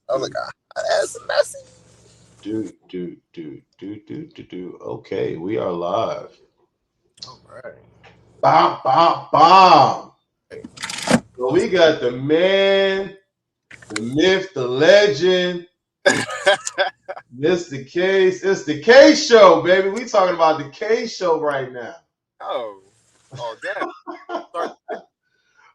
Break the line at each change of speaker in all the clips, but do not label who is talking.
I was like, that's messy.
Okay, we are live.
All right.
Bomb, bomb, bomb.
Hey.
So we got the man, the myth, the legend, Mr. Cace. It's the Cace show, baby. We talking about the Cace show right now.
Oh, damn. Sorry.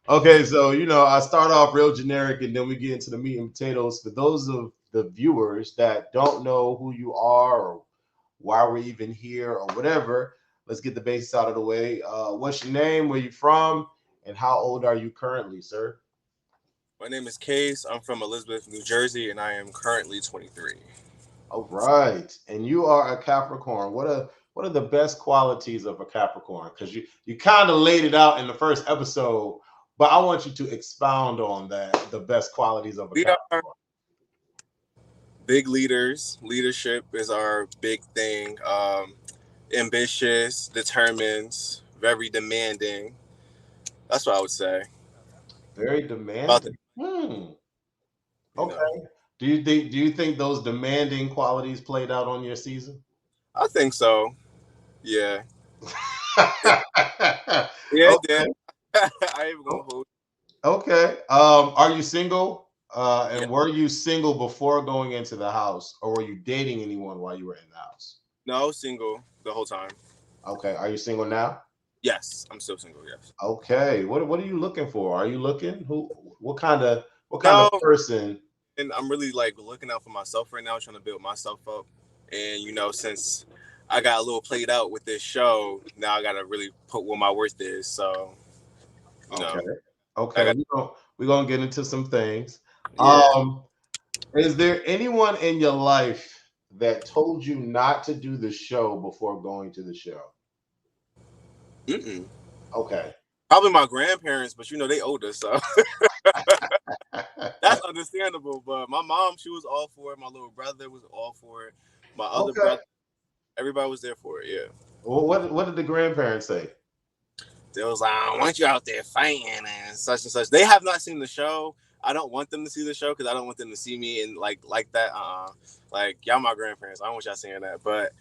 Okay, so I start off real generic and then we get into the meat and potatoes. For those of the viewers that don't know who you are or why we're even here or whatever, let's get the basics out of the way. What's your name? Where you from? And how old are you currently, sir?
My name is Kace. I'm from Elizabeth, New Jersey, and I am currently 23.
All right. And you are a Capricorn. What are the best qualities of a Capricorn? Because you kind of laid it out in the first episode, but I want you to expound on that, the best qualities of a
We are
Capricorn.
big leaders. Leadership is our big thing. Ambitious, determined, very demanding. That's what I would say.
Very
About the,
demanding.
you know,
Okay. Do you think those demanding qualities played out on your season?
I think so. Yeah. Yeah, it did.
Okay.
I ain't gonna hold.
Okay. Are you single?
Yeah.
And were you single before going into the house, or were you dating anyone while you were in the house?
No, I was single the whole time.
Okay. Are you single now?
Yes, I'm still single. Yes.
Okay. What are you looking for? Are you looking? What kind of
No,
person?
and I'm really like looking out for myself right now, trying to build myself up. And since I got a little played out with this show, now I gotta really put what my worth is. So, you
Okay.
know, I
Okay.
got
We're gonna get into some things.
yeah.
Is there anyone in your life that told you not to do the show before going to the show?
Mm-mm.
Okay.
Probably my grandparents, but they older, so that's understandable. But my mom, she was all for it. My little brother was all for it. My other
Okay.
brother, everybody was there for it. Yeah.
Well, what did the grandparents say?
They was like, I don't want you out there fighting and such and such. They have not seen the show. I don't want them to see the show because I don't want them to see me and like that. Like y'all my grandparents. I don't want y'all seeing that. But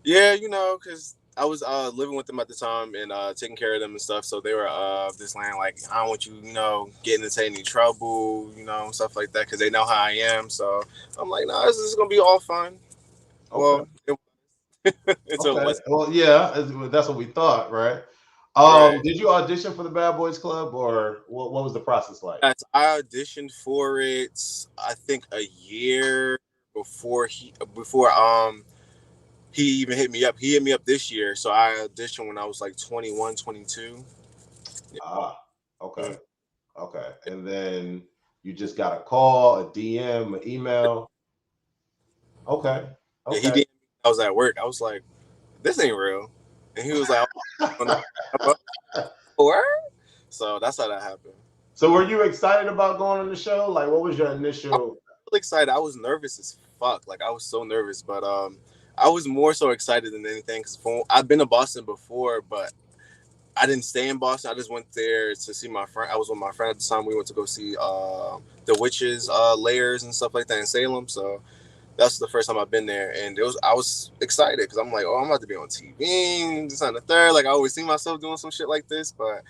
yeah, because I was living with them at the time and taking care of them and stuff. So they were just like, I don't want you, getting into any trouble, stuff like that because they know how I am. So I'm like, no, this is gonna be all fun.
Okay.
Well, until it
Okay.
was.
Well, yeah, that's what we thought, right?
Right.
Did you audition for the Bad Boys Club, or what was the process like?
I auditioned for it. I think a year before he even hit me up. He hit me up this year, so I auditioned when I was like 21, 22. Yeah.
Ah, okay,
Mhm.
okay. And then you just got a call, a DM, an email. Okay,
Yeah, he
okay.
did. I was at work. I was like, "This ain't real," and he was like, "Oh, no." Word? So that's how that happened.
So, were you excited about going on the show? Like, what was your
I was
initial?
really excited. I was nervous as fuck. Like I was so nervous, but I was more so excited than anything because I've been to Boston before, but I didn't stay in Boston. I just went there to see my friend. I was with my friend at the time. We went to go see the witches' layers and stuff like that in Salem. So that's the first time I've been there, and I was excited because I'm like, oh, I'm about to be on TV, this and the third. Like I always see myself doing some shit like this, but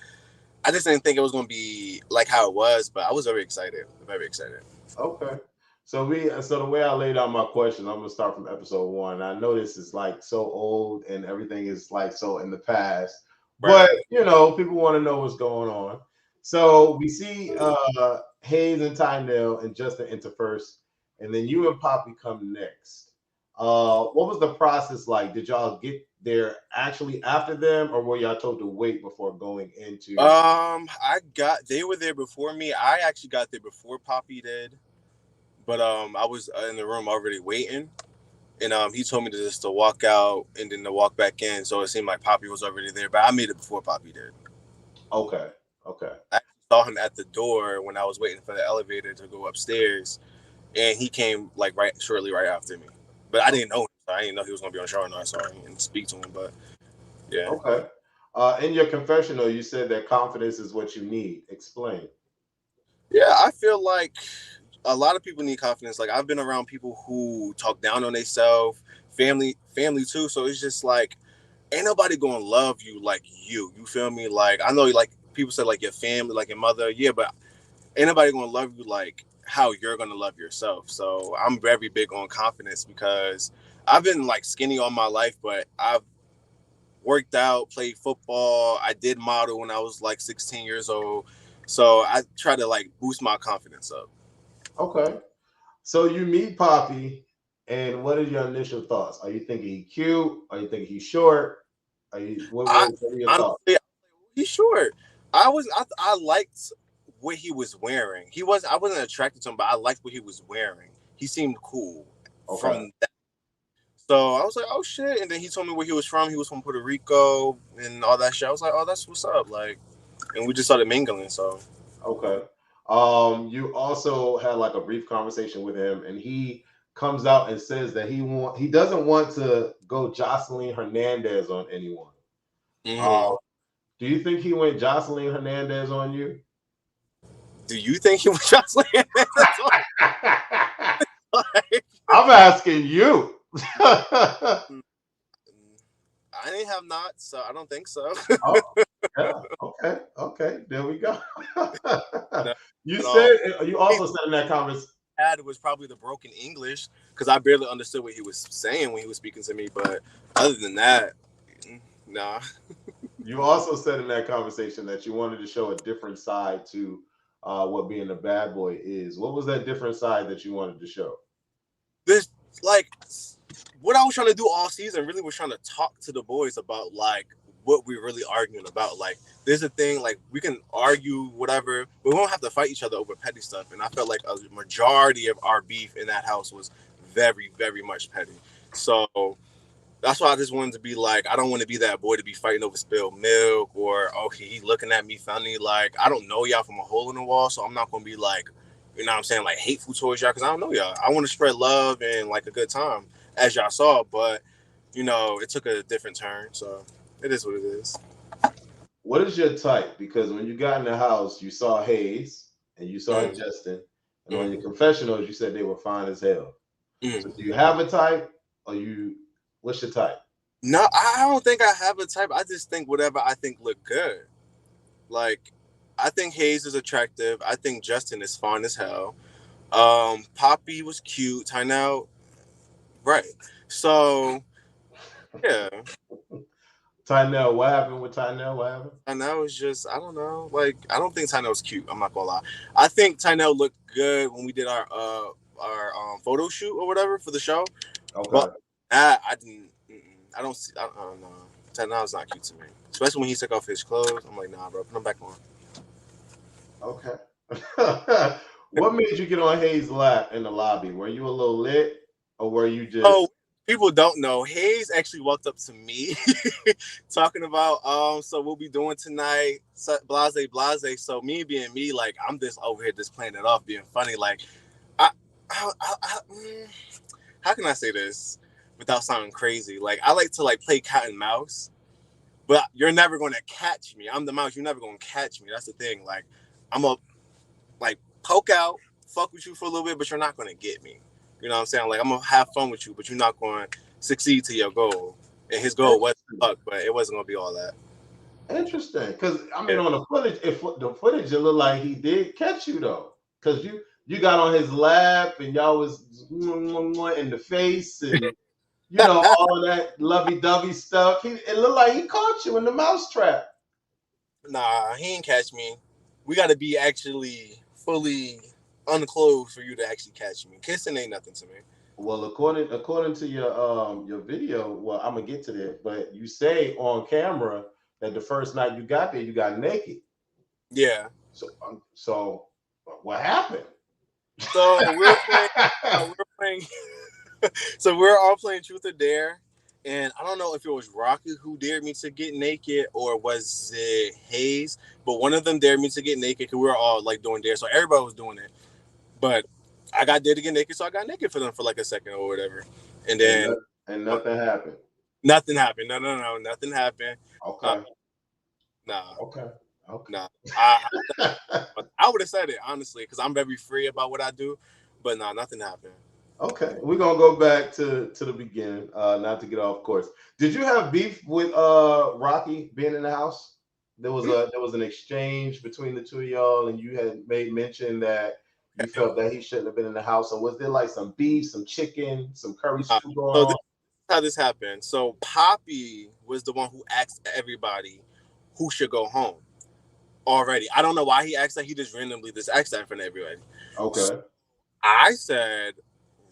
I just didn't think it was gonna be like how it was. But I was very excited, very excited.
Okay. So the way I laid out my question, I'm gonna start from episode one. I know this is like so old and everything is like so in the past, but
Right.
people want to know what's going on. So we see Hayes and Tynell and Justin enter first, and then you and Poppy come next. What was the process like? Did y'all get there actually after them, or were y'all told to wait before going into?
They were there before me. I actually got there before Poppy did, but I was in the room already waiting. And he told me to walk out and then to walk back in. So it seemed like Poppy was already there, but I made it before Poppy did.
Okay, okay,
I actually saw him at the door when I was waiting for the elevator to go upstairs, and he came like shortly right after me. But I didn't know him, so I didn't know he was gonna be on the show or not, so I didn't speak to him. But yeah,
okay. In your confessional, you said that confidence is what you need. Explain.
yeah, I feel like a lot of people need confidence. Like I've been around people who talk down on themselves, family too. So it's just like ain't nobody gonna love you like you. You feel me? Like I know like people say like your family, like your mother, yeah, but ain't nobody gonna love you like how you're gonna love yourself. So I'm very big on confidence because I've been like skinny all my life, but I've worked out, played football. I did model when I was like 16 years old. So I try to like boost my confidence up.
Okay. So you meet Poppy, and what are your initial thoughts? Are you thinking he cute? Are you thinking he's short? Are you
I
what are your thoughts?
honestly, he's short. I liked what he was wearing. I wasn't attracted to him, but I liked what he was wearing. He seemed cool
Okay.
from that. So I was like, oh shit. And then he told me where he was from. He was from Puerto Rico and all that shit. I was like, oh, that's what's up. Like, and we just started mingling. So
Okay. You also had like a brief conversation with him, and he comes out and says that he doesn't want to go Jocelyn Hernandez on anyone.
mhm.
Uh, do you think he went Jocelyn Hernandez on you?
Do you think he was Jocelyn? Like,
I'm asking you.
I didn't have knots, so I don't think so.
Oh, yeah. Okay. Okay. There we go.
No,
You
at all.
said you also said in that conversation.
Had was probably the broken English because I barely understood what he was saying when he was speaking to me. But other than that, nah.
You also said in that conversation that you wanted to show a different side to what being a bad boy is. What was that different side that you wanted to show?
This like what I was trying to do all season really was trying to talk to the boys about like what we're really arguing about. Like there's a thing like we can argue whatever, but we don't have to fight each other over petty stuff. And I felt like a majority of our beef in that house was very, very much petty. So that's why I just wanted to be like, I don't want to be that boy to be fighting over spilled milk or okay, he looking at me funny. Like I don't know y'all from a hole in the wall, so I'm not gonna be like, you know what I'm saying, like hateful towards y'all because I don't know y'all. I want to spread love and like a good time, as y'all saw, but you know, it took a different turn. So it is what it is.
What is your type? Because when you got in the house, you saw Hayes and you saw
Mm,
Justin, and on your
mm,
confessionals, you said they were fine as hell. So do
mm.
you have a type, or you? What's your type?
No, I don't think I have a type. I just think whatever I think look good. Like I think Hayes is attractive. I think Justin is fine as hell. Poppy was cute. Tynell, right. So yeah,
Tynell, what happened with Tynell? What happened?
Tynell was just I don't know. Like I don't think Tynell was cute. I'm not gonna lie. I think Tynell looked good when we did our photo shoot or whatever for the show. But
Okay.
I didn't. I don't see. I don't know. Tynell's not cute to me, especially when he took off his clothes. I'm like, nah, bro, put them back on.
Okay. What made you get on Hayes' lap in the lobby? Were you a little lit, or were you
Oh,
just
people don't know. Hayes actually walked up to me talking about so we'll be doing tonight, blase blase. So me being me, like I'm just over here just playing it off, being funny. Like I, how can I say this without sounding crazy? Like I like to like play cat and mouse, but you're never gonna catch me. I'm the mouse. You're never gonna catch me. That's the thing. Like I'm a like poke out, fuck with you for a little bit, but you're not gonna get me. You know what I'm saying? Like I'm gonna have fun with you, but you're not going to succeed to your goal. And his goal was
interesting?
fuck, but it wasn't gonna be all that.
Interesting, because I mean,
Yeah.
on the footage, the footage, it looked like he did catch you though, because you got on his lap and y'all was in the face and all of that lovey-dovey stuff. It looked like he caught you in the mousetrap.
Nah, he ain't catch me. We got to be actually fully unclothed for you to actually catch me. Kissing ain't nothing to me.
Well, according to your video, well, I'm gonna get to that, but you say on camera that the first night you got there, you got naked.
Yeah.
So what happened?
So we were playing. We were playing. So we're all playing Truth or Dare, and I don't know if it was Rocky who dared me to get naked or was it Hayes, but one of them dared me to get naked because we were all like doing dare, so everybody was doing it. But I got dared to get naked, so I got naked for them for like a second or whatever, and
and
then
no- and nothing happened.
nothing happened. No, nothing happened. Uh,
Okay,
nah.
okay, Okay.
Nah, I, I would have said it honestly because I'm very free about what I do, but nah, nothing happened.
Okay, we're gonna go back to the beginning, not to get off course. Did you have beef with Rocky being in the house? There was an exchange between the two of y'all, and you had made mention that you felt that he shouldn't have been in the house. So was there like some beef, some chicken, some curry
Nah,
stew going
so this
on?
is how this happened. So Poppy was the one who asked everybody who should go home already. I don't know why he asked that. He just randomly just asked that in front of everybody. So
Okay.
I said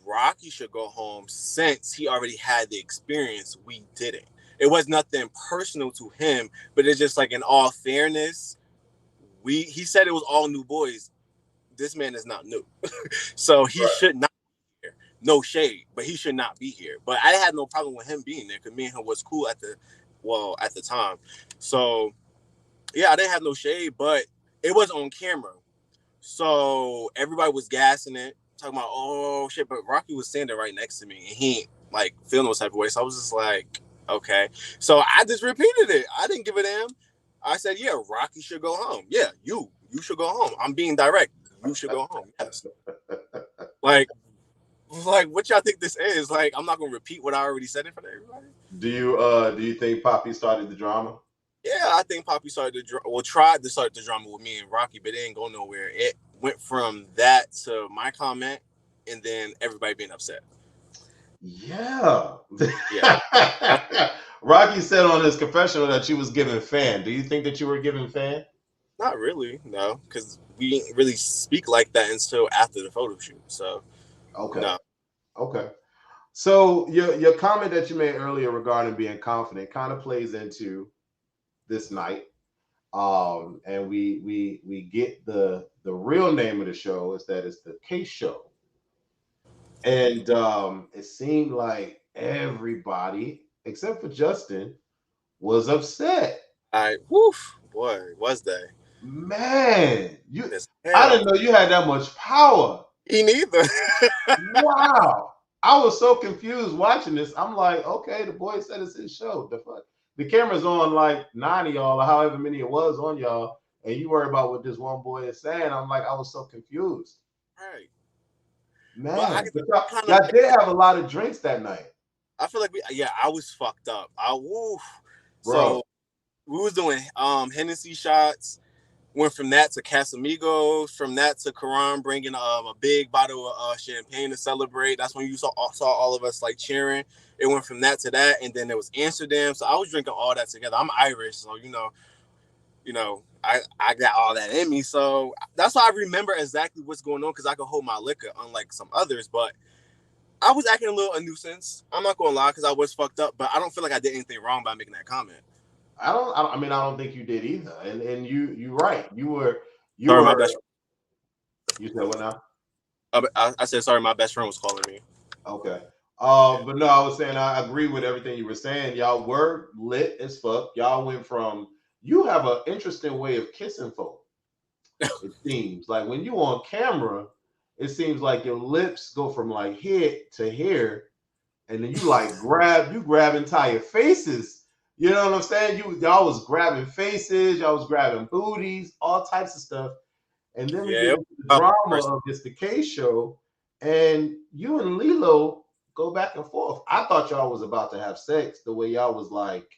Rocky should go home since he already had the experience. We didn't. It was nothing personal to him, but it's just like in all fairness, he said it was all new boys. This man is not new. So he
Right.
should not be here. No shade, but he should not be here. But I had no problem with him being there because me and him was cool at the time. So yeah, I didn't have no shade, but it was on camera. So everybody was gassing it, talking about, oh shit, but Rocky was standing right next to me and he ain't like feeling no type of way. So I was just like, okay. So I just repeated it. I didn't give a damn. I said, yeah, Rocky should go home. Yeah, you should go home. I'm being direct. You should go home. Yes. Like what y'all think this is? Like, I'm not gonna repeat what I already said in front of everybody.
Do you think Poppy started the drama?
Yeah, I think Poppy tried to start the drama with me and Rocky, but it didn't go nowhere. It went from that to my comment, and then everybody being upset.
Yeah.
Yeah, that's
Rocky said on his confessional that you was giving fan. Do you think that you were giving fan?
not really, no, because we didn't really speak like that until after the photo shoot. So
Okay.
no,
Okay. So your comment that you made earlier regarding being confident kind of plays into this night. And we get the real name of the show is that it's the Kace show. And it seemed like everybody except for Justin was upset.
woof, boy, was they?
Man,
As
I didn't
hell.
know you had that much power.
Me neither.
Wow. I was so confused watching this. I'm like, okay, the boy said it's his show. The fuck? The camera's on like 90 y'all or however many it was on y'all, and you worry about what this one boy is saying. I'm like, I was so confused.
Right, but
Man, but
kind of,
y'all did have a lot of drinks that night.
I feel like I was fucked up. Woof.
Bro.
So we was doing Hennessy shots. Went from that to Casamigos, from that to Karan bringing a big bottle of champagne to celebrate. That's when you saw all of us like cheering. It went from that to that, and then there was Amsterdam. So I was drinking all that together. I'm Irish, so I got all that in me. So that's why I remember exactly what's going on because I could hold my liquor, unlike some others. But I was acting a little a nuisance. I'm not gonna lie because I was fucked up, but I don't feel like I did anything wrong by making that comment.
I mean, I don't think you did either. And you're right. You
Sorry, my
were
best.
you said what now?
I said sorry. My best friend was calling me.
Okay.
Yeah.
But no, I was saying I agree with everything you were saying. Y'all were lit as fuck. Y'all went from you have an interesting way of kissing folk. It seems like when you on camera, it seems like your lips go from like here to here, and then you like grab entire faces. You know what I'm saying? Y'all was grabbing faces, y'all was grabbing booties, all types of stuff. And then we get
Yeah.
into the drama of this the K show, and you and Lilo go back and forth. I thought y'all was about to have sex the way y'all was like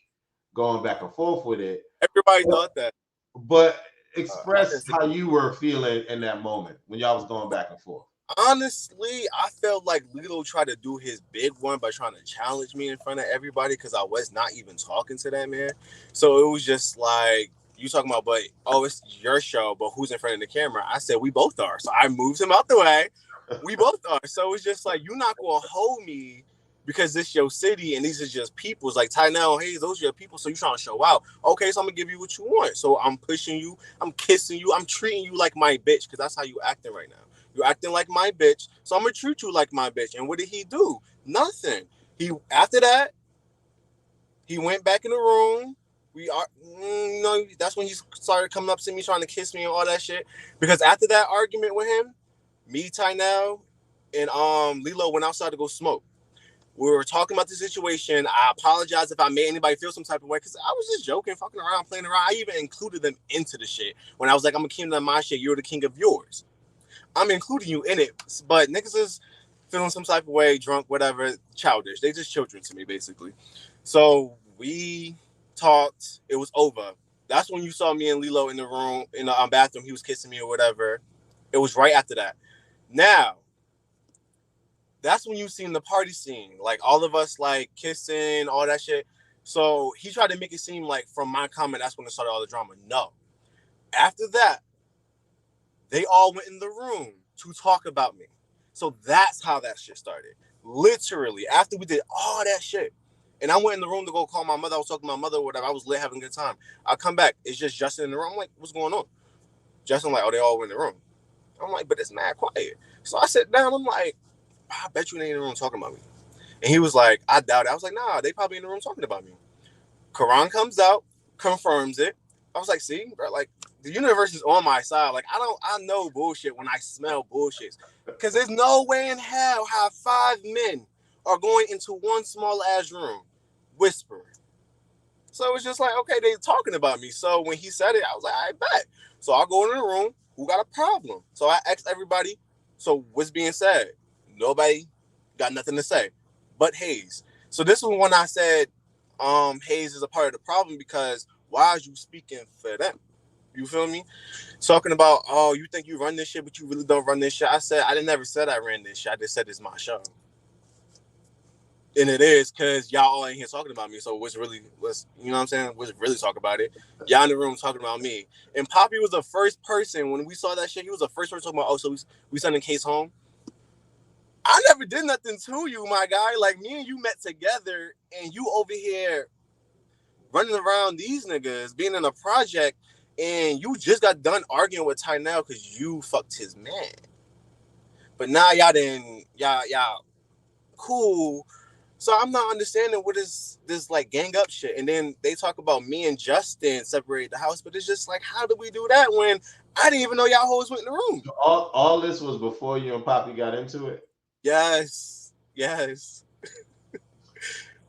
going back and forth with it.
Everybody
But,
thought that.
but
I
express
didn't see.
how you were feeling in that moment when y'all was going back and forth.
Honestly, I felt like Lilo tried to do his big one by trying to challenge me in front of everybody because I was not even talking to that man. So it was just like you talking about, but oh, it's your show, but who's in front of the camera? I said we both are. So I moved him out the way. We both are. So it's just like you're not gonna hold me because this your city and these are just people's like Tynell, hey, those are your people, so you trying to show out. Okay, so I'm gonna give you what you want. So I'm pushing you, I'm kissing you, I'm treating you like my bitch, because that's how you acting right now. You're acting like my bitch, so I'm gonna treat you like my bitch. And what did he do? Nothing. After that, he went back in the room. That's when he started coming up to me trying to kiss me and all that shit. Because after that argument with him, me, Tynell, and Lilo went outside to go smoke. We were talking about the situation. I apologize if I made anybody feel some type of way because I was just joking, fucking around, playing around. I even included them into the shit when I was like, I'm a king of my shit. You're the king of yours. I'm including you in it. But niggas is feeling some type of way, drunk, whatever, childish. They just children to me, basically. So we talked. It was over. That's when you saw me and Lilo in the room, in the bathroom. He was kissing me or whatever. It was right after that. Now, that's when you seen the party scene. Like, all of us, like, kissing, all that shit. So he tried to make it seem like from my comment, that's when it started all the drama. No. After that, they all went in the room to talk about me. So that's how that shit started. Literally, after we did all that shit. And I went in the room to go call my mother. I was talking to my mother or whatever. I was lit, having a good time. I come back. It's just Justin in the room. I'm like, what's going on? Justin like, oh, they all went in the room. I'm like, but it's mad quiet. So I sit down. I'm like, I bet you they in the room talking about me. And he was like, I doubt it. I was like, nah, they probably in the room talking about me. Quran comes out, confirms it. I was like, see, bro, like, the universe is on my side. Like, I know bullshit when I smell bullshit. Because there's no way in hell how 5 men are going into one small ass room whispering. So it was just like, okay, they talking about me. So when he said it, I was like, I bet. So I go in the room, who got a problem? So I asked everybody, so what's being said? Nobody got nothing to say but Hayes. So this was when I said Hayes is a part of the problem, because why are you speaking for them? You feel me? Talking about, oh, you think you run this shit, but you really don't run this shit. I said, I never said I ran this shit. I just said it's my show. And it is, because y'all all in here talking about me. So you know what I'm saying? Let's really talk about it. Y'all in the room talking about me. And Poppy was the first person, when we saw that shit, he was the first person talking about, oh, so we sending Kace home? I never did nothing to you, my guy. Like, me and you met together, and you over here running around these niggas, being in a project, and you just got done arguing with Tynell because you fucked his man. But now y'all cool. So I'm not understanding what is this, like, gang up shit. And then they talk about me and Justin separate the house, but it's just like, how do we do that when I didn't even know y'all hoes went in the room?
All this was before you and Poppy got into it?
Yes.
Okay.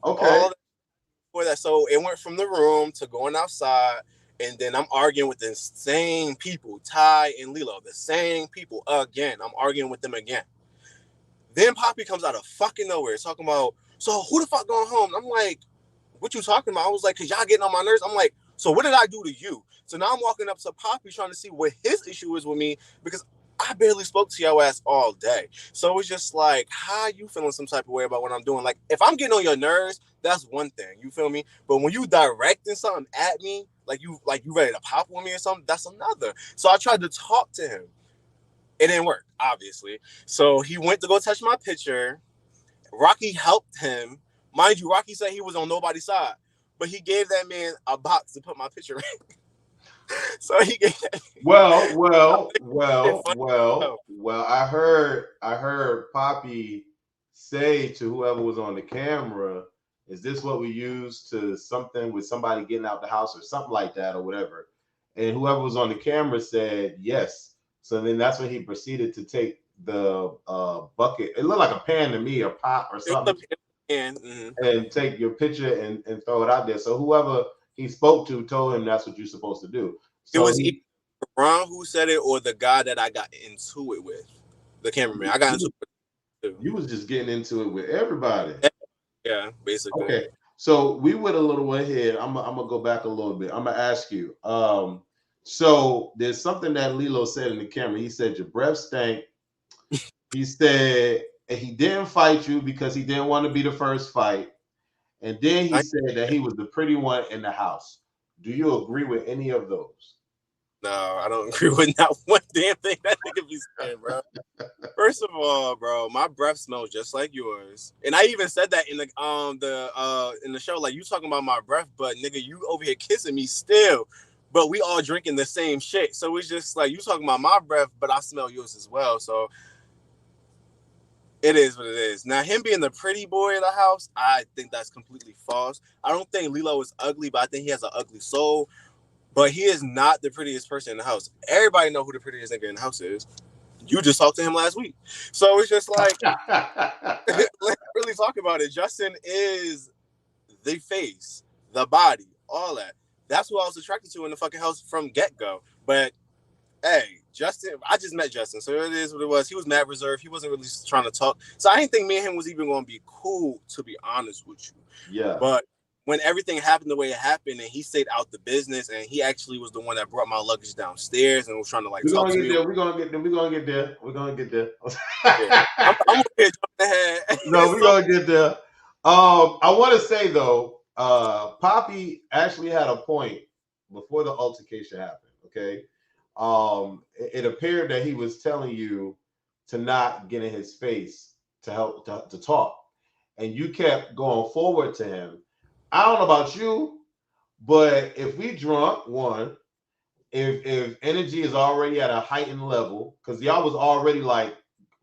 All that before that. So it went from the room to going outside, and then I'm arguing with the same people, Ty and Lilo, the same people again. I'm arguing with them again. Then Poppy comes out of fucking nowhere talking about, so who the fuck going home? I'm like, what you talking about? I was like, because y'all getting on my nerves. I'm like, so what did I do to you? So now I'm walking up to Poppy trying to see what his issue is with me, because I barely spoke to your ass all day. So it's just like, how you feeling some type of way about what I'm doing? Like, if I'm getting on your nerves, that's one thing. You feel me? But when you directing something at me, like you ready to pop on me or something, that's another. So I tried to talk to him. It didn't work, obviously. So he went to go touch my picture. Rocky helped him. Mind you, Rocky said he was on nobody's side, but he gave that man a box to put my picture in. So he gave that.
Well. I heard Poppy say to whoever was on the camera, "Is this what we use to something with somebody getting out the house or something like that or whatever?" And whoever was on the camera said yes. So then that's when he proceeded to take the bucket. It looked like a pan to me, or pot or something. And take your picture and throw it out there. So whoever he spoke to told him that's what you're supposed to do. So
it was either Ron who said it or the guy that I got into it with, the cameraman. I got into it with
you was just getting into it with everybody.
Yeah, basically.
Okay. So we went a little ahead. I'm gonna go back a little bit. I'm gonna ask you. So there's something that Lilo said in the camera. He said your breath stank. He said he didn't fight you because he didn't want to be the first fight. And then he said that he was the pretty one in the house. Do you agree with any of those?
No, I don't agree with not one damn thing that nigga be saying, bro. First of all, bro, my breath smells just like yours. And I even said that in the show, like, you talking about my breath, but nigga, you over here kissing me still. But we all drinking the same shit. So it's just like, you talking about my breath, but I smell yours as well. So it is what it is. Now, him being the pretty boy in the house, I think that's completely false. I don't think Lilo is ugly, but I think he has an ugly soul. But he is not the prettiest person in the house. Everybody know who the prettiest nigga in the house is. You just talked to him last week. So it's just like, really talk about it, Justin is the face, the body, all that. That's who I was attracted to in the fucking house from get-go. But hey, Justin, I just met Justin, so it is what it was. He was mad reserved. He wasn't really trying to talk. So I didn't think me and him was even going to be cool, to be honest with you.
Yeah.
But when everything happened the way it happened, and he stayed out the business, and he actually was the one that brought my luggage downstairs and was trying to like talk to me.
We're gonna get there. We're gonna get there. We're gonna get there.
Yeah. I'm gonna get ahead.
No, we're gonna get there. I want to say though, Poppy actually had a point before the altercation happened. Okay. It appeared that he was telling you to not get in his face to help to talk, and you kept going forward to him. I don't know about you, but if we drunk, one, if energy is already at a heightened level, because y'all was already like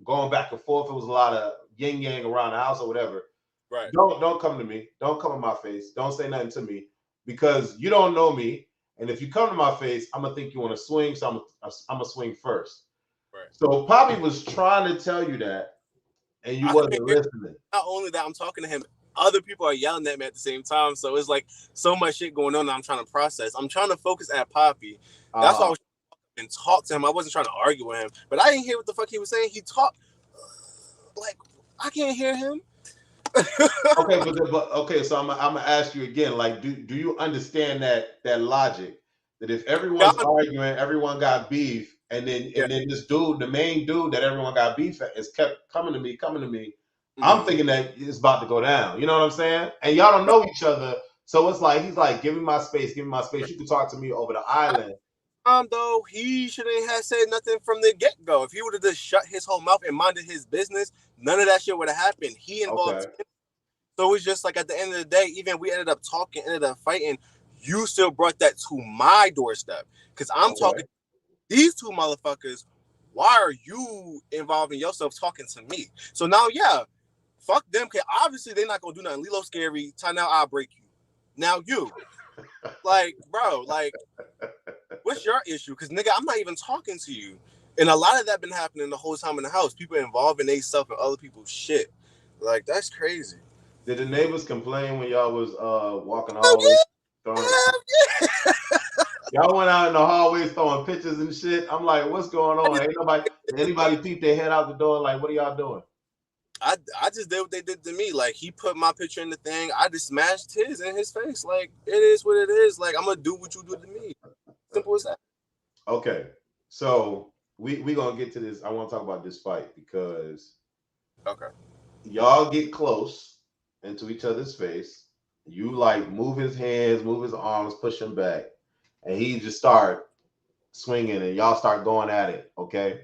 going back and forth, it was a lot of yin yang around the house or whatever.
Right.
Don't come to me. Don't come in my face. Don't say nothing to me because you don't know me. And if you come to my face, I'm gonna think you want to swing, so I'm gonna swing first.
Right.
So Poppy was trying to tell you that, and you wasn't listening.
Not only that, I'm talking to him. Other people are yelling at me at the same time, so it's like so much shit going on that I'm trying to process. I'm trying to focus at Poppy. That's why I was trying to talk to him. I wasn't trying to argue with him, but I didn't hear what the fuck he was saying. He talked like I can't hear him.
Okay, so I'm gonna ask you again. Like, do you understand that logic? That if everyone's arguing, everyone got beef, and then this dude, the main dude that everyone got beef at, is kept coming to me. Mm-hmm. I'm thinking that it's about to go down. You know what I'm saying? And y'all don't know each other, so it's like he's like, "Give me my space. You can talk to me over the island."
Though he shouldn't have said nothing from the get-go. If he would have just shut his whole mouth and minded his business, none of that shit would have happened. He involved him. So it's just like at the end of the day, even we ended up talking, ended up fighting, you still brought that to my doorstep. Because I'm talking to these two motherfuckers. Why are you involving yourself talking to me? So now, yeah, fuck them. Because obviously they're not going to do nothing. Lilo scary. Now I'll break you. Now you. Like, bro, like, what's your issue? Because, nigga, I'm not even talking to you. And a lot of that been happening the whole time in the house. People involving themselves in other people's shit. Like, that's crazy.
Did the neighbors complain when y'all was walking the hallways? Y'all went out in the hallways throwing pictures and shit. I'm like, what's going on? Ain't anybody peep their head out the door? Like, what are y'all doing?
I just did what they did to me. Like, he put my picture in the thing. I just smashed his in his face. Like, it is what it is. Like, I'm gonna do what you do to me. Simple as that.
Okay, so we gonna get to this. I want to talk about this fight because y'all get close into each other's face. You like move his hands, move his arms, push him back, and he just start swinging, and y'all start going at it. Okay,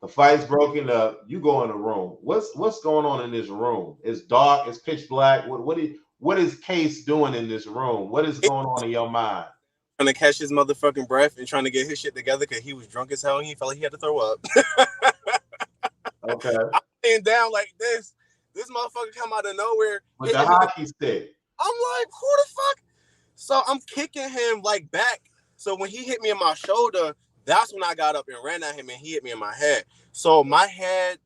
the fight's broken up. You go in the room. What's going on in this room? It's dark. It's pitch black. What is Kace doing in this room? What is going on in your mind?
Trying to catch his motherfucking breath and trying to get his shit together because he was drunk as hell and he felt like he had to throw up.
Okay,
I'm laying down like this. This motherfucker come out of nowhere
with the hockey stick.
I'm like, who the fuck? So I'm kicking him like back. So when he hit me in my shoulder, that's when I got up and ran at him and he hit me in my head. So my head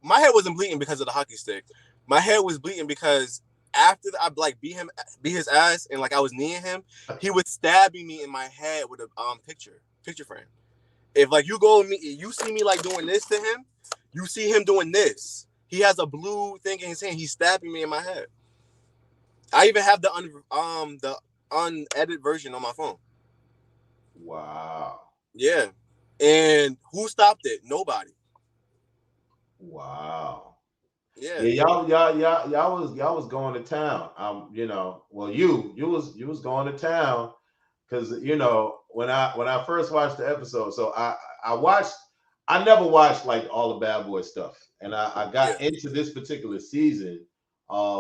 wasn't bleeding because of the hockey stick. My head was bleeding because after I like beat his ass and like I was kneeing him, he was stabbing me in my head with a picture frame. If like you see me like doing this to him, you see him doing this. He has a blue thing in his hand. He's stabbing me in my head. I even have the unedited version on my phone.
Wow.
Yeah. And who stopped it? Nobody.
Wow.
Yeah.
Y'all was going to town. Well, you was going to town because when I first watched the episode, so I never watched like all the Bad Boy stuff. And I got into this particular season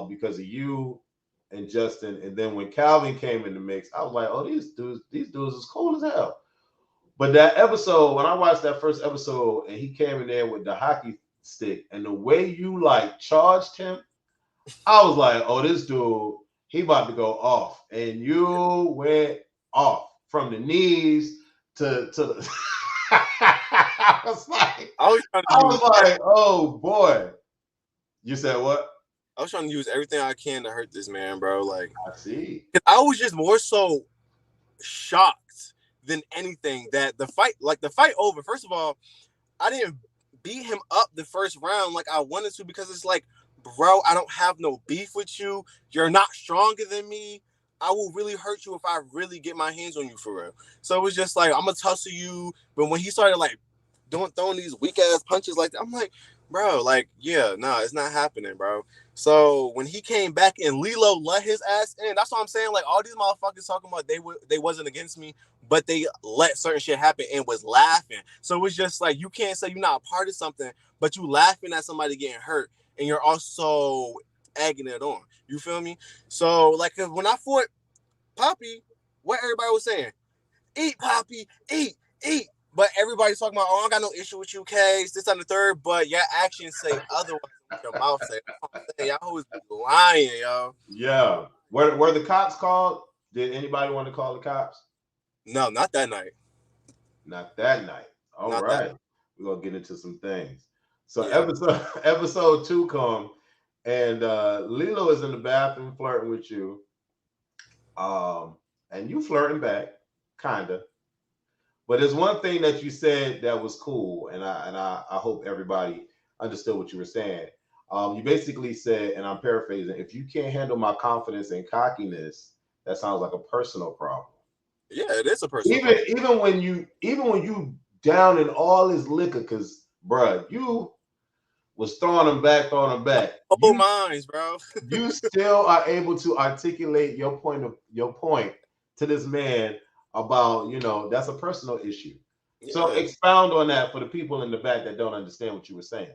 because of you and Justin. And then when Calvin came in the mix, I was like, oh, these dudes is cool as hell. But that episode, when I watched that first episode and he came in there with the hockey stick and the way you like charged him, I was like, oh, this dude, he about to go off. And you went off from the knees to the I was like, oh boy, You said what?
I was trying to use everything I can to hurt this man, bro. Like,
I see.
I was just more so shocked than anything that the fight over. First of all, I didn't beat him up the first round like I wanted to, because it's like, bro, I don't have no beef with you. You're not stronger than me. I will really hurt you if I really get my hands on you for real. So it was just like, I'm gonna tussle you. But when he started like throwing these weak ass punches like that, I'm like, bro, like, yeah, nah, it's not happening, bro. So when he came back and Lilo let his ass in, that's what I'm saying. Like, all these motherfuckers talking about they wasn't against me, but they let certain shit happen and was laughing. So it's just like, you can't say you're not a part of something, but you laughing at somebody getting hurt, and you're also egging it on. You feel me? So like, when I fought Poppy, what everybody was saying, eat Poppy, eat. But everybody's talking about, oh, I got no issue with you, Kace, this and the third, but your actions say otherwise. Your mouth say, y'all always be lying, yo.
Yeah. Were the cops called? Did anybody want to call the cops?
No, not that night.
Not that night. All
not
right.
That.
We're gonna get into some things. So
Yeah.
episode 2 come, and Lilo is in the bathroom flirting with you. And you flirting back, kinda. But there's one thing that you said that was cool, and I hope everybody understood what you were saying. You basically said, and I'm paraphrasing, if you can't handle my confidence and cockiness, that sounds like a personal problem.
Yeah, it is a personal problem.
Even when you down in all his liquor, because bruh, you was throwing him back.
Oh, minds, bro.
You still are able to articulate your point to this man about, that's a personal issue. Yeah. So expound on that for the people in the back that don't understand what you were saying.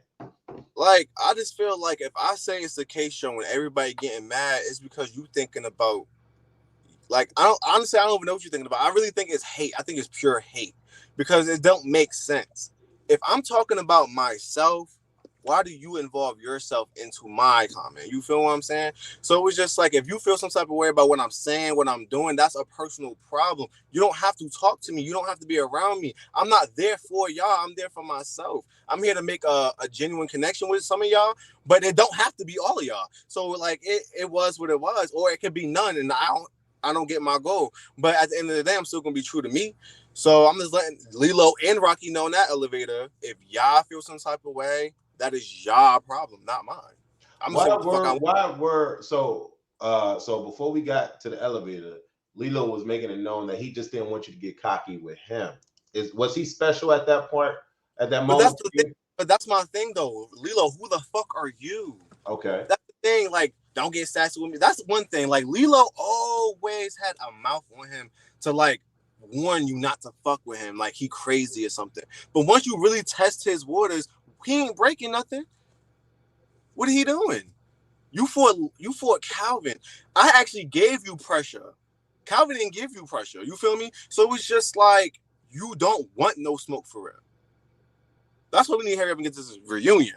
Like, I just feel like if I say it's a Kace show and everybody getting mad, it's because you thinking about, like, I don't even know what you're thinking about. I really think it's hate. I think it's pure hate, because it don't make sense. If I'm talking about myself, why do you involve yourself into my comment? You feel what I'm saying? So it was just like, if you feel some type of way about what I'm saying, what I'm doing, that's a personal problem. You don't have to talk to me. You don't have to be around me. I'm not there for y'all. I'm there for myself. I'm here to make a genuine connection with some of y'all, but it don't have to be all of y'all. So like, it was what it was, or it could be none, and I don't get my goal. But at the end of the day, I'm still gonna be true to me. So I'm just letting Lilo and Rocky know in that elevator, if y'all feel some type of way, that is y'all problem, not mine. I'm
so before we got to the elevator, Lilo was making it known that he just didn't want you to get cocky with him. Was he special at that point, at that moment?
But that's my thing though. Lilo, who the fuck are you?
Okay.
That's the thing. Like, don't get sassy with me. That's one thing. Like, Lilo always had a mouth on him to like warn you not to fuck with him, like he crazy or something. But once you really test his waters, he ain't breaking nothing. What are he doing? You fought Calvin. I actually gave you pressure. Calvin didn't give you pressure. You feel me? So it was just like, you don't want no smoke for real. That's what we need to hurry up and get this reunion.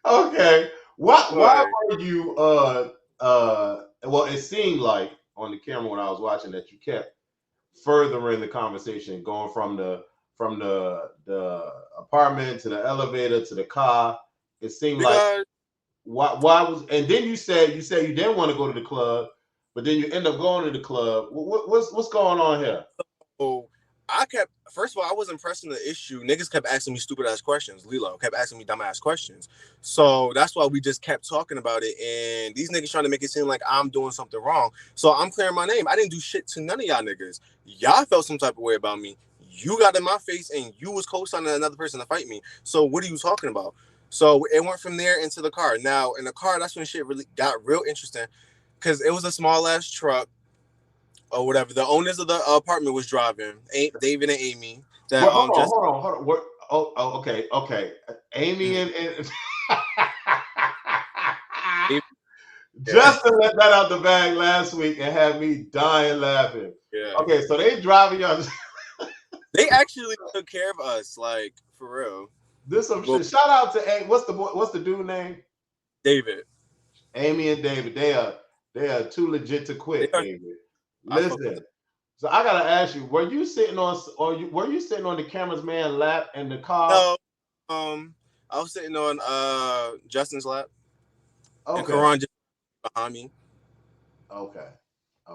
Okay. Why were you well, it seemed like on the camera when I was watching that you kept furthering the conversation, going from the apartment to the elevator to the car. It seemed like why was, and then you said you didn't want to go to the club, but then you end up going to the club. What's going on here?
So first of all, I wasn't pressing the issue. Niggas kept asking me stupid ass questions. Lilo kept asking me dumb ass questions. So that's why we just kept talking about it. And these niggas trying to make it seem like I'm doing something wrong. So I'm clearing my name. I didn't do shit to none of y'all niggas. Y'all felt some type of way about me. You got in my face and you was co-signing another person to fight me. So what are you talking about? So it went from there into the car. Now in the car, that's when shit really got real interesting, because it was a small ass truck or whatever. The owners of the apartment was driving, David and Amy. That,
hold on. What? Oh, okay. Amy and Justin let that out the bag last week and had me dying laughing.
Yeah.
Okay, so they driving y'all.
They actually took care of us, like, for real.
This some shit. Shout out to what's the dude name?
David.
Amy and David. They are too legit to quit, David. Listen. So I gotta ask you, were you sitting on the camera's man lap in the car?
No. I was sitting on Justin's lap, and
Okay.
Karan just behind me.
Okay.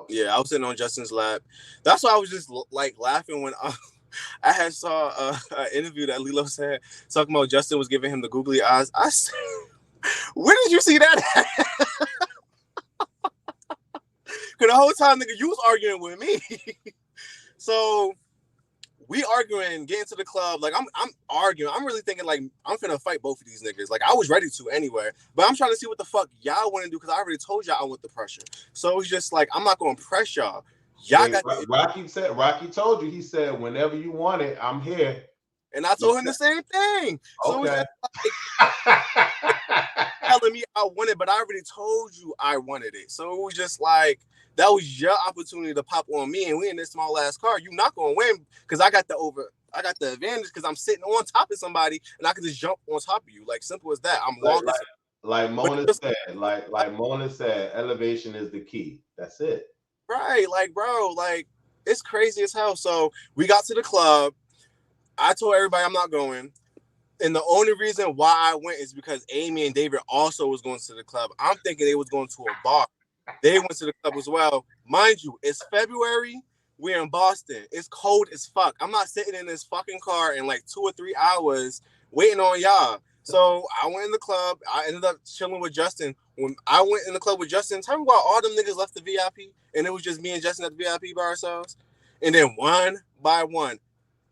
Yeah, I was sitting on Justin's lap. That's why I was just like laughing when I had saw an interview that Lilo said talking about Justin was giving him the googly eyes. I said, where did you see that at? Because the whole time, nigga, you was arguing with me. So we arguing, getting to the club. Like I'm arguing. I'm really thinking like I'm finna fight both of these niggas. Like I was ready to anyway, but I'm trying to see what the fuck y'all want to do because I already told y'all I want the pressure. So it's just like I'm not gonna press y'all. Y'all got the.
Rocky told you. He said, "Whenever you want it, I'm here."
And I told him the same thing. So
Okay.
it was just like telling me I wanted, but I already told you I wanted it. So it was just like that was your opportunity to pop on me, and we in this small ass car. You not gonna win because I got the advantage because I'm sitting on top of somebody and I can just jump on top of you. Like simple as that. I'm longest.
Like Mona said, like Mona said, elevation is the key. That's it.
Right, like bro, like it's crazy as hell. So we got to the club. I told everybody I'm not going. And the only reason why I went is because Amy and David also was going to the club. I'm thinking they was going to a bar. They went to the club as well. Mind you, it's February. We're in Boston. It's cold as fuck. I'm not sitting in this fucking car in like 2 or 3 hours waiting on y'all. So I went in the club. I ended up chilling with Justin. When I went in the club with Justin, tell me why all them niggas left the VIP and it was just me and Justin at the VIP by ourselves. And then one by one,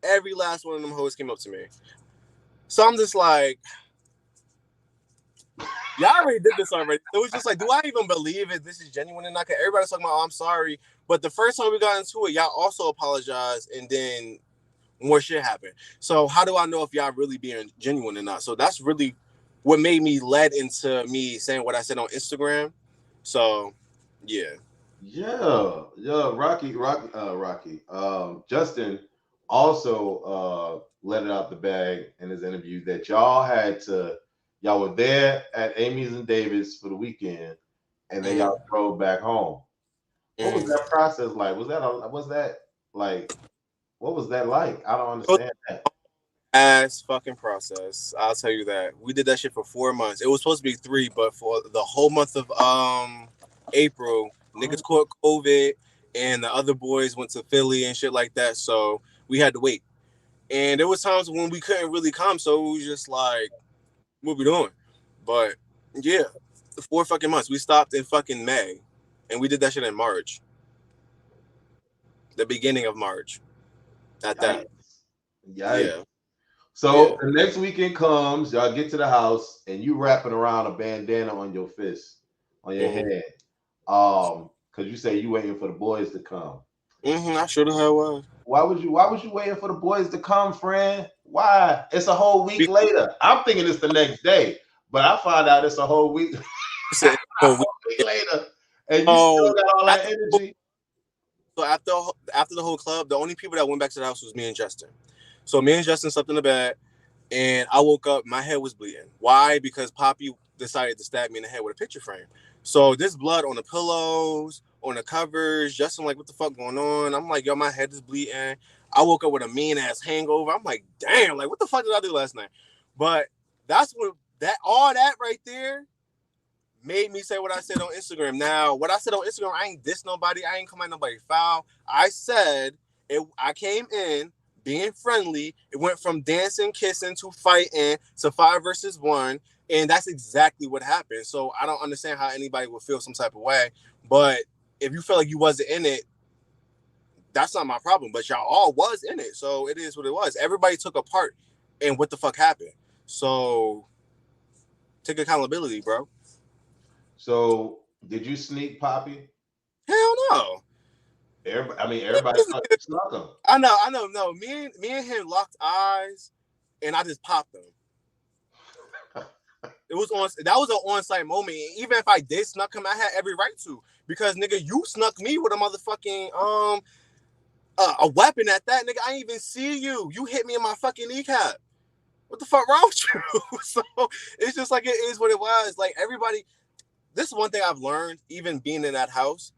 every last one of them hoes came up to me. So I'm just like, y'all already did this already. It was just like, do I even believe it? This is genuine or not? Cause everybody's talking about, oh, I'm sorry. But the first time we got into it, y'all also apologized and then more shit happened. So how do I know if y'all really being genuine or not? So that's really what made me led into me saying what I said on Instagram. So yeah.
Yeah. Rocky. Justin also let it out the bag in his interview that y'all were there at Amy's and David's for the weekend, and then y'all drove back home. What was that process like? What was that like? I don't understand that.
Ass fucking process. I'll tell you that. We did that shit for 4 months. It was supposed to be 3, but for the whole month of April, niggas caught COVID and the other boys went to Philly and shit like that. So we had to wait. And there was times when we couldn't really come, so it was just like, what we doing? But yeah, 4 fucking months. We stopped in fucking May, and we did that shit in March, the beginning of March. At that,
Yikes.
yeah.
So the next weekend comes, y'all get to the house, and you wrapping around a bandana on your fist, on your head, because you say you waiting for the boys to come.
I sure the hell was.
Why was you waiting for the boys to come, friend? Why? It's a whole week later. I'm thinking it's the next day, but I find out it's a whole week, a whole week later, and you still got all that energy.
So after the whole club, the only people that went back to the house was me and Justin. So me and Justin slept in the bed, and I woke up. My head was bleeding. Why? Because Poppy decided to stab me in the head with a picture frame. So this blood on the pillows, on the covers. Justin like, what the fuck going on? I'm like, yo, my head is bleeding. I woke up with a mean ass hangover. I'm like, damn, like what the fuck did I do last night? But that's what all that right there made me say what I said on Instagram. Now, what I said on Instagram, I ain't diss nobody. I ain't come at nobody foul. I said I came in being friendly. It went from dancing, kissing to fighting to 5 versus 1. And that's exactly what happened. So I don't understand how anybody would feel some type of way. But if you feel like you wasn't in it, that's not my problem. But y'all all was in it. So it is what it was. Everybody took a part in what the fuck happened. So take accountability, bro.
So did you sneak Poppy?
Hell no.
Everybody snuck him.
I know. No, me and him locked eyes, and I just popped him. That was an on-site moment. Even if I did snuck him, I had every right to, because nigga, you snuck me with a motherfucking a weapon at that, nigga. I didn't even see you. You hit me in my fucking kneecap. What the fuck wrong with you? So it's just like it is what it was. Like everybody, this is one thing I've learned, even being in that house.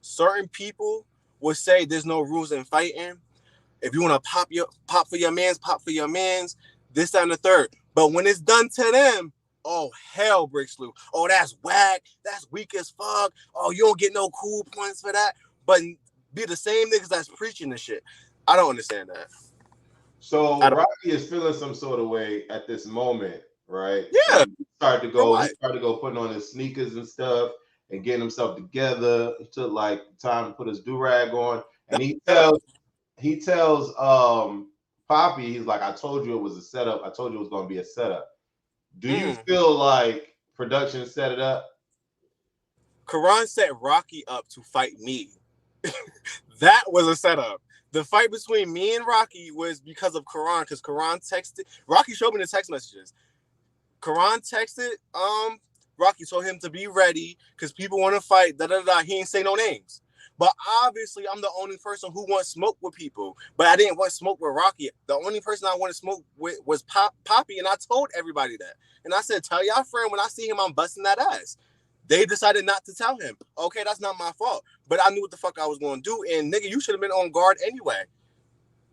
Certain people will say there's no rules in fighting. If you want to pop for your mans, pop for your mans. This, that, and the third. But when it's done to them, oh, hell breaks loose. Oh, that's whack. That's weak as fuck. Oh, you don't get no cool points for that. But be the same niggas that's preaching the shit. I don't understand that.
So Rocky is feeling some sort of way at this moment, right?
Yeah.
And he started to go putting on his sneakers and stuff and getting himself together. He took like time to put his do-rag on. And he tells Poppy, he's like, I told you it was a setup. I told you it was gonna be a setup. Do you feel like production set it up?
Karan set Rocky up to fight me. That was a setup. The fight between me and Rocky was because of Karan, because Karan texted. Rocky showed me the text messages. Karan texted Rocky, told him to be ready because people want to fight. He ain't say no names. But obviously, I'm the only person who wants smoke with people. But I didn't want smoke with Rocky. The only person I wanted smoke with was Poppy, and I told everybody that. And I said, tell y'all friend when I see him, I'm busting that ass. They decided not to tell him. Okay, that's not my fault. But I knew what the fuck I was going to do. And nigga, you should have been on guard anyway.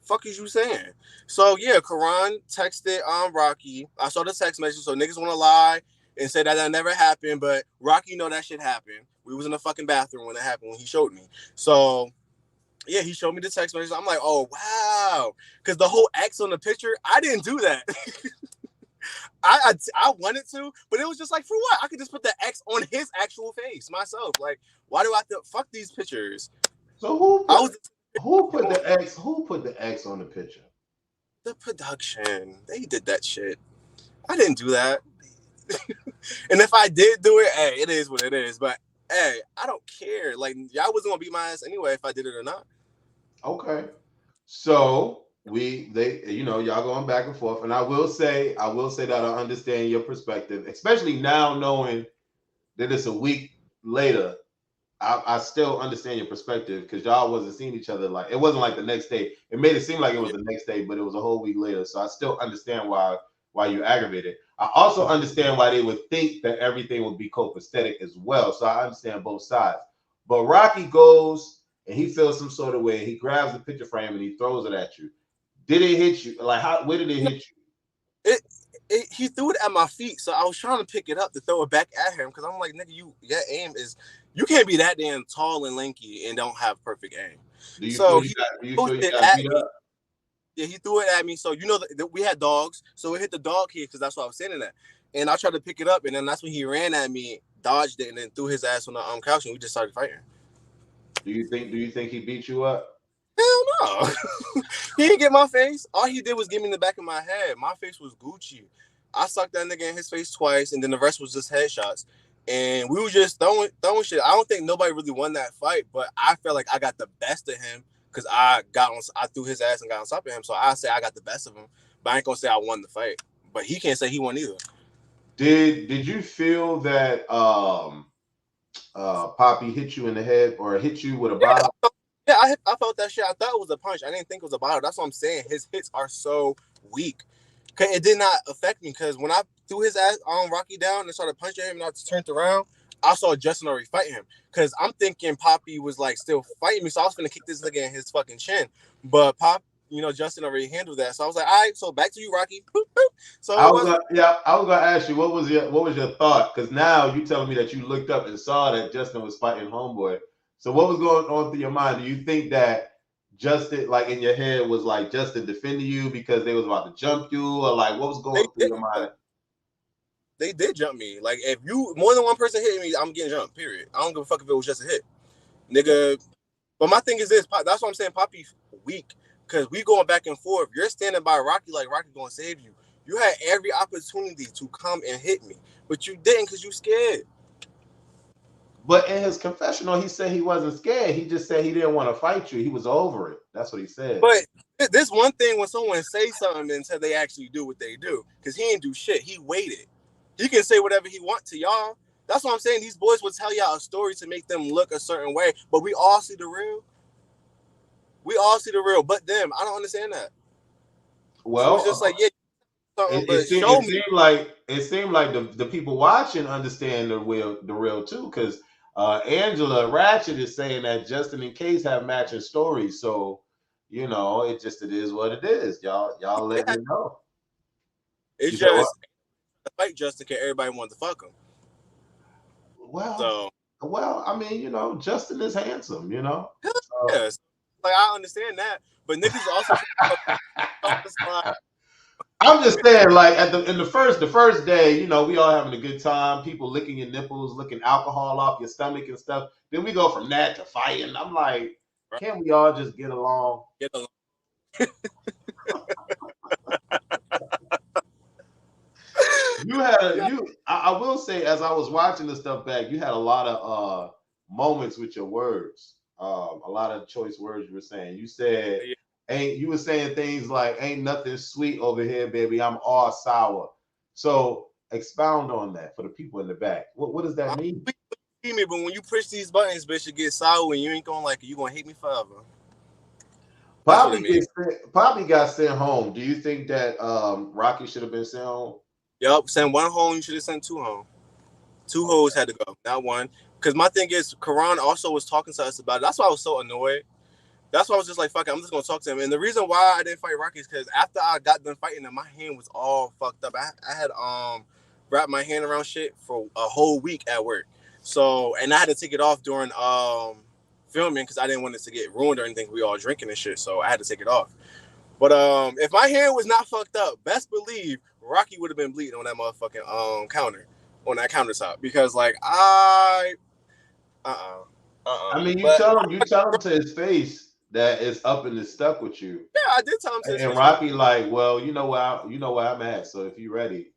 Fuck is you saying? So yeah, Karan texted Rocky. I saw the text message. So niggas want to lie and say that never happened. But Rocky know that shit happened. We was in the fucking bathroom when it happened, when he showed me. So yeah, he showed me the text message. I'm like, oh wow. Because the whole X on the picture, I didn't do that. I wanted to, but it was just like, for what? I could just put the X on his actual face myself. Like, why do I have to fuck these pictures?
So who put the X on the picture?
The production. They did that shit. I didn't do that. And if I did do it, hey, it is what it is. But hey, I don't care. Like, y'all wasn't gonna beat my ass anyway if I did it or not.
Okay. So y'all going back and forth, and I will say that I understand your perspective, especially now knowing that it's a week later. I still understand your perspective because y'all wasn't seeing each other. Like, it wasn't like the next day. It made it seem like it was the next day, but it was a whole week later. So I still understand why you aggravated. I also understand why they would think that everything would be copacetic as well. So I understand both sides. But Rocky goes and he feels some sort of way. He grabs the picture frame and he throws it at you. Did it hit you? Like, where did it hit you?
He threw it at my feet, so I was trying to pick it up to throw it back at him because I'm like, nigga, your aim is, you can't be that damn tall and lanky and don't have perfect aim.
Do you feel you got beat up?
Yeah, he threw it at me. So we had dogs, so it hit the dog here because that's what I was sitting at. And I tried to pick it up, and then that's when he ran at me, dodged it, and then threw his ass on the couch, and we just started fighting.
Do you think he beat you up?
Hell no. He didn't get my face. All he did was give me in the back of my head. My face was Gucci. I sucked that nigga in his face twice, and then the rest was just headshots. And we were just throwing shit. I don't think nobody really won that fight, but I felt like I got the best of him because I threw his ass and got on top of him. So I say I got the best of him, but I ain't gonna say I won the fight. But he can't say he won either.
Did you feel that Poppy hit you in the head or hit you with a bottle?
Yeah, I felt that shit. I thought it was a punch. I didn't think it was a bottle. That's what I'm saying. His hits are so weak. It did not affect me because when I threw his ass on Rocky down and started punching him and I turned around, I saw Justin already fighting him. Because I'm thinking Poppy was like still fighting me, so I was gonna kick this nigga in his fucking chin. But Justin already handled that. So I was like, all right, so back to you, Rocky. Boop, boop. So
I was gonna ask you what was your thought? Because now you telling me that you looked up and saw that Justin was fighting homeboy. So what was going on through your mind? Do you think that Justin, like in your head, was like Justin defending you because they was about to jump you, or like what was going through your mind?
They did jump me. Like, if you more than one person hitting me, I'm getting jumped. Period. I don't give a fuck if it was just a hit, nigga. But my thing is this. That's what I'm saying. Poppy's weak because we going back and forth. You're standing by Rocky like Rocky gonna save you. You had every opportunity to come and hit me, but you didn't because you scared.
But in his confessional, he said he wasn't scared. He just said he didn't want to fight you. He was over it. That's what he said.
But this one thing when someone say something until they actually do what they do, because he didn't do shit. He waited. He can say whatever he wants to y'all. That's what I'm saying. These boys will tell y'all a story to make them look a certain way, but we all see the real. We all see the real, but them. I don't understand that.
Well,
so it's just like, yeah.
It seemed like the people watching understand the real too, because Angela Ratchet is saying that Justin and Kace have matching stories. So it is what it is. Y'all let me know.
It's
You said what?
just the fight Justin because everybody wanted to fuck him.
Well,
So
I mean, you know, Justin is handsome, you know.
yeah, like I understand that, but niggas also try to slide.
I'm just saying, like in the first day, you know, we all having a good time. People licking your nipples, licking alcohol off your stomach and stuff. Then we go from that to fighting. I'm like, can't we all just get along?
Get along.
I will say, as I was watching this stuff back, you had a lot of moments with your words. A lot of choice words you were saying. You said you were saying things like ain't nothing sweet over here, baby. I'm all sour. So expound on that for the people in the back. What does that mean?
Me, but when you push these buttons, bitch, it gets sour and you ain't gonna like it. You gonna hate me forever.
Probably got sent home. Do you think that Rocky should have been sent home?
Yep, send one home. You should have sent two home. Two hoes had to go, not one. Because my thing is, Karan also was talking to us about it. That's why I was so annoyed. That's why I was just like, fuck it, I'm just gonna talk to him. And the reason why I didn't fight Rocky is because after I got done fighting him, my hand was all fucked up. I had wrapped my hand around shit for a whole week at work. So, and I had to take it off during filming because I didn't want it to get ruined or anything. We all drinking and shit, so I had to take it off. But if my hand was not fucked up, best believe Rocky would have been bleeding on that motherfucking counter, on that countertop, because like I
mean, you tell him to his face that it's up and it's stuck with you.
Yeah, I did tell him to his face.
And Rocky like, well, you know where I'm at. So if you're ready,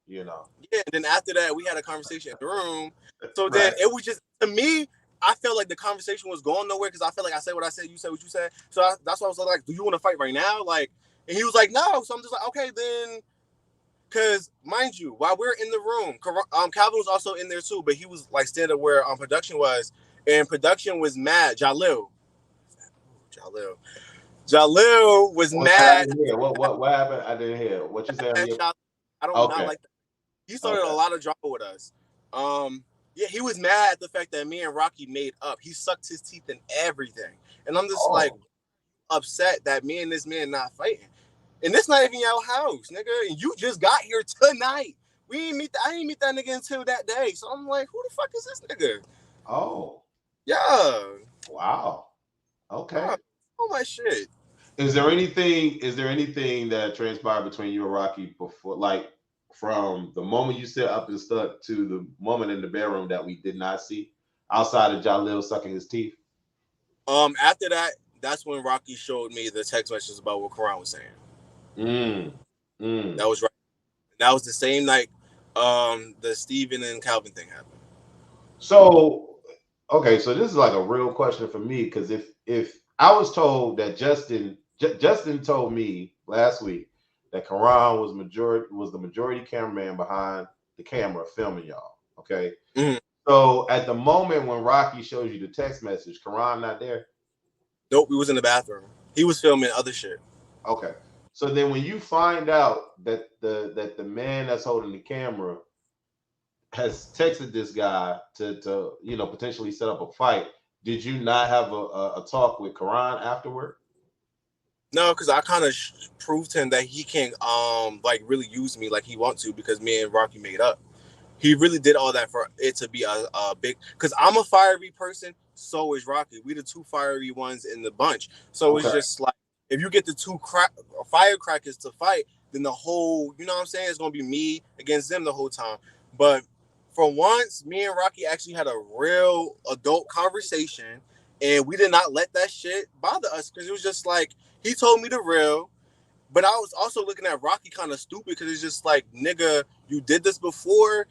you know.
Yeah, and then after that, we had a conversation in the room. So then it was just, to me, I felt like the conversation was going nowhere because I felt like I said what I said, you said what you said. So that's why I was like, do you want to fight right now? Like, and he was like, no. So I'm just like, okay, then. Because, mind you, while we're in the room, Calvin was also in there too, but he was like standing where production was, and production was mad. Jalil was mad.
What happened? I didn't hear. What you said?
I don't not like that. He started a lot of drama with us. Yeah, he was mad at the fact that me and Rocky made up. He sucked his teeth and everything. And I'm just like upset that me and this man not fighting. And this not even your house, nigga. And you just got here tonight. I didn't meet that nigga until that day. So I'm like, who the fuck is this nigga?
Oh.
Yeah.
Wow. Okay.
Oh my shit.
Is there anything that transpired between you and Rocky before, like from the moment you set up and stuck to the moment in the bedroom that we did not see, outside of Jalil sucking his teeth?
After that, that's when Rocky showed me the text messages about what Karan was saying. That was right. That was the same night the Steven and Calvin thing happened.
So, okay, so this is like a real question for me, because if I was told that Justin told me last week that Karan was the majority cameraman behind the camera filming y'all. Okay.
Mm-hmm.
So at the moment when Rocky shows you the text message, Karan not there?
Nope, he was in the bathroom. He was filming other shit.
Okay. So then when you find out that the man that's holding the camera has texted this guy to potentially set up a fight, did you not have a talk with Karan afterward?
No, because I kind of proved to him that he can't like really use me like he wants to, because me and Rocky made up. He really did all that for it to be a big, because I'm a fiery person, so is Rocky. We the two fiery ones in the bunch. So It's just like, if you get the two firecrackers to fight, then the whole, you know what I'm saying, it's gonna be me against them the whole time. But for once, me and Rocky actually had a real adult conversation, and we did not let that shit bother us, because it was just like, he told me the real, but I was also looking at Rocky kind of stupid, because it's just like, nigga, you did this before,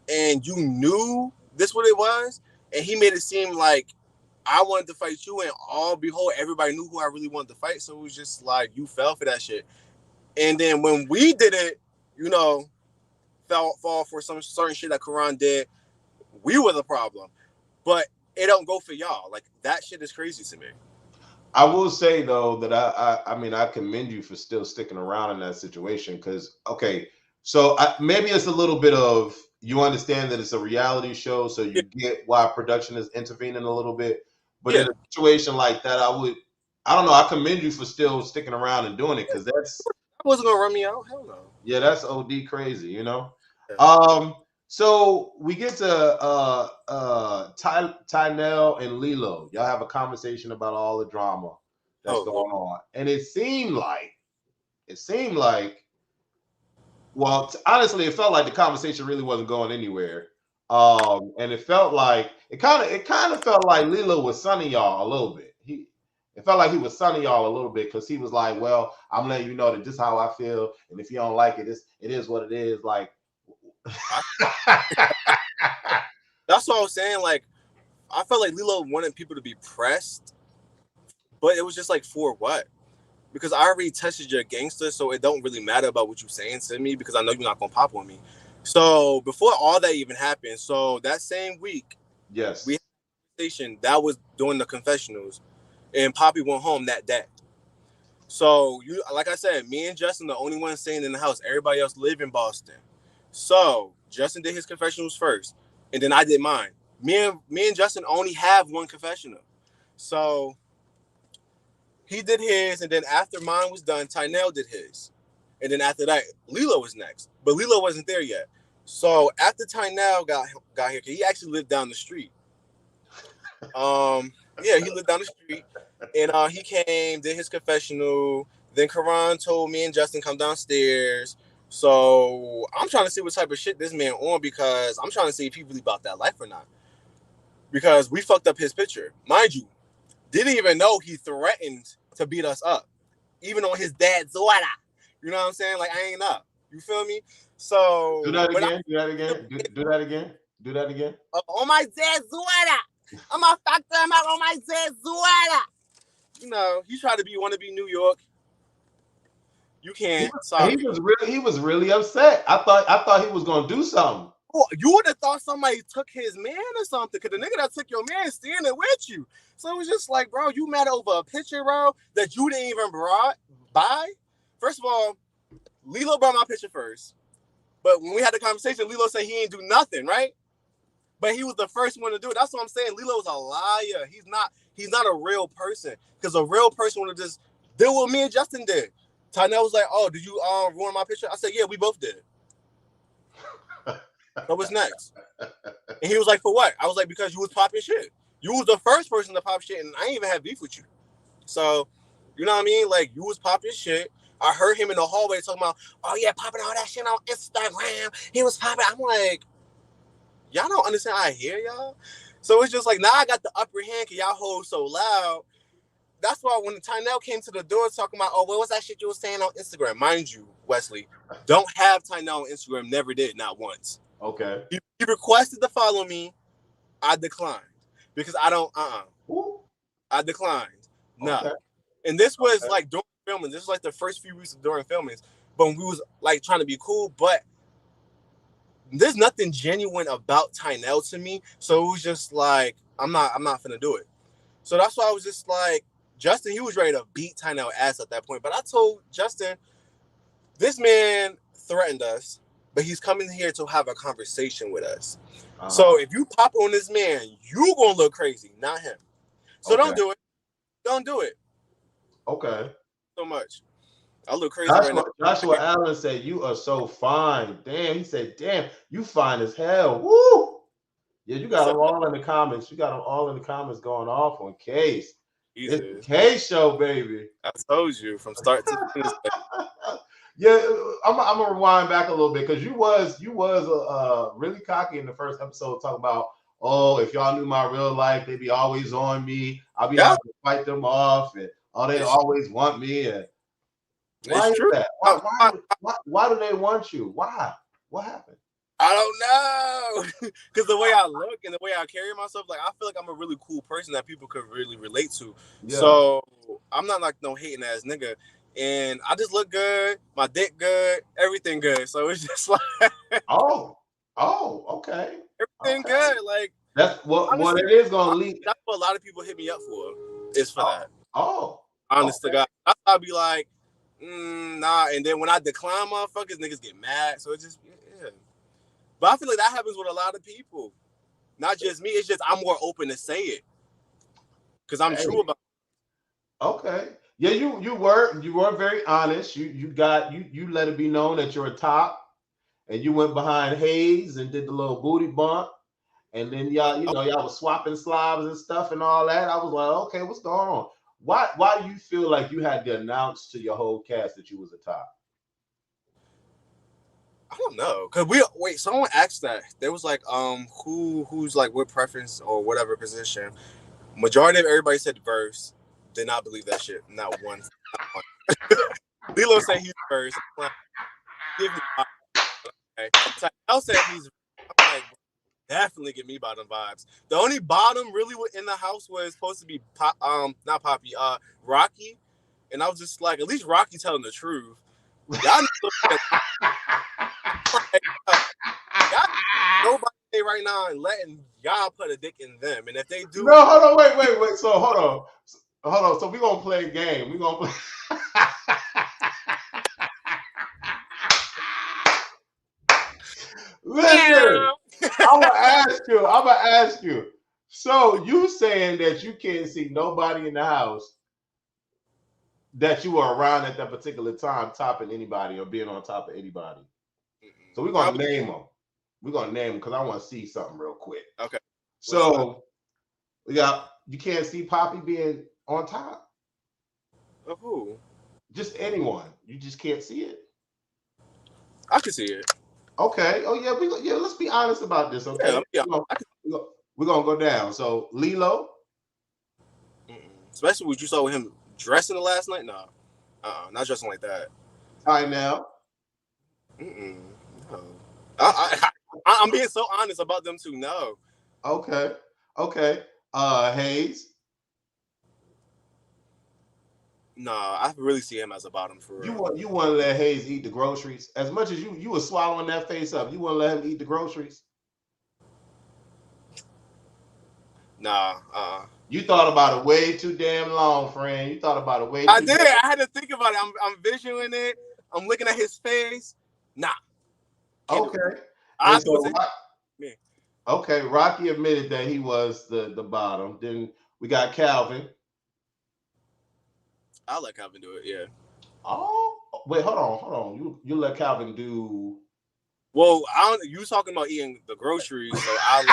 and you knew this what it was, and he made it seem like I wanted to fight you, and behold, everybody knew who I really wanted to fight. So it was just like, you fell for that shit. And then when we did it, fall for some certain shit that Karan did, we were the problem. But it don't go for y'all. Like, that shit is crazy to me.
I will say though that I commend you for still sticking around in that situation, because so maybe it's a little bit of, you understand that it's a reality show, so you get why production is intervening a little bit. But in a situation like that, I don't know, I commend you for still sticking around and doing it, because
I wasn't gonna run me out. Hell no.
Yeah, that's OD crazy, you know.
Yeah.
So we get to Tynell and Lilo. Y'all have a conversation about all the drama that's
Oh Lord.
going on, and it seemed like, well, honestly, it felt like the conversation really wasn't going anywhere. And it felt like it kind of felt like Lilo was sunning y'all a little bit. It felt like he was sunning y'all a little bit because he was like, "Well, I'm letting you know that this is how I feel, and if you don't like it, it is what it is." Like,
That's what I was saying. Like, I felt like Lilo wanted people to be pressed, but it was just like, for what? Because I already tested your gangster, so it don't really matter about what you're saying to me because I know you're not gonna pop on me. So before all that even happened, so that same week,
yes,
we had a conversation that was during the confessionals, and Poppy went home that day. So you, like I said, me and Justin the only ones staying in the house. Everybody else live in Boston. So Justin did his confessionals first, and then I did mine. Me and Justin only have one confessional. So he did his, and then after mine was done, Tynell did his. And then after that, Lilo was next. But Lilo wasn't there yet. So after Tynell got here, he actually lived down the street. Yeah, he lived down the street. And he came, did his confessional. Then Karan told me and Justin come downstairs. So I'm trying to see what type of shit this man on, because I'm trying to see if he really about that life or not. Because we fucked up his picture. Mind you, didn't even know he threatened to beat us up, even on his dad's Zola. You know what I'm saying? Like, I ain't up. You feel me? So
do that again. Do that again. Do that again. Do that again.
On my dad's Zola. I'm gonna fuck them up on my dad's Zola. You know, he tried to want to be New York. You can't. Sorry.
He was really upset. I thought he was gonna do something.
Oh, you would have thought somebody took his man or something, because the nigga that took your man is standing with you. So it was just like, bro, you mad over a picture, bro, that you didn't even buy? First of all, Lilo brought my picture first. But when we had the conversation, Lilo said he ain't do nothing, right? But he was the first one to do it. That's what I'm saying. Lilo's a liar. He's not a real person. Because a real person would have just did what me and Justin did. Tynell was like, oh, did you ruin my picture? I said, yeah, we both did. So what's next? And he was like, for what? I was like, because you was popping shit. You was the first person to pop shit, and I ain't even have beef with you. So, you know what I mean? Like, you was popping shit. I heard him in the hallway talking about, oh yeah, popping all that shit on Instagram. He was popping. I'm like, y'all don't understand how I hear y'all? So it's just like, now I got the upper hand because y'all hold so loud. That's why when Tynell came to the door talking about, oh, what was that shit you was saying on Instagram? Mind you, Wesley, don't have Tynell on Instagram. Never did, not once.
Okay.
He requested to follow me. I declined because I don't. I declined. No. Okay. And this was like during filming. This was like the first few weeks during filming. But we was like trying to be cool, but there's nothing genuine about Tynell to me. So it was just like, I'm not finna do it. So that's why I was just like, Justin, he was ready to beat Tynell ass at that point. But I told Justin, this man threatened us, but he's coming here to have a conversation with us. So if you pop on this man, you gonna look crazy, not him. So don't do it. Don't do it.
Okay.
So much. I look crazy right now.
Joshua Allen said, you are so fine. Damn, he said, damn, you fine as hell. Woo! Yeah, you got them all in the comments. You got them all in the comments going off on Kace. It's the Kace show, baby.
I told you from start to finish.
Yeah, I'm gonna rewind back a little bit because you was really cocky in the first episode talking about, oh, if y'all knew my real life, they'd be always on me. I'll be having to fight them off, and they always want me. And why is that? Why do they want you? Why? What happened?
I don't know. Because the way I look and the way I carry myself, like, I feel like I'm a really cool person that people could really relate to. Yeah. So I'm not like no hating ass nigga. And I just look good, my dick good, everything good. So it's just like
okay.
Everything good. Like,
that's what it is gonna lead.
That's what a lot of people hit me up for. Is for that.
Honest
to God. I'll be like, nah. And then when I decline motherfuckers, niggas get mad. So it's just But I feel like that happens with a lot of people. Not just me. It's just I'm more open to say it. Because I'm true about it.
Okay. Yeah, you were very honest. You let it be known that you're a top, and you went behind Hayes and did the little booty bump, and then y'all was swapping slobs and stuff and all that. I was like, okay, what's going on? Why do you feel like you had to announce to your whole cast that you was a top?
I don't know, cause someone asked that. There was like, who's like what preference or whatever position. Majority of everybody said verse. Did not believe that shit. Not one. Not one. Lilo said he's first. I'm like, give me bottom. Okay. So I said he's. I'm like, definitely give me bottom vibes. The only bottom really in the house was supposed to be not Poppy, Rocky, and I was just like, at least Rocky telling the truth. Y'all nobody right now and letting y'all put a dick in them, and if they do,
no, hold on, wait. So hold on. So we're gonna play a game. We're gonna play. Listen, I'm gonna ask you. So you saying that you can't see nobody in the house that you were around at that particular time topping anybody or being on top of anybody? So we're gonna name them. We're gonna name them because I want to see something real quick.
Okay.
So you can't see Poppy being on top.
Of who?
Just anyone. You just can't see it.
I can see it.
Okay. Oh yeah. Let's be honest about this. Okay.
Yeah.
We're gonna go down. So Lilo.
Especially what you saw with him dressing the last night. No. Not dressing like that.
All right now.
No. I'm being so honest about them too. No.
Okay. Hayes.
No, I really see him as a bottom for real.
You want to let Hayes eat the groceries as much as you were swallowing that face up. You want to let him eat the groceries?
Nah.
You thought about it way too damn long, friend. You thought about it way.
I did. I had to think about it. I'm visualizing it. I'm looking at his face. Nah.
Okay. Okay. Rocky admitted that he was the bottom. Then we got Calvin.
I'll let Calvin do it. Yeah.
Oh wait, hold on. You let Calvin do.
Well, you talking about eating the groceries, so I'll.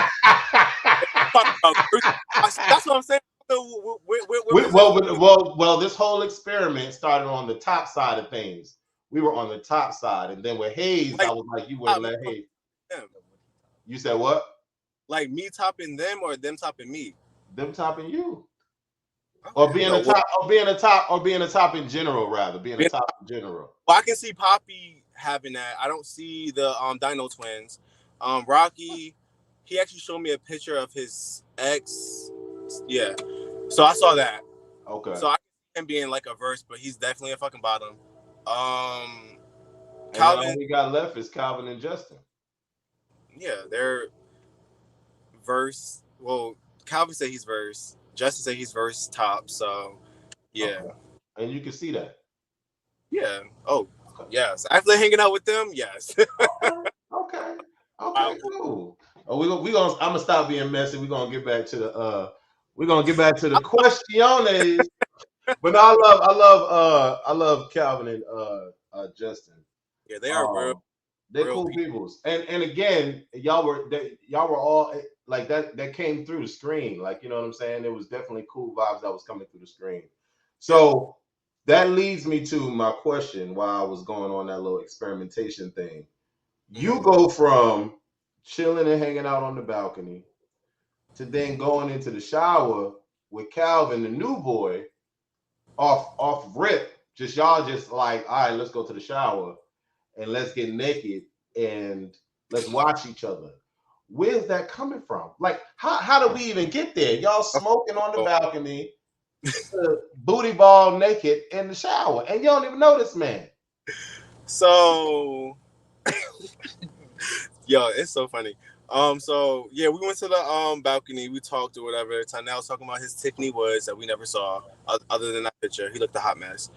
That's what I'm saying.
Well, this whole experiment started on the top side of things. We were on the top side, and then with Hayes, I was like, you wouldn't let Hayes. You said what?
Like me topping them or them topping me?
Them topping you. Or being a top in general, rather. Being a top in general.
Well, I can see Poppy having that. I don't see the Dino twins. Rocky, he actually showed me a picture of his ex. Yeah. So I saw that.
Okay.
So I can see him being like a verse, but he's definitely a fucking bottom.
Calvin. All we got left is Calvin and Justin.
Yeah, they're verse. Well, Calvin said he's verse. Justin said he's verse top. So yeah.
Okay. And you can see that.
Yeah. Oh, okay. Yes. After hanging out with them, yes.
Okay. Cool. Oh, I'm gonna stop being messy. We're gonna get back to the questiones. But I love Calvin and Justin.
Yeah, they are real.
They're cool peoples. And again, y'all were all like that. That came through the screen. Like, you know what I'm saying? There was definitely cool vibes that was coming through the screen. So that leads me to my question while I was going on that little experimentation thing. You go from chilling and hanging out on the balcony to then going into the shower with Calvin, the new boy, off rip. Y'all just like, all right, let's go to the shower and let's get naked and let's watch each other. Where's that coming from? Like, how do we even get there? Y'all smoking on the balcony, booty ball naked in the shower, and you don't even know this man.
So, yo, it's so funny. So yeah, we went to the balcony. We talked or whatever. Tanel was talking about his Tiffany Woods that we never saw, other than that picture. He looked a hot mess.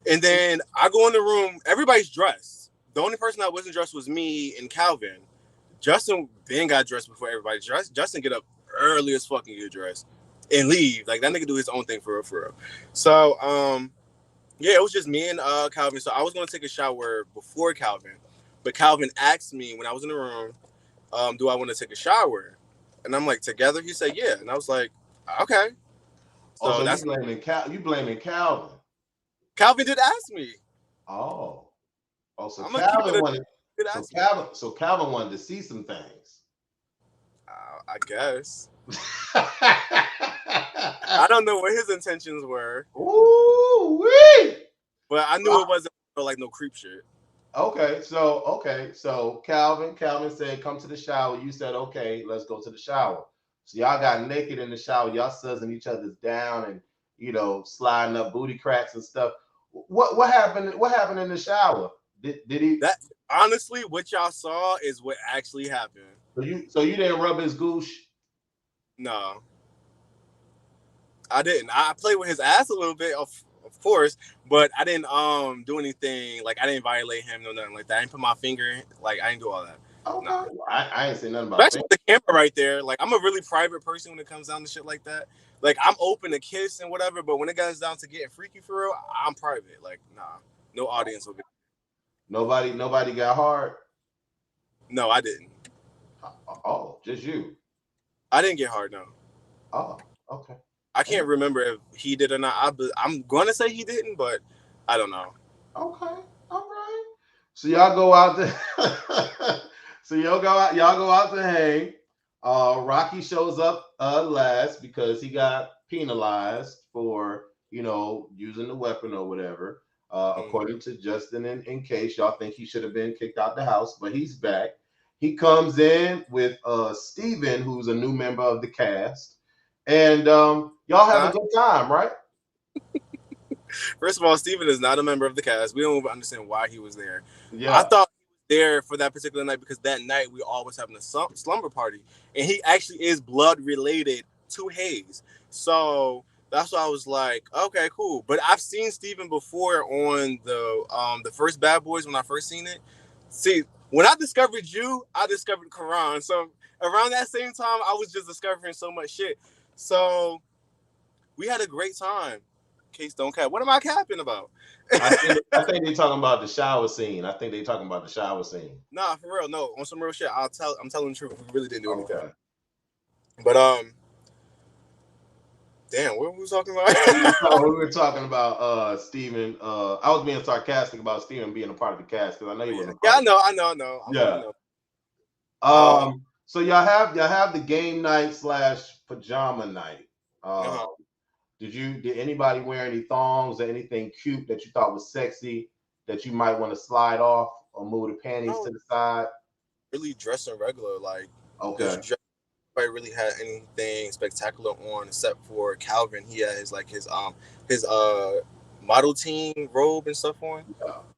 And then I go in the room. Everybody's dressed. The only person that wasn't dressed was me and Calvin. Justin then got dressed before everybody dressed. Justin get up early as fucking get dressed. and leave. Like that nigga do his own thing for real, for real. So yeah, it was just me and Calvin. So I was gonna take a shower before Calvin, but Calvin asked me when I was in the room, do I want to take a shower? And I'm like, together? He said, yeah. And I was like, okay.
Oh,
So
so
that's
you blaming Calvin.
Calvin did ask me.
Oh. Oh, so
I'm gonna keep
Calvin
it.
wanted Calvin wanted to see some things.
I guess. I don't know what his intentions were.
Ooh wee!
But I knew it wasn't like no creep shit.
Okay, so Calvin said, "Come to the shower." You said, "Okay, let's go to the shower." So y'all got naked in the shower. Y'all suzzing each other's down and sliding up booty cracks and stuff. What happened? What happened in the shower? Did he?
That honestly, what y'all saw is what actually happened.
So you didn't rub his gooch?
No, I didn't. I played with his ass a little bit, of course, but I didn't do anything. Like I didn't violate him, no nothing like that. I didn't put my finger. Like I didn't do all that.
Okay.
No.
I ain't say nothing about
Especially with the camera right there. Like I'm a really private person when it comes down to shit like that. Like I'm open to kiss and whatever, but when it comes down to getting freaky for real, I'm private. Like nah, no audience will be.
Nobody got hard.
No, I didn't.
Oh, just you.
I didn't get hard. No.
Oh, okay.
I can't remember if he did or not. I'm going to say he didn't, but I don't know.
Okay, all right. So y'all go out there. So y'all go out to hang. Rocky shows up last because he got penalized for using the weapon or whatever. According to Justin and Kace, y'all think he should have been kicked out the house, but he's back. He comes in with Steven, who's a new member of the cast, and y'all have a good time, right?
First of all, Steven is not a member of the cast. We don't even understand why he was there.
Yeah.
I thought he was there for that particular night because that night we all was having a slumber party, and he actually is blood related to Hayes. So that's why I was like, okay, cool. But I've seen Steven before on the first Bad Boys when I first seen it. See, when I discovered you, I discovered Karan. So around that same time, I was just discovering so much shit. So we had a great time. Case don't cap. What am I capping about?
I think they're talking about the shower scene. Nah,
for real. No, on some real shit. I'm telling the truth. We really didn't do anything.
Okay.
But damn, what were we talking about?
We were talking about Steven. I was being sarcastic about Steven being a part of the cast because I know he wasn't.
Yeah, I know.
Yeah. So y'all have the game night / pajama night. Did anybody wear any thongs or anything cute that you thought was sexy that you might want to slide off or move the panties to the side?
Really dressing regular, like
okay.
Nobody really had anything spectacular on except for Calvin. He had his model team robe and stuff on.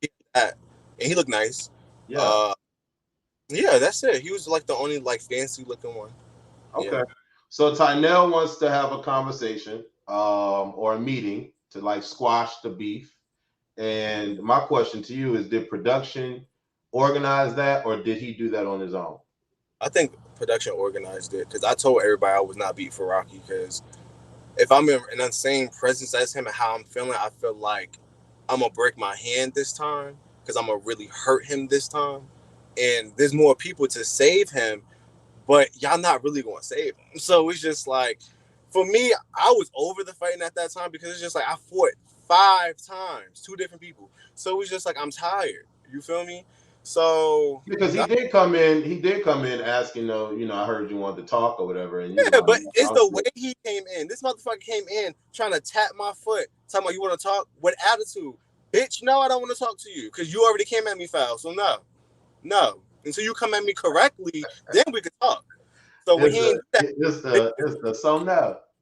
Yeah. And he looked nice.
Yeah.
Yeah, that's it. He was like the only like fancy looking one.
Okay. Yeah. So Tynell wants to have a conversation or a meeting to like squash the beef. And my question to you is, did production organize that or did he do that on his own?
I think production organized it because I told everybody I was not beat for Rocky because if I'm in the same presence as him and how I'm feeling, I feel like I'm going to break my hand this time because I'm going to really hurt him this time. And there's more people to save him, but y'all not really going to save him. So it's just like, for me, I was over the fighting at that time because it's just like I fought 5 times, 2 different people. So it was just like, I'm tired. You feel me? So
because he did come in asking, I heard you wanted to talk or whatever. And
yeah, but it's the way he came in. This motherfucker came in trying to tap my foot, talking about you want to talk with attitude. Bitch, no, I don't want to talk to you because you already came at me foul. So no. Until you come at me correctly, then we can talk. So when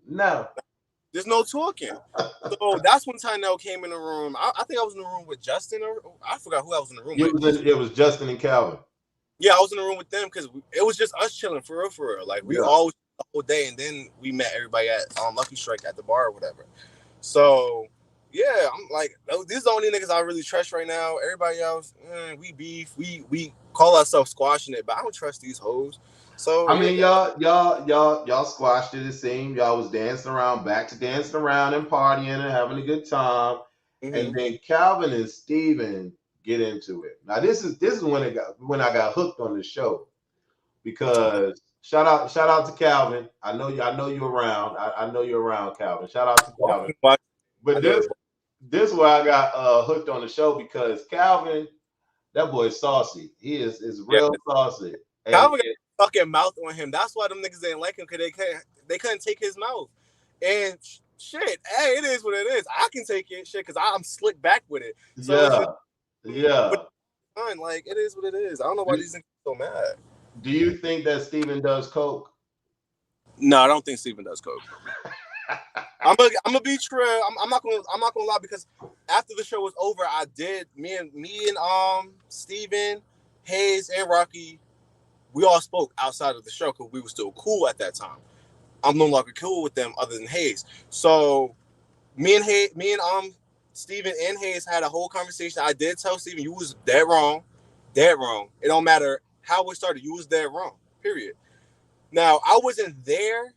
no. There's no talking. So that's when Tynell came in the room. I think I was in the room with Justin, or I forgot who I was in the room with.
It was Justin and Calvin.
Yeah, I was in the room with them because it was just us chilling for real. Like we all the whole day, and then we met everybody at Lucky Strike at the bar or whatever. So yeah, I'm like, these are the only niggas I really trust right now. Everybody else, we beef, we call ourselves squashing it, but I don't trust these hoes. So
I
yeah,
mean, y'all squashed it. It seemed y'all was dancing around, back to dancing around and partying and having a good time. And then Calvin and Steven get into it. Now this is when I got hooked on the show, because shout out to Calvin. I know you're around. I know you're around, Calvin. Shout out to Calvin. But this where I got hooked on the show, because Calvin, that boy is saucy. He is real saucy.
Calvin got a fucking mouth on him. That's why them niggas didn't like him, because they couldn't take his mouth. And shit, hey, it is what it is. I can take it, shit, because I'm slick back with it. So
yeah.
Fine, like it is what it is. I don't know why these niggas are so mad.
Do you think that Steven does coke?
No, I don't think Steven does coke. I'm gonna be true. I'm not gonna lie, because after the show was over, I did me and Steven, Hayes, and Rocky, we all spoke outside of the show because we were still cool at that time. I'm no longer cool with them other than Hayes. So me and Steven and Hayes had a whole conversation. I did tell Steven, you was dead wrong. Dead wrong. It don't matter how it started, you was dead wrong. Period. Now, I wasn't there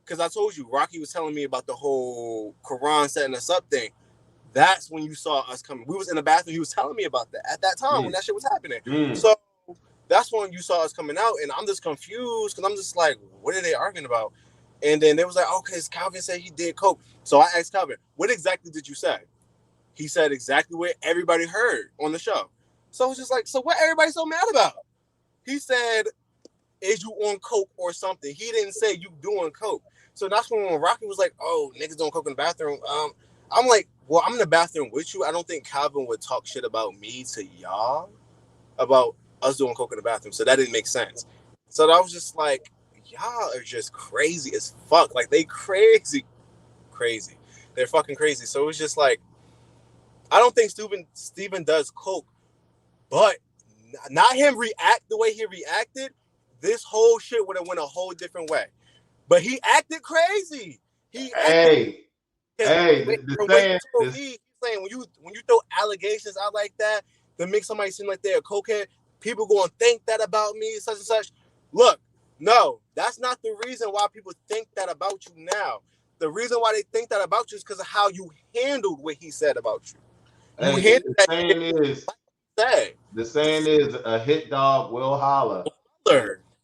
because I told you, Rocky was telling me about the whole Quran setting us up thing. That's when you saw us coming. We was in the bathroom. He was telling me about that at that time when that shit was happening. So that's when you saw us coming out, and I'm just confused because I'm just like, what are they arguing about? And then they was like, okay, Calvin said he did coke. So I asked Calvin, what exactly did you say? He said exactly what everybody heard on the show. So I was just like, so what everybody so mad about? He said, is you on coke or something? He didn't say you doing coke. So that's when Rocky was like, oh, niggas doing coke in the bathroom. I'm like, well, I'm in the bathroom with you. I don't think Calvin would talk shit about me to y'all about us doing coke in the bathroom. So that didn't make sense. So I was just like, y'all are just crazy as fuck. Like, they crazy. They're fucking crazy. So it was just like, I don't think Steven does coke, but not him react the way he reacted. This whole shit would have went a whole different way. But he acted crazy. He's saying when you throw allegations out like that to make somebody seem like they're a cokehead, people gonna think that about me, such and such. Look, no, that's not the reason why people think that about you now. The reason why they think that about you is because of how you handled what he said about you.
The saying is a hit dog will holler.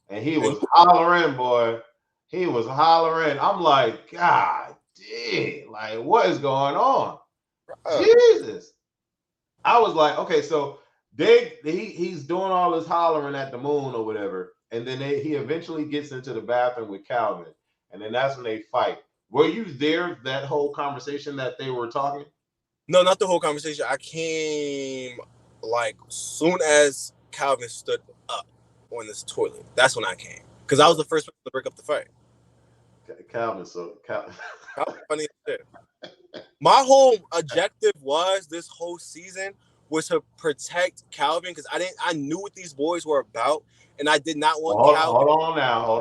And he was hollering, boy. He was hollering. I'm like, God damn, like, what is going on? Jesus. I was like, okay, so he's doing all this hollering at the moon or whatever, and then he eventually gets into the bathroom with Calvin, and then that's when they fight. Were you there that whole conversation that they were talking?
No, not the whole conversation. I came like soon as Calvin stood up on this toilet. That's when I came, because I was the first person to break up the fight.
Calvin
funny as shit. My whole objective was this whole season was to protect Calvin, because I knew what these boys were about, and I did not want Calvin.
Hold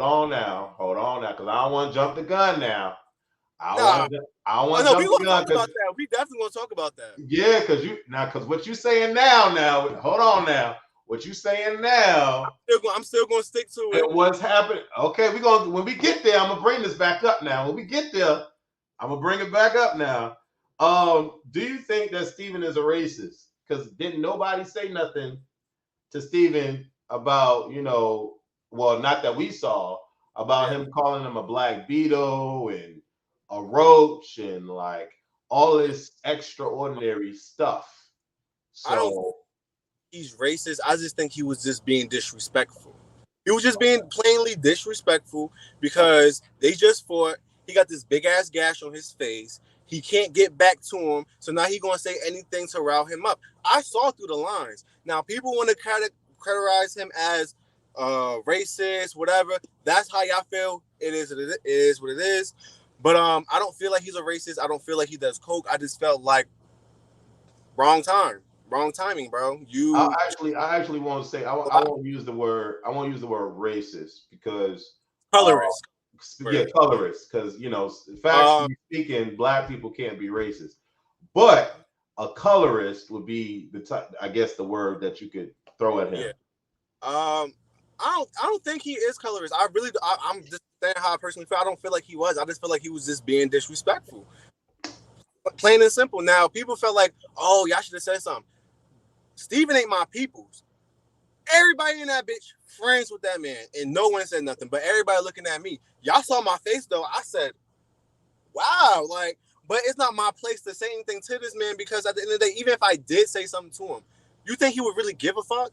on now, because I don't want to jump the gun now. I want to jump the gun.
We definitely want to talk about that.
Yeah, because what you saying now, hold on now. What you saying now?
I'm still going to stick to it.
What's happening? Okay, when we get there, I'm gonna bring this back up now. When we get there, I'm gonna bring it back up now. Do you think that Steven is a racist? Because didn't nobody say nothing to Steven about, well, not that we saw, about him calling him a black beetle and a roach and like all this extraordinary stuff. So
I don't think he's racist. I just think he was just being disrespectful. He was just being plainly disrespectful because they just fought. He got this big ass gash on his face. He can't get back to him. So now he's going to say anything to rile him up. I saw through the lines. Now, people want to categorize him as racist, whatever. That's how y'all feel. It is what it is. But I don't feel like he's a racist. I don't feel like he does coke. I just felt like wrong timing, bro.
I actually want to say I won't use the word racist because
colorist.
Colorist, because factually speaking, black people can't be racist. but a colorist would be the type, I guess, the word that you could throw at him.
Yeah. I don't think he is colorist. I'm just saying how I personally feel. I don't feel like he was. I just feel like he was just being disrespectful. Plain and simple. Now, people felt like, oh, y'all should have said something. Steven ain't my peoples. Everybody in that bitch friends with that man, and no one said nothing. But everybody looking at me. Y'all saw my face though. I said, wow, like, but it's not my place to say anything to this man because at the end of the day, even if I did say something to him, you think he would really give a fuck?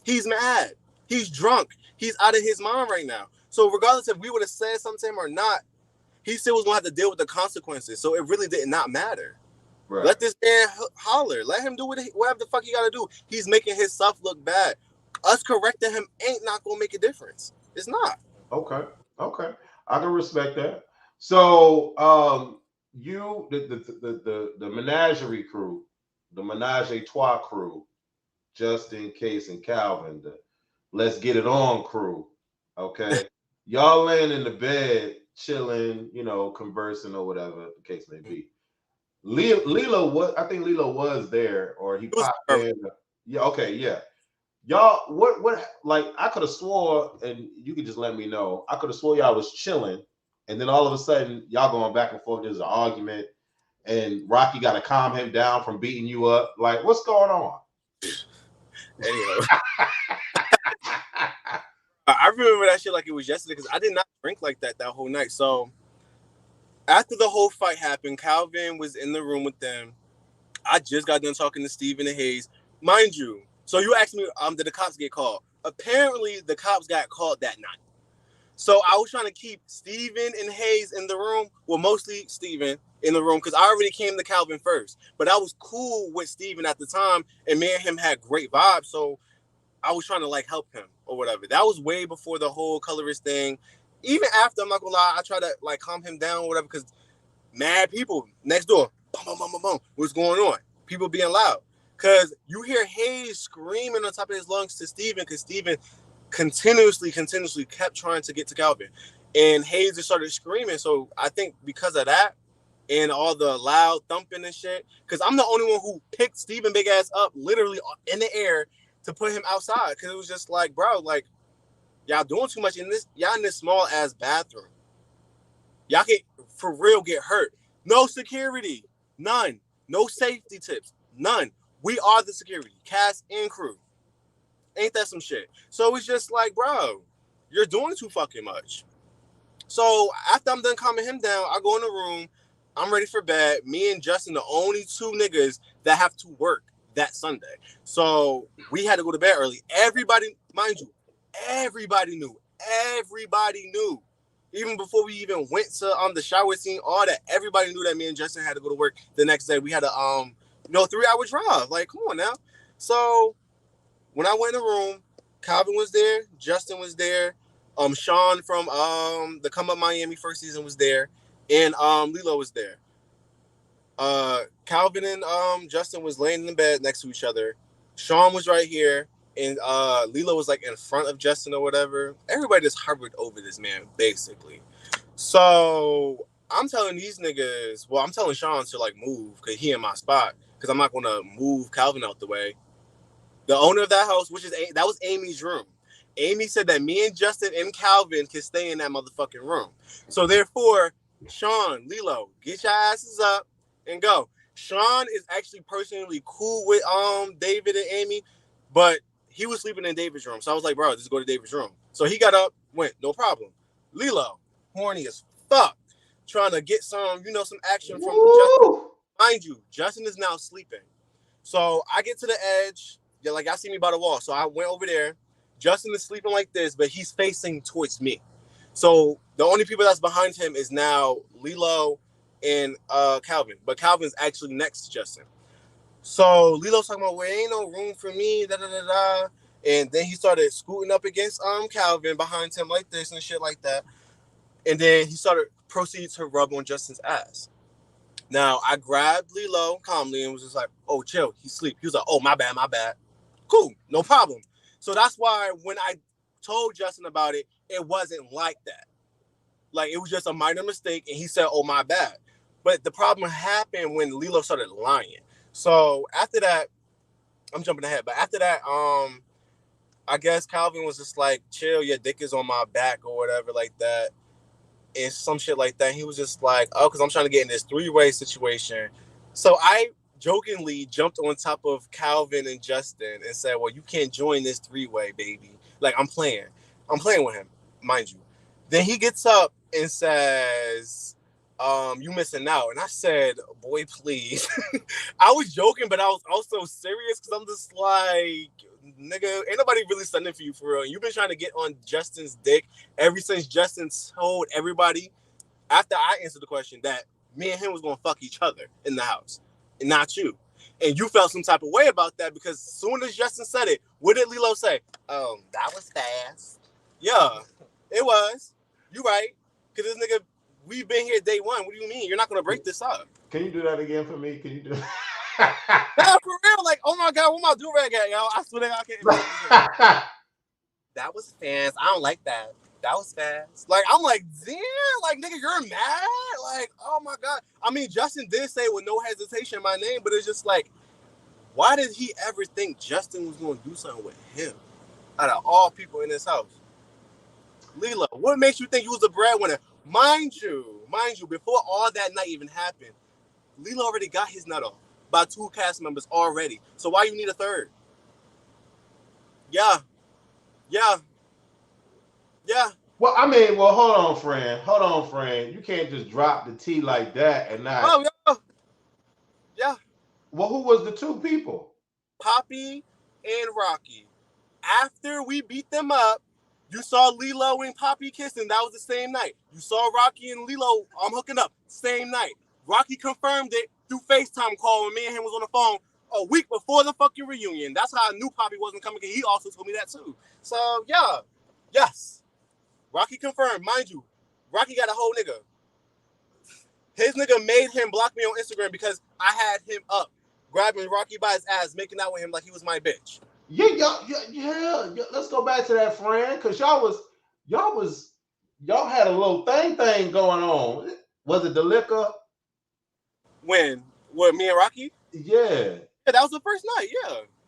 He's mad. He's drunk. He's out of his mind right now. So regardless if we would have said something to him or not, he still was going to have to deal with the consequences. So it really did not matter. Right. Let this man holler. Let him do whatever the fuck he got to do. He's making himself look bad. Us correcting him ain't not going to make a difference. It's not.
Okay. I can respect that. So you, the menagerie crew, the menage a trois crew, Justin, Kace, and Calvin, the let's get it on crew. Okay. Y'all laying in the bed, chilling, conversing or whatever the case may be. Lilo was there, or he popped in. Yeah, okay, yeah. Y'all, what like I could have swore, and you could just let me know. I could have swore y'all was chilling, and then all of a sudden y'all going back and forth. There's an argument, and Rocky got to calm him down from beating you up. Like, what's going on?
Anyway. I remember that shit like it was yesterday because I did not drink like that whole night. So after the whole fight happened, Calvin was in the room with them. I just got done talking to Steven and Hayes. Mind you, so you asked me, did the cops get called? Apparently, the cops got called that night. So I was trying to keep Steven and Hayes in the room. Well, mostly Steven in the room because I already came to Calvin first. But I was cool with Steven at the time, and me and him had great vibes. So I was trying to like help him or whatever. That was way before the whole colorist thing. Even after, I'm not gonna lie, I try to like calm him down or whatever because mad people next door. Boom, boom, boom, boom, boom. What's going on? People being loud. Because you hear Hayes screaming on top of his lungs to Steven because Steven continuously kept trying to get to Calvin. And Hayes just started screaming. So I think because of that and all the loud thumping and shit, because I'm the only one who picked Steven big ass up literally in the air to put him outside because it was just like, bro, like y'all doing too much in this. Y'all in this small ass bathroom. Y'all can for real get hurt. No security, none. No safety tips, none. We are the security, cast and crew. Ain't that some shit? So it's just like, bro, you're doing too fucking much. So after I'm done calming him down, I go in the room. I'm ready for bed. Me and Justin, the only two niggas that have to work that Sunday. So we had to go to bed early. Everybody, mind you, everybody knew. Everybody knew. Even before we even went to the shower scene, all that, everybody knew that me and Justin had to go to work the next day. We had a 3-hour drive. Like, come on now. So when I went in the room, Calvin was there, Justin was there, Sean from the Come Up Miami first season was there, and Lilo was there. Calvin and Justin was laying in the bed next to each other. Sean was right here, and Lilo was like in front of Justin or whatever. Everybody just hovered over this man, basically. So I'm telling these niggas, well, I'm telling Sean to like move because he in my spot because I'm not gonna move Calvin out the way. The owner of that house, that was Amy's room. Amy said that me and Justin and Calvin can stay in that motherfucking room. So therefore, Sean, Lilo, get your asses up and go. Sean is actually personally cool with David and Amy, but he was sleeping in David's room. So I was like, bro, just go to David's room. So he got up, went, no problem. Lilo, horny as fuck, trying to get some action from Justin. Mind you, Justin is now sleeping. So I get to the edge. Yeah, like y'all see me by the wall. So I went over there. Justin is sleeping like this, but he's facing towards me. So the only people that's behind him is now Lilo and Calvin. But Calvin's actually next to Justin. So Lilo's talking about, well, ain't no room for me, da-da-da-da. And then he started scooting up against Calvin behind him like this and shit like that. And then he proceeded to rub on Justin's ass. Now, I grabbed Lilo calmly and was just like, oh, chill, he's asleep. He was like, oh, my bad. Cool, no problem. So that's why when I told Justin about it, it wasn't like that. Like, it was just a minor mistake, and he said, oh, my bad. But the problem happened when Lilo started lying. So after that, I'm jumping ahead, but after that, I guess Calvin was just like, chill, your dick is on my back or whatever like that. And some shit like that. He was just like, oh, because I'm trying to get in this three-way situation. So I jokingly jumped on top of Calvin and Justin and said, well, you can't join this three-way, baby. Like, I'm playing with him, mind you. Then he gets up and says, you missing out. And I said, boy, please. I was joking, but I was also serious because I'm just like, nigga, ain't nobody really sending for you for real. You've been trying to get on Justin's dick ever since Justin told everybody after I answered the question that me and him was gonna fuck each other in the house, and not you. And you felt some type of way about that because as soon as Justin said it, what did Lilo say? That was fast. Yeah, it was. You right. Cause this nigga, we've been here day one. What do you mean? You're not gonna break this up.
Can you do that again for me? Can you do that?
Nah, for real, like, oh my god, what my do-rag at, y'all? I swear to God, I can't. That was fast. I don't like that. That was fast. Like, I'm like, damn, like, nigga, you're mad? Like, oh my god. I mean, Justin did say with no hesitation my name, but it's just like, why did he ever think Justin was going to do something with him out of all people in this house? Lilo, what makes you think you was the breadwinner? Mind you, before all that night even happened, Lilo already got his nut off by 2 cast members already. So why you need a third? Yeah.
Well, I mean, hold on, friend. You can't just drop the T like that and not.
Oh, yeah.
Well, who was the 2 people?
Poppy and Rocky. After we beat them up, you saw Lilo and Poppy kissing. That was the same night. You saw Rocky and Lilo hooking up. Same night. Rocky confirmed it through FaceTime call when me and him was on the phone a week before the fucking reunion. That's how I knew Poppy wasn't coming. He also told me that too. So, yeah. Yes. Rocky confirmed. Mind you, Rocky got a whole nigga. His nigga made him block me on Instagram because I had him up, grabbing Rocky by his ass, making out with him like he was my bitch.
Yeah. Let's go back to that, friend, because y'all had a little thing going on. Was it the liquor?
When? What, me and Rocky?
Yeah,
that was the first night.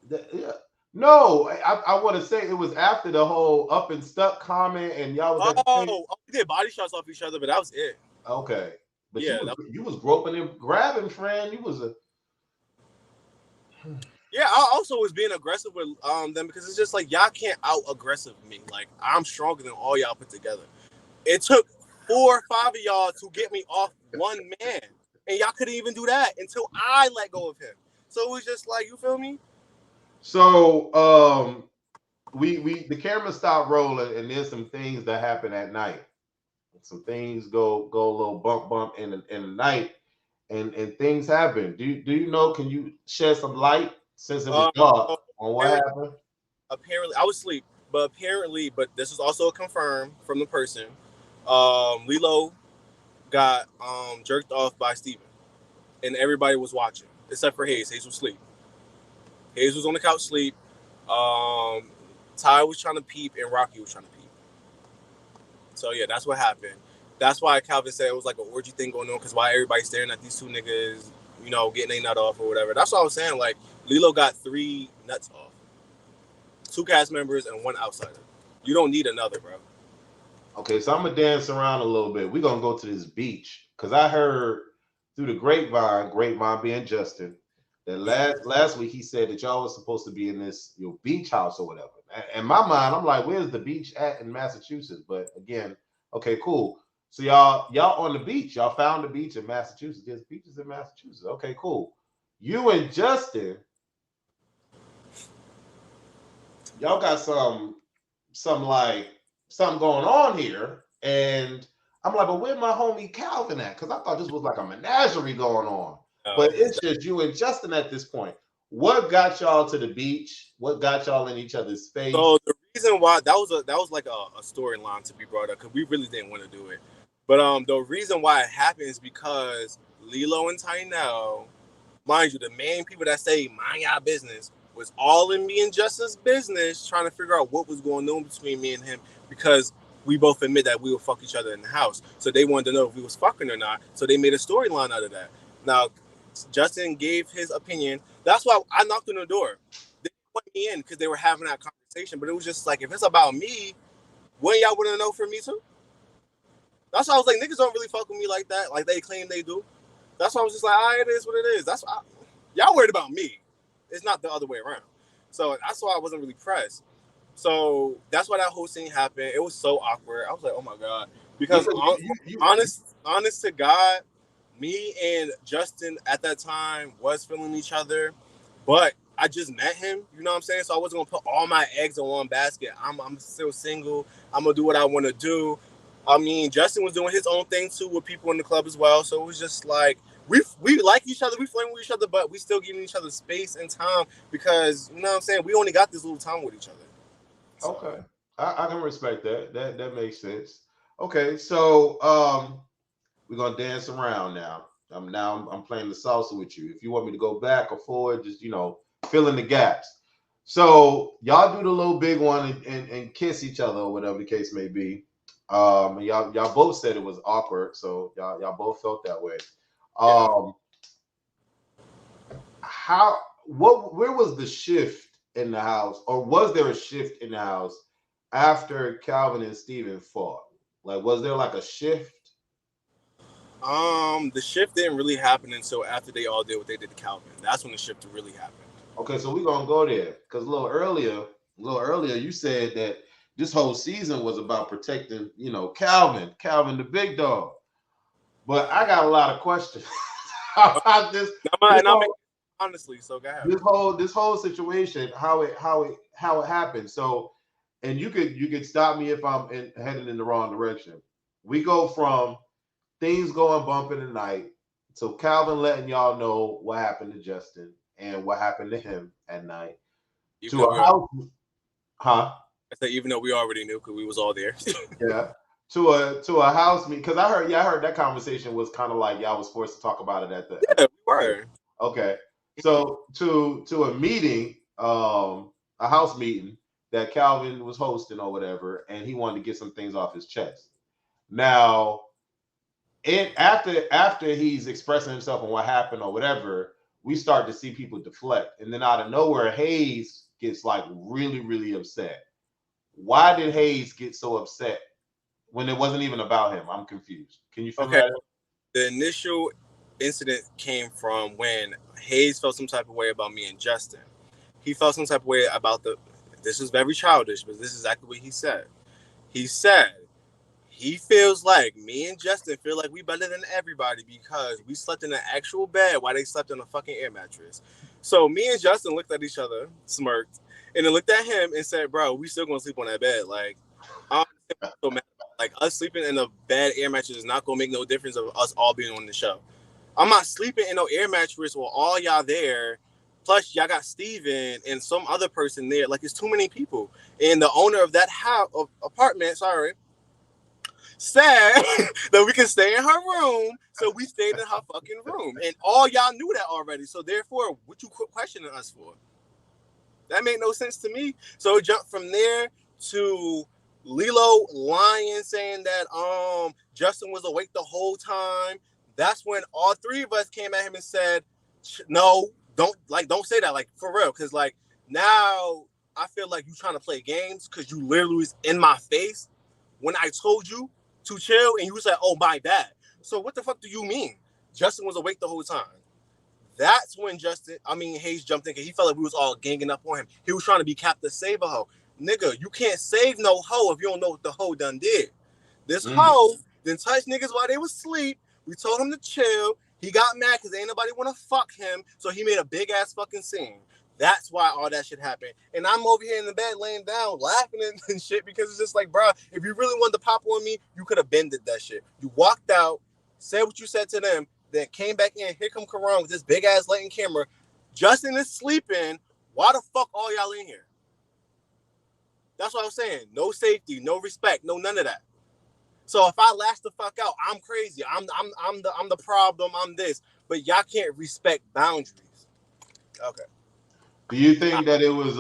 Yeah. No, I want to say it was after the whole up and stuck comment, and y'all was
we did body shots off each other, but that was it.
Okay, but
yeah,
you was groping and grabbing, friend. You was a
yeah. I also was being aggressive with them because it's just like y'all can't out aggressive me. Like I'm stronger than all y'all put together. It took 4 or 5 of y'all to get me off one man, and y'all couldn't even do that until I let go of him. So it was just like, you feel me?
So the camera stopped rolling, and there's some things that happen at night. Some things go a little bump in the night, and things happen. Do you know? Can you shed some light since it was dark on what happened?
Apparently, I was asleep, but this is also confirmed from the person. Lilo got jerked off by Steven, and everybody was watching except for Hayes. Hayes was asleep. Hayes was on the couch asleep. Ty was trying to peep, and Rocky was trying to peep. So yeah, that's what happened. That's why Calvin said it was like an orgy thing going on, because why everybody's staring at these 2 niggas, you know, getting their nut off or whatever. That's what I was saying. Like, Lilo got 3 nuts off. 2 cast members and 1 outsider. You don't need another, bro.
Okay, so I'm gonna dance around a little bit. We're gonna go to this beach, because I heard through the grapevine being Justin, that last week he said that y'all was supposed to be in this beach house or whatever. In my mind, I'm like, where's the beach at in Massachusetts? But again, okay, cool. So y'all on the beach. Y'all found the beach in Massachusetts. There's beaches in Massachusetts. Okay, cool. You and Justin, y'all got some something going on here. And I'm like, but where my homie Calvin at? Because I thought this was like a menagerie going on. But it's just you and Justin at this point. What got y'all to the beach? What got y'all in each other's face?
So the reason why that was like a storyline to be brought up, because we really didn't want to do it. But the reason why it happened is because Lilo and Tynell, mind you, the main people that say mind your business, was all in me and Justin's business, trying to figure out what was going on between me and him, because we both admit that we would fuck each other in the house. So they wanted to know if we was fucking or not. So they made a storyline out of that. Now, Justin gave his opinion. That's why I knocked on the door. They put me in because they were having that conversation. But it was just like, if it's about me, wouldn't y'all want to know for me too? That's why I was like, niggas don't really fuck with me like that, like they claim they do. That's why I was just like, it is what it is. That's why y'all worried about me. It's not the other way around. So that's why I wasn't really pressed. So that's why that whole scene happened. It was so awkward. I was like, oh my God. Because honest to God, me and Justin at that time was feeling each other, but I just met him. You know what I'm saying? So I wasn't gonna put all my eggs in one basket. I'm still single. I'm gonna do what I want to do. I mean, Justin was doing his own thing too with people in the club as well. So it was just like we like each other, we flame with each other, but we still giving each other space and time because you know what I'm saying. We only got this little time with each other.
So. Okay, I can respect that. That makes sense. Okay, so we're gonna dance around now. I'm playing the salsa with you. If you want me to go back or forward, just fill in the gaps. So y'all do the little big one and kiss each other or whatever the case may be. Y'all both said it was awkward, so y'all both felt that way. Where was the shift in the house, or was there a shift in the house after Calvin and Steven fought? Like, was there like a shift?
The shift didn't really happen until after they all did what they did to Calvin. That's when the shift really happened.
Okay, so we're gonna go there because a little earlier, you said that this whole season was about protecting, Calvin the big dog. But I got a lot of questions about this.
Honestly, so go ahead.
This whole situation, how it happened. So, and you could stop me if I'm heading in the wrong direction. We go from things going bump in the night to Calvin letting y'all know what happened to Justin and what happened to him at night.
Even to a house, I said even though we already knew because we was all there.
Yeah. To a house meeting because I heard that conversation was kind of like y'all was forced to talk about it at the
we were.
Okay. So to a meeting, a house meeting that Calvin was hosting or whatever, and he wanted to get some things off his chest. Now, after he's expressing himself on what happened or whatever, we start to see people deflect, and then out of nowhere, Hayes gets like really, really upset. Why did Hayes get so upset when it wasn't even about him? I'm confused. Can you feel that?
The initial incident came from when Hayes felt some type of way about me and Justin. He felt some type of way about this is very childish, but this is exactly what he said. He said he feels like me and Justin feel like we better than everybody because we slept in an actual bed while they slept on a fucking air mattress. So me and Justin looked at each other, smirked, and then looked at him and said, bro, we still gonna sleep on that bed. Like, I'm so mad. Like, us sleeping in a bad air mattress is not gonna make no difference of us all being on the show. I'm not sleeping in no air mattress with all y'all there. Plus, y'all got Steven and some other person there. Like, it's too many people. And the owner of that apartment, said that we can stay in her room. So we stayed in her fucking room. And all y'all knew that already. So therefore, what you questioning us for? That made no sense to me. So it jumped from there to Lilo lying, saying that Justin was awake the whole time. That's when all three of us came at him and said, no, don't say that, like, for real. Because, like, now I feel like you trying to play games because you literally was in my face when I told you to chill and you said, oh, my bad. So what the fuck do you mean? Justin was awake the whole time. That's when Hayes jumped in because he felt like we was all ganging up on him. He was trying to be Captain Save a Hoe. Nigga, you can't save no hoe if you don't know what the hoe done did. This hoe didn't touch niggas while they was asleep. We told him to chill. He got mad because ain't nobody want to fuck him. So he made a big ass fucking scene. That's why all that shit happened. And I'm over here in the bed laying down laughing and shit because it's just like, bro, if you really wanted to pop on me, you could have bended that shit. You walked out, said what you said to them, then came back in. Here come Karan with this big ass lighting camera. Justin is sleeping. Why the fuck all y'all in here? That's what I'm saying. No safety, no respect, no none of that. So if I lash the fuck out, I'm crazy. I'm the problem. I'm this. But y'all can't respect boundaries. Okay.
Do you think that it was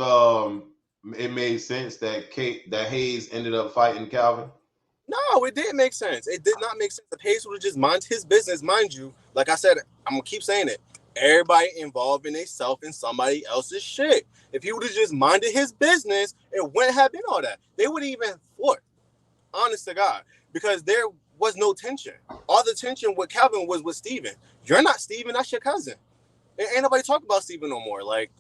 it made sense that Hayes ended up fighting Calvin?
No, it didn't make sense. It did not make sense. The Pace would have just mind his business, mind you. Like I said, I'm gonna keep saying it. Everybody involved in themselves in somebody else's shit. If he would have just minded his business, it wouldn't have been all that. They wouldn't even fought. Honest to God, because there was no tension. All the tension with Calvin was with Steven. You're not Steven. That's your cousin. And ain't nobody talk about Steven no more. Like,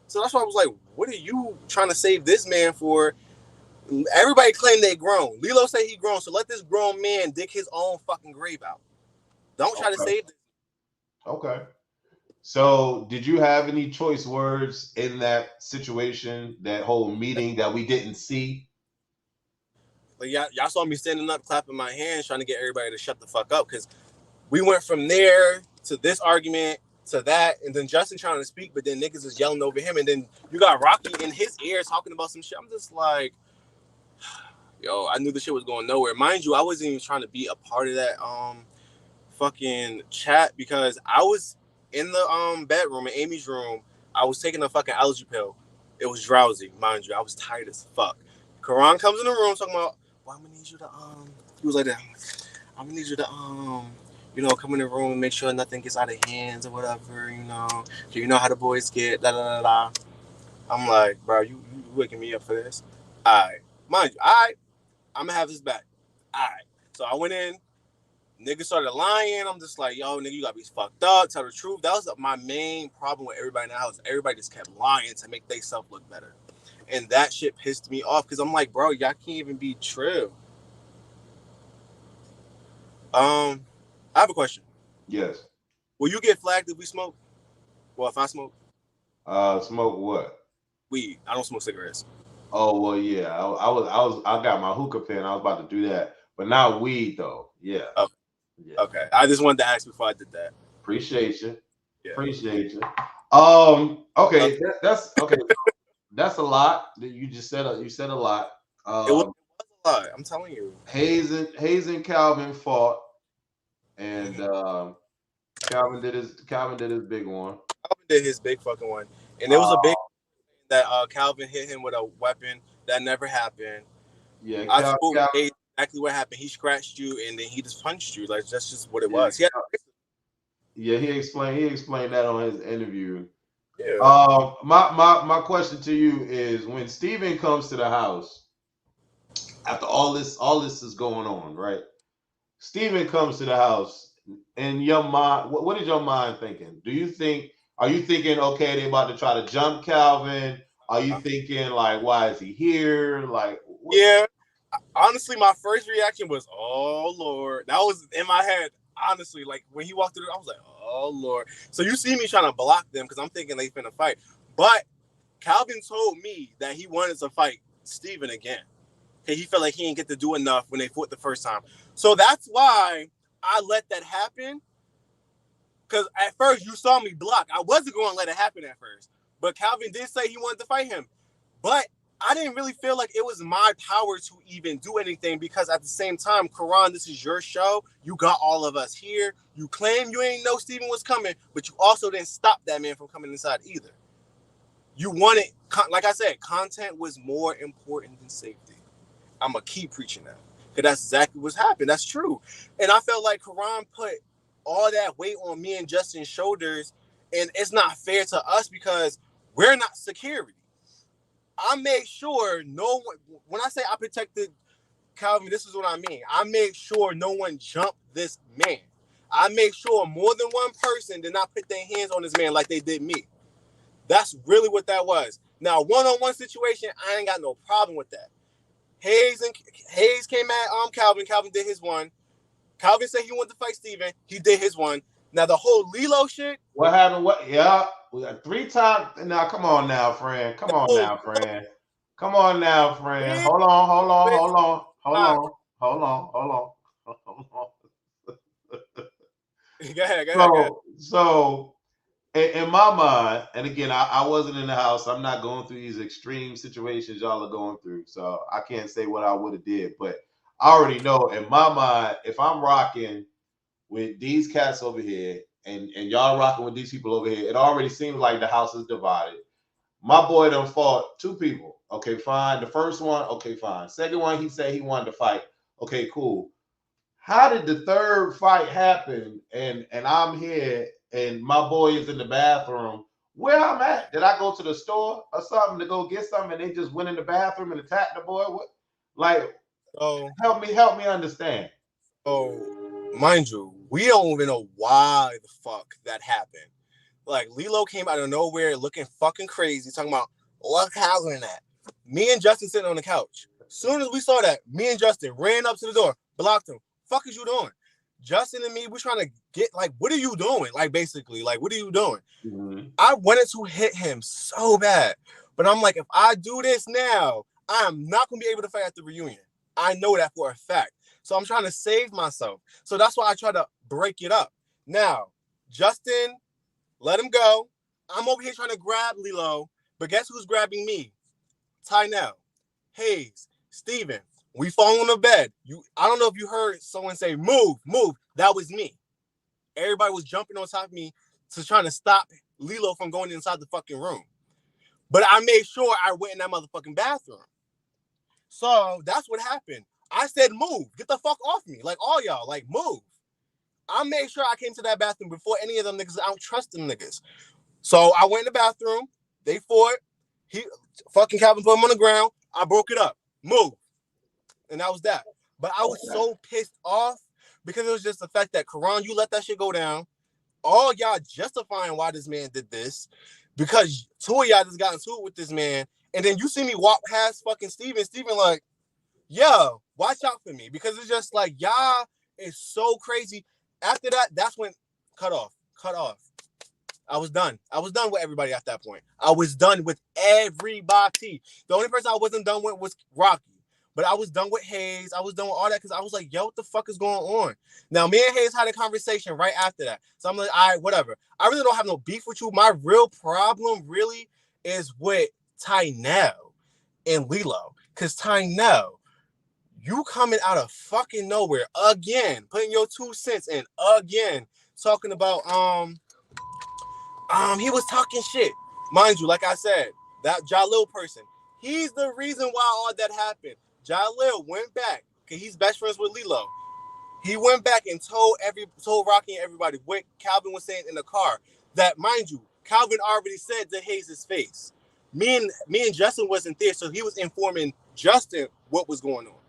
so that's why I was like, what are you trying to save this man for? Everybody claim they grown. Lilo say he grown, so let this grown man dig his own fucking grave out. Don't try to save this.
Okay. So, did you have any choice words in that situation, that whole meeting that we didn't see?
Like y'all saw me standing up, clapping my hands, trying to get everybody to shut the fuck up, because we went from there to this argument to that, and then Justin trying to speak, but then niggas is yelling over him, and then you got Rocky in his ear talking about some shit. I'm just like, yo, I knew the shit was going nowhere. Mind you, I wasn't even trying to be a part of that fucking chat, because I was in the bedroom in Amy's room. I was taking a fucking allergy pill. It was drowsy, mind you. I was tired as fuck. Karan comes in the room talking about, well, I'm gonna need you to he was like that. I'm gonna need you to come in the room and make sure nothing gets out of hands or whatever, you know how the boys get, da da da da. I'm like, bro, you waking me up for this? Alright. Mind you, I'm gonna have this back. Alright. So I went in, niggas started lying. I'm just like, yo, nigga, you gotta be fucked up, tell the truth. That was my main problem with everybody in the house. Everybody just kept lying to make themselves look better. And that shit pissed me off, because I'm like, bro, y'all can't even be true. I have a question.
Yes.
Will you get flagged if we smoke? Well, if I smoke?
Smoke what?
Weed. I don't smoke cigarettes.
Oh well, yeah. I got my hookah pen. I was about to do that, but not weed though. Yeah.
Okay.
Yeah.
Okay. I just wanted to ask before I did that.
Appreciate you.
Yeah.
Appreciate you. Okay. That's okay. That's a lot. You just said you said a lot.
It was a lot. I'm telling you.
Hayes and Calvin fought, and Calvin did his big one.
Calvin did his big fucking one, and it was a big that Calvin hit him with a weapon. That never happened.
Yeah,
I told Hayes exactly what happened. He scratched you, and then he just punched you. Like, that's just what it was.
He explained that on his interview.
Yeah.
My question to you is, when Steven comes to the house after all this is going on, right? Steven comes to the house, in your mind, what is your mind thinking? Are you thinking, okay, they about to try to jump Calvin? Are you thinking, like, why is he here? Like,
Yeah. Honestly, my first reaction was, oh Lord. That was in my head. Honestly, like when he walked through, I was like, oh Lord. So you see me trying to block them because I'm thinking they finna fight. But Calvin told me that he wanted to fight Steven again. Okay, he felt like he didn't get to do enough when they fought the first time. So that's why I let that happen. Because at first you saw me block. I wasn't going to let it happen at first. But Calvin did say he wanted to fight him. But I didn't really feel like it was my power to even do anything, because at the same time, Karan, this is your show. You got all of us here. You claim you ain't know Steven was coming, but you also didn't stop that man from coming inside either. You wanted, like I said, content was more important than safety. I'm going to keep preaching that, because that's exactly what's happened. That's true. And I felt like Karan put all that weight on me and Justin's shoulders, and it's not fair to us because we're not security. I made sure no one, when I say I protected Calvin, this is what I mean. I made sure no one jumped this man. I made sure more than one person did not put their hands on this man like they did me. That's really what that was. Now, one-on-one situation, I ain't got no problem with that. Hayes came at Calvin. Calvin did his one. Calvin said he wanted to fight Steven. He did his one. Now, the whole Lilo shit.
What happened? Yeah. We got 3 times. Now, come on now, friend. Come on now, friend. Come on now, friend. Hold on.
Go ahead.
So, in my mind, and again, I wasn't in the house. I'm not going through these extreme situations y'all are going through. So I can't say what I would have did. But I already know, in my mind, if I'm rocking with these cats over here, and y'all rocking with these people over here, it already seems like the house is divided. My boy done fought 2 people. Okay, fine. The first one, okay, fine. Second one, he said he wanted to fight. Okay, cool. How did the third fight happen? And I'm here, and my boy is in the bathroom. Where I'm at? Did I go to the store or something to go get something, and they just went in the bathroom and attacked the boy? What? Like,
So,
help me understand.
mind you, we don't even know why the fuck that happened. Like, Lilo came out of nowhere looking fucking crazy, talking about, look how in that. Me and Justin sitting on the couch. Soon as we saw that, me and Justin ran up to the door, blocked him. Fuck is you doing? Justin and me, we're trying to get, like, what are you doing? Like, basically, like, what are you doing?
Mm-hmm.
I wanted to hit him so bad. But I'm like, if I do this now, I'm not going to be able to fight at the reunion. I know that for a fact. So I'm trying to save myself. So that's why I try to break it up. Now, Justin, let him go. I'm over here trying to grab Lilo. But guess who's grabbing me? Tynell, Hayes, Steven. We fall on the bed. I don't know if you heard someone say, move, move. That was me. Everybody was jumping on top of me to trying to stop Lilo from going inside the fucking room. But I made sure I went in that motherfucking bathroom. So that's what happened. I said, move. Get the fuck off me. Like, all y'all, like, move. I made sure I came to that bathroom before any of them niggas. I don't trust them niggas. So I went in the bathroom. They fought. Fucking Calvin put him on the ground. I broke it up. Move. And that was that. But I was so pissed off because it was just the fact that, Karan, you let that shit go down. All y'all justifying why this man did this because two of y'all just got into it with this man. And then you see me walk past fucking Steven. Steven like, yo, watch out for me. Because it's just like, y'all is so crazy. After that, that's when cut off. I was done. I was done with everybody at that point. I was done with everybody. The only person I wasn't done with was Rocky. But I was done with Hayes. I was done with all that because I was like, yo, what the fuck is going on? Now, me and Hayes had a conversation right after that. So I'm like, all right, whatever. I really don't have no beef with you. My real problem really is with Tynell and Lilo. Because Tynell, you coming out of fucking nowhere again, putting your 2 cents in again, talking about, he was talking shit. Mind you, like I said, that Jalil person, he's the reason why all that happened. Jalil went back, because he's best friends with Lilo. He went back and told Rocky and everybody what Calvin was saying in the car. That, mind you, Calvin already said to Hayes' face. Me and Justin wasn't there, so he was informing Justin what was going on.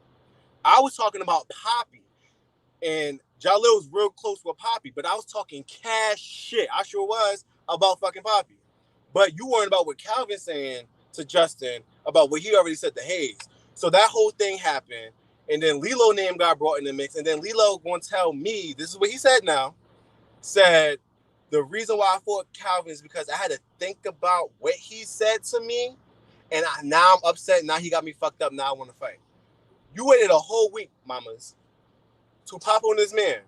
I was talking about Poppy, and Jalil was real close with Poppy, but I was talking cash shit. I sure was about fucking Poppy. But you weren't about what Calvin saying to Justin about what he already said to Hayes. So that whole thing happened, and then Lilo name got brought in the mix, and then Lilo going to tell me, this is what he said now, said, the reason why I fought Calvin is because I had to think about what he said to me, and now I'm upset, now he got me fucked up, now I want to fight. You waited a whole week, mamas, to pop on this man.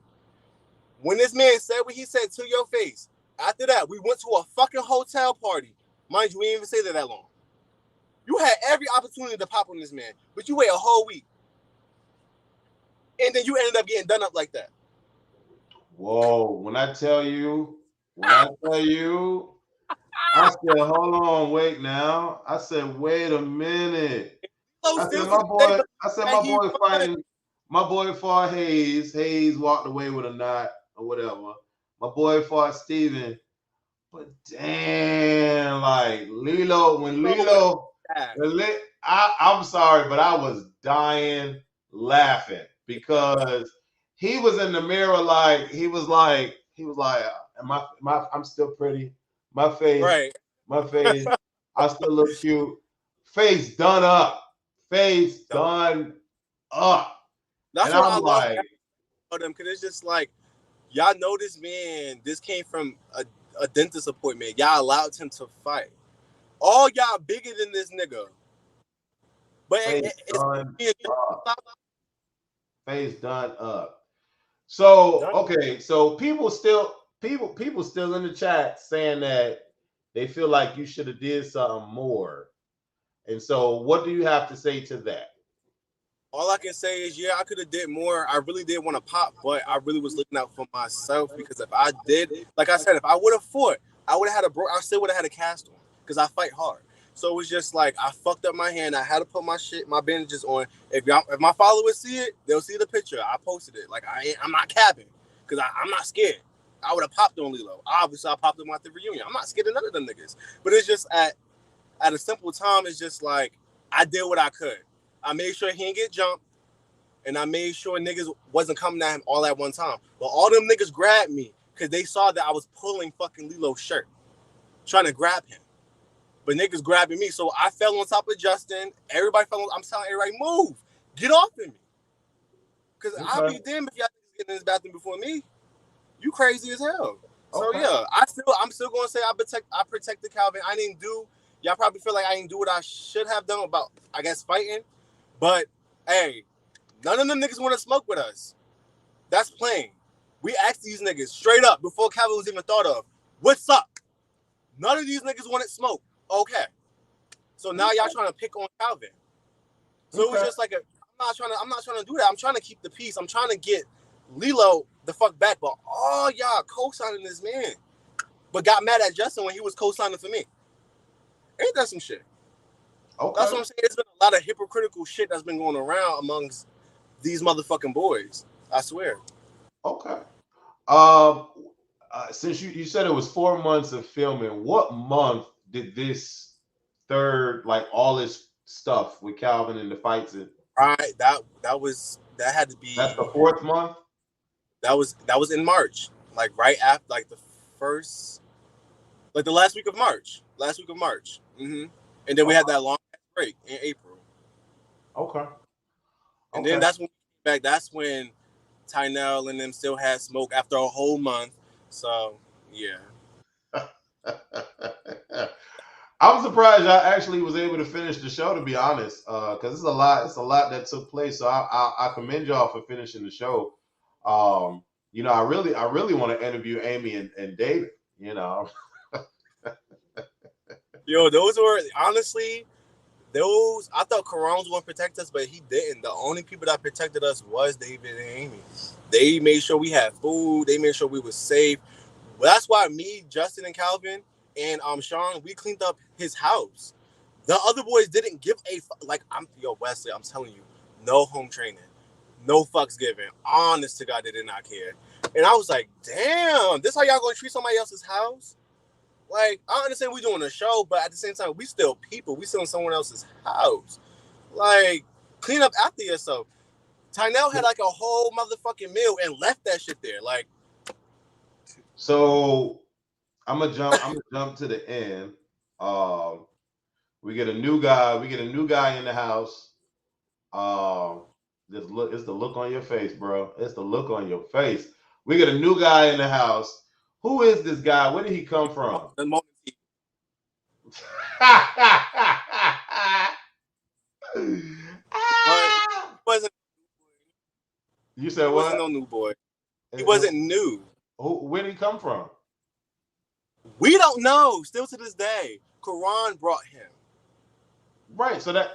When this man said what he said to your face, after that, we went to a fucking hotel party. Mind you, we didn't even stay there that long. You had every opportunity to pop on this man, but you wait a whole week. And then you ended up getting done up like that.
Whoa, when I tell you, I said, hold on, wait now. I said, wait a minute. I said, my boy fought Hayes. Hayes walked away with a knot or whatever. My boy fought Steven. But damn, like I'm sorry, but I was dying laughing because he was in the mirror like he was like, I'm still pretty. My face,
right.
I still look cute. Face done up. Done up.
That's
and
what
I'm
I
like,
love them, because it's just like, y'all know this man, this came from a dentist appointment. Y'all allowed him to fight. All y'all bigger than this nigga. But
face done up. So okay, so people still in the chat saying that they feel like you should have did something more. And so what do you have to say to that?
All I can say is, yeah, I could have did more. I really did want to pop, but I really was looking out for myself, because if I would have fought, I still would have had a cast on, because I fight hard. So it was just like I fucked up my hand. I had to put my bandages on. If my followers see it, they'll see the picture. I posted it. Like I'm not capping because I'm not scared. I would have popped on Lilo. Obviously, I popped him at the reunion. I'm not scared of none of them niggas. But it's just at a simple time, it's just like I did what I could. I made sure he didn't get jumped, and I made sure niggas wasn't coming at him all at one time. But all them niggas grabbed me because they saw that I was pulling fucking Lilo's shirt, trying to grab him. But niggas grabbing me, so I fell on top of Justin. Everybody fell on. I'm telling everybody, move, get off of me, because I'll be damned if y'all niggas get in this bathroom before me. You crazy as hell. So yeah, I'm still gonna say I protected Calvin. I didn't do. Y'all probably feel like I didn't do what I should have done about, I guess, fighting. But hey, none of them niggas want to smoke with us. That's plain. We asked these niggas straight up before Calvin was even thought of, what's up? None of these niggas wanted smoke. Okay. So now y'all trying to pick on Calvin. So it was just like I'm not trying to do that. I'm trying to keep the peace. I'm trying to get Lilo the fuck back. But all y'all co-signing this man. But got mad at Justin when he was co-signing for me. Ain't that some shit? Okay. That's what I'm saying. There's been a lot of hypocritical shit that's been going around amongst these motherfucking boys. I swear.
Okay. Since you said it was 4 months of filming, what month did this third, like all this stuff with Calvin and the fights?
Right. That had to be.
That's the 4th month.
That was in March, like right after, like the first, like the last week of March. Mm-hmm. And then we had that long break in April.
Okay.
And then that's when we came back. That's when Tynell and them still had smoke after a whole month. So yeah.
I'm surprised I actually was able to finish the show, to be honest, because it's a lot that took place. So I commend y'all for finishing the show. You know, I really want to interview Amy and David. You know.
Yo, those were honestly, I thought Karan was going to protect us, but he didn't. The only people that protected us was David and Amy. They made sure we had food. They made sure we were safe. Well, that's why me, Justin, and Calvin, and Sean, we cleaned up his house. The other boys didn't give Wesley, I'm telling you, no home training, no fucks given. Honest to God, they did not care. And I was like, damn, this how y'all going to treat somebody else's house? Like, I understand we doing a show, but at the same time, we still people. We still in someone else's house. Like, clean up after yourself. Tynell had like a whole motherfucking meal and left that shit there. Like,
so I'm gonna jump to the end. We get a new guy. In the house. It's the look on your face, bro. It's the look on your face. We get a new guy in the house. Who is this guy? Where did he come from? You said what?
He wasn't no new boy. He wasn't new.
Where did he come from?
We don't know. Still to this day, Karan brought him.
Right. So that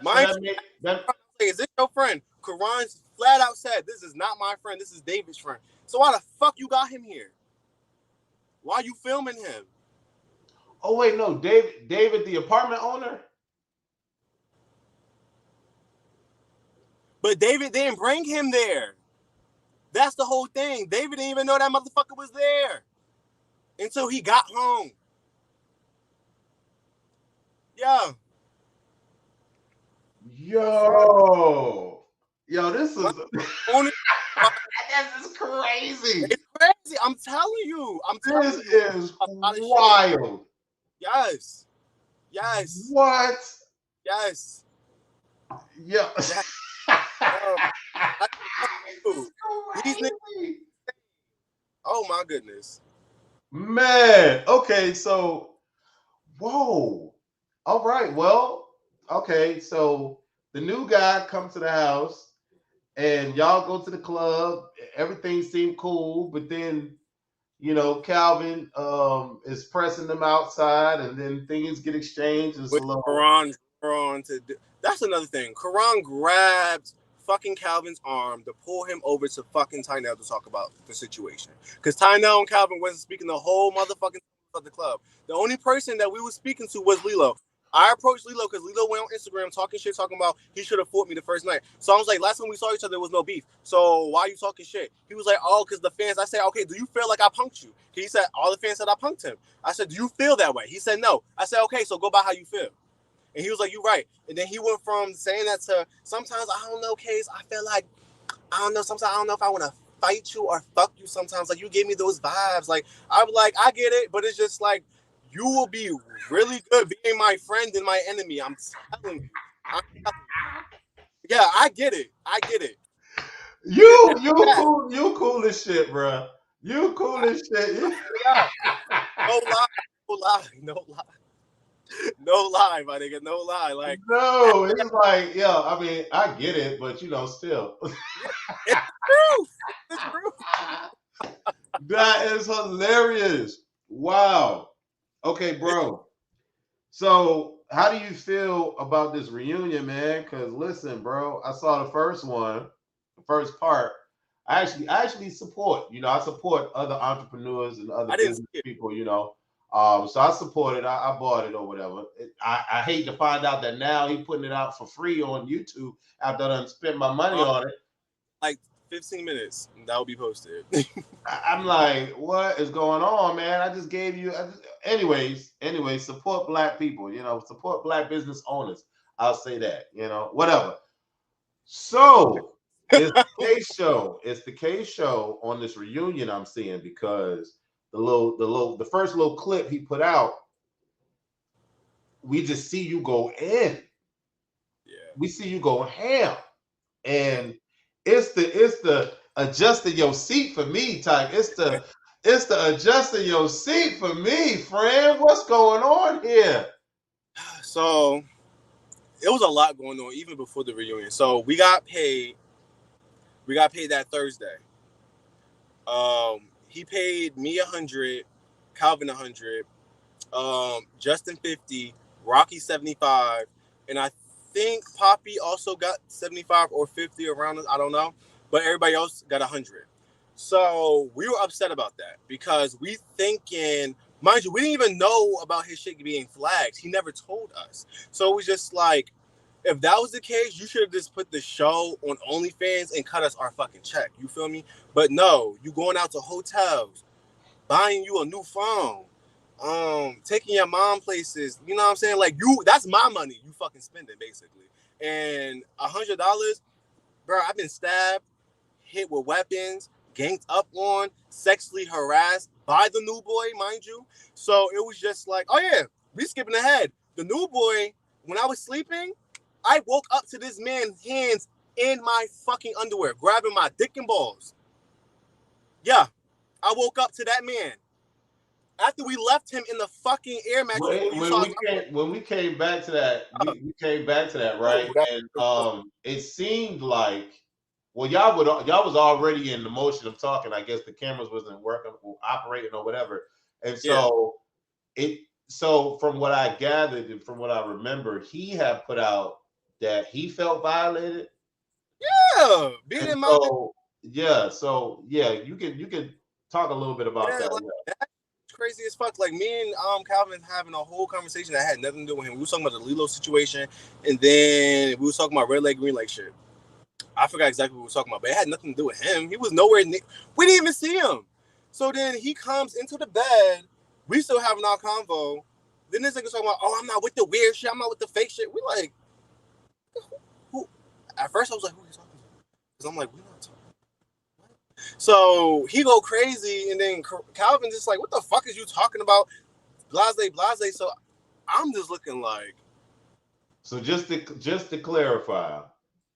is this your friend? Karan flat out said, "This is not my friend. This is David's friend." So why the fuck you got him here? Why are you filming him?
Oh wait, no, David, the apartment owner.
But David didn't bring him there. That's the whole thing. David didn't even know that motherfucker was there until he got home. Yeah.
Yo, this is this is crazy.
It's crazy. I'm telling you.
This is wild.
Yes.
What?
Yes.
Yeah.
Oh my goodness.
Man. Okay, so whoa. All right. Well, okay, so the new guy comes to the house and y'all go to the club. Everything seemed cool, but then Calvin is pressing them outside, and then things get exchanged. With
Karan to do. That's another thing. Karan grabbed fucking Calvin's arm to pull him over to fucking Tynell to talk about the situation. Because Tynell and Calvin wasn't speaking the whole motherfucking of the club. The only person that we were speaking to was Lilo. I approached Lilo because Lilo went on Instagram talking shit, talking about he should have fought me the first night. So I was like, last time we saw each other, there was no beef. So why are you talking shit? He was like, oh, because the fans. I said, okay, do you feel like I punked you? He said, all the fans said I punked him. I said, do you feel that way? He said, no. I said, okay, so go by how you feel. And he was like, you're right. And then he went from saying that to, sometimes, I don't know, Kace, I feel like, I don't know, sometimes I don't know if I want to fight you or fuck you sometimes. Like, you gave me those vibes. Like, I'm like, I get it, but it's just like, you will be really good being my friend and my enemy. I'm telling you. Yeah, I get it. I get it.
You cool as shit, bro. You cool as shit.
Yeah. No lie. No lie. No lie. No lie, my nigga. No lie. Like,
no, it's like, yeah, I mean, I get it, but you know, still.
It's true. It's true.
That is hilarious. Wow. Okay, bro. So how do you feel about this reunion, man? Because listen, bro, I saw the first one, the first part. I actually support, you know, I support other entrepreneurs and other business people, you know. So I support it. I bought it or whatever. I hate to find out that now he's putting it out for free on YouTube after I done spent my money on it.
Like 15 minutes, that will be posted.
I'm like, what is going on, man? I just gave you. Anyways, support black people. You know, support black business owners. I'll say that. You know, whatever. So it's the Kace show. It's the Kace show on this reunion I'm seeing because the first little clip he put out, we just see you go in.
Yeah.
We see you go ham. And it's the adjusting your seat for me type. It's the adjusting your seat for me, friend. What's going on here?
So it was a lot going on even before the reunion. So we got paid that Thursday. He paid me 100, Calvin 100, Justin 50, Rocky 75, and I think Poppy also got 75 or 50 around us. I don't know, but everybody else got 100. So we were upset about that because we thinking, mind you, we didn't even know about his shit being flagged. He never told us. So it was just like, if that was the case, you should have just put the show on OnlyFans and cut us our fucking check. You feel me? But no, you going out to hotels, buying you a new phone, taking your mom places. You know what I'm saying? Like, that's my money you fucking spending basically. And $100, bro, I've been stabbed, hit with weapons, ganged up on, sexually harassed by the new boy, mind you. So it was just like, oh yeah, we skipping ahead. The new boy, when I was sleeping, I woke up to this man's hands in my fucking underwear, grabbing my dick and balls. Yeah, I woke up to that man. After we left him in the fucking air mattress.
When we came back to that, we came back to that, right? And it seemed like, well, y'all was already in the motion of talking. I guess the cameras wasn't working, operating or whatever. And so so from what I gathered and from what I remember, he had put out that he felt violated.
Yeah, being in my
so you can talk a little bit about that.
Like, that's crazy as fuck. Like me and Calvin having a whole conversation that had nothing to do with him. We was talking about the Lilo situation, and then we was talking about red light, green light shit. I forgot exactly what we were talking about, but it had nothing to do with him. He was nowhere near. We didn't even see him. So then he comes into the bed. We still having our convo. Then this nigga talking about, oh, I'm not with the weird shit. I'm not with the fake shit. We like, who? At first I was like, who are you talking to? Because I'm like, we're not talking. So he go crazy, and then Calvin just like, what the fuck is you talking about? Blase. So I'm just looking like.
So just to clarify,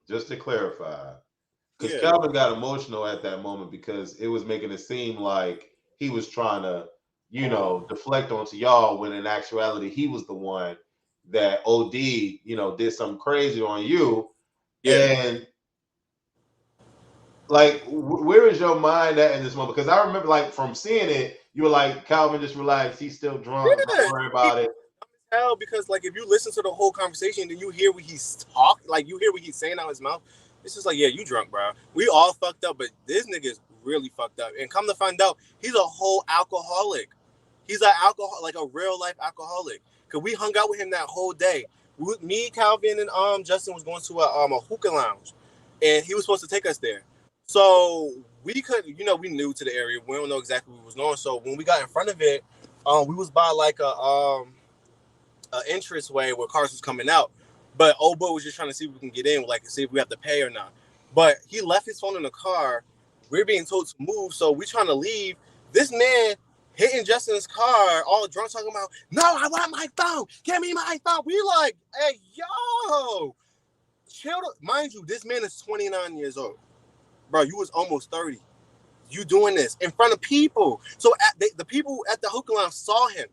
because Calvin got emotional at that moment because it was making it seem like he was trying to, you know, deflect onto y'all when in actuality he was the one that OD, you know, did something crazy on you. And like, where is your mind at in this moment? Because I remember, like, from seeing it, you were like, Calvin, just relax. He's still drunk. Don't worry about it.
Hell, because like if you listen to the whole conversation, then you hear what he's talking, like you hear what he's saying out of his mouth. It's just like, yeah, you drunk, bro. We all fucked up, but this nigga is really fucked up. And come to find out, he's a whole alcoholic. He's an alcohol, like a real life alcoholic. because we hung out with him that whole day. Me, Calvin, and Justin was going to a hookah lounge, and he was supposed to take us there. So we could, we new to the area. We don't know exactly what was going. So when we got in front of it, we was by like a entrance way where cars was coming out. But old boy was just trying to see if we can get in, like see if we have to pay or not. But he left his phone in the car. We're being told to move, so we trying to leave. This man hitting Justin's car, all drunk, talking about, no, I want my phone. Give me my phone. We like, hey, yo, chill. Mind you, this man is 29 years old. Bro, you was almost 30. You doing this in front of people. So the people at the hookah lounge saw him.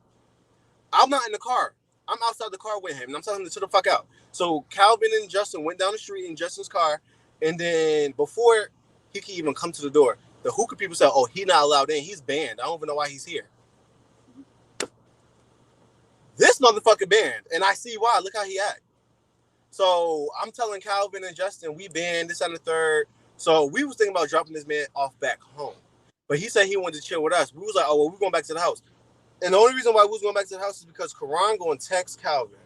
I'm not in the car. I'm outside the car with him, and I'm telling him to chill the fuck out. So Calvin and Justin went down the street in Justin's car, and then before he could even come to the door, the hookah people said, oh, he's not allowed in. He's banned. I don't even know why he's here. This motherfucker banned, and I see why. Look how he act. So I'm telling Calvin and Justin, we banned this and the third. So we was thinking about dropping this man off back home. But he said he wanted to chill with us. We was like, oh, well, we're going back to the house. And the only reason why we was going back to the house is because Karan going to text Calvin.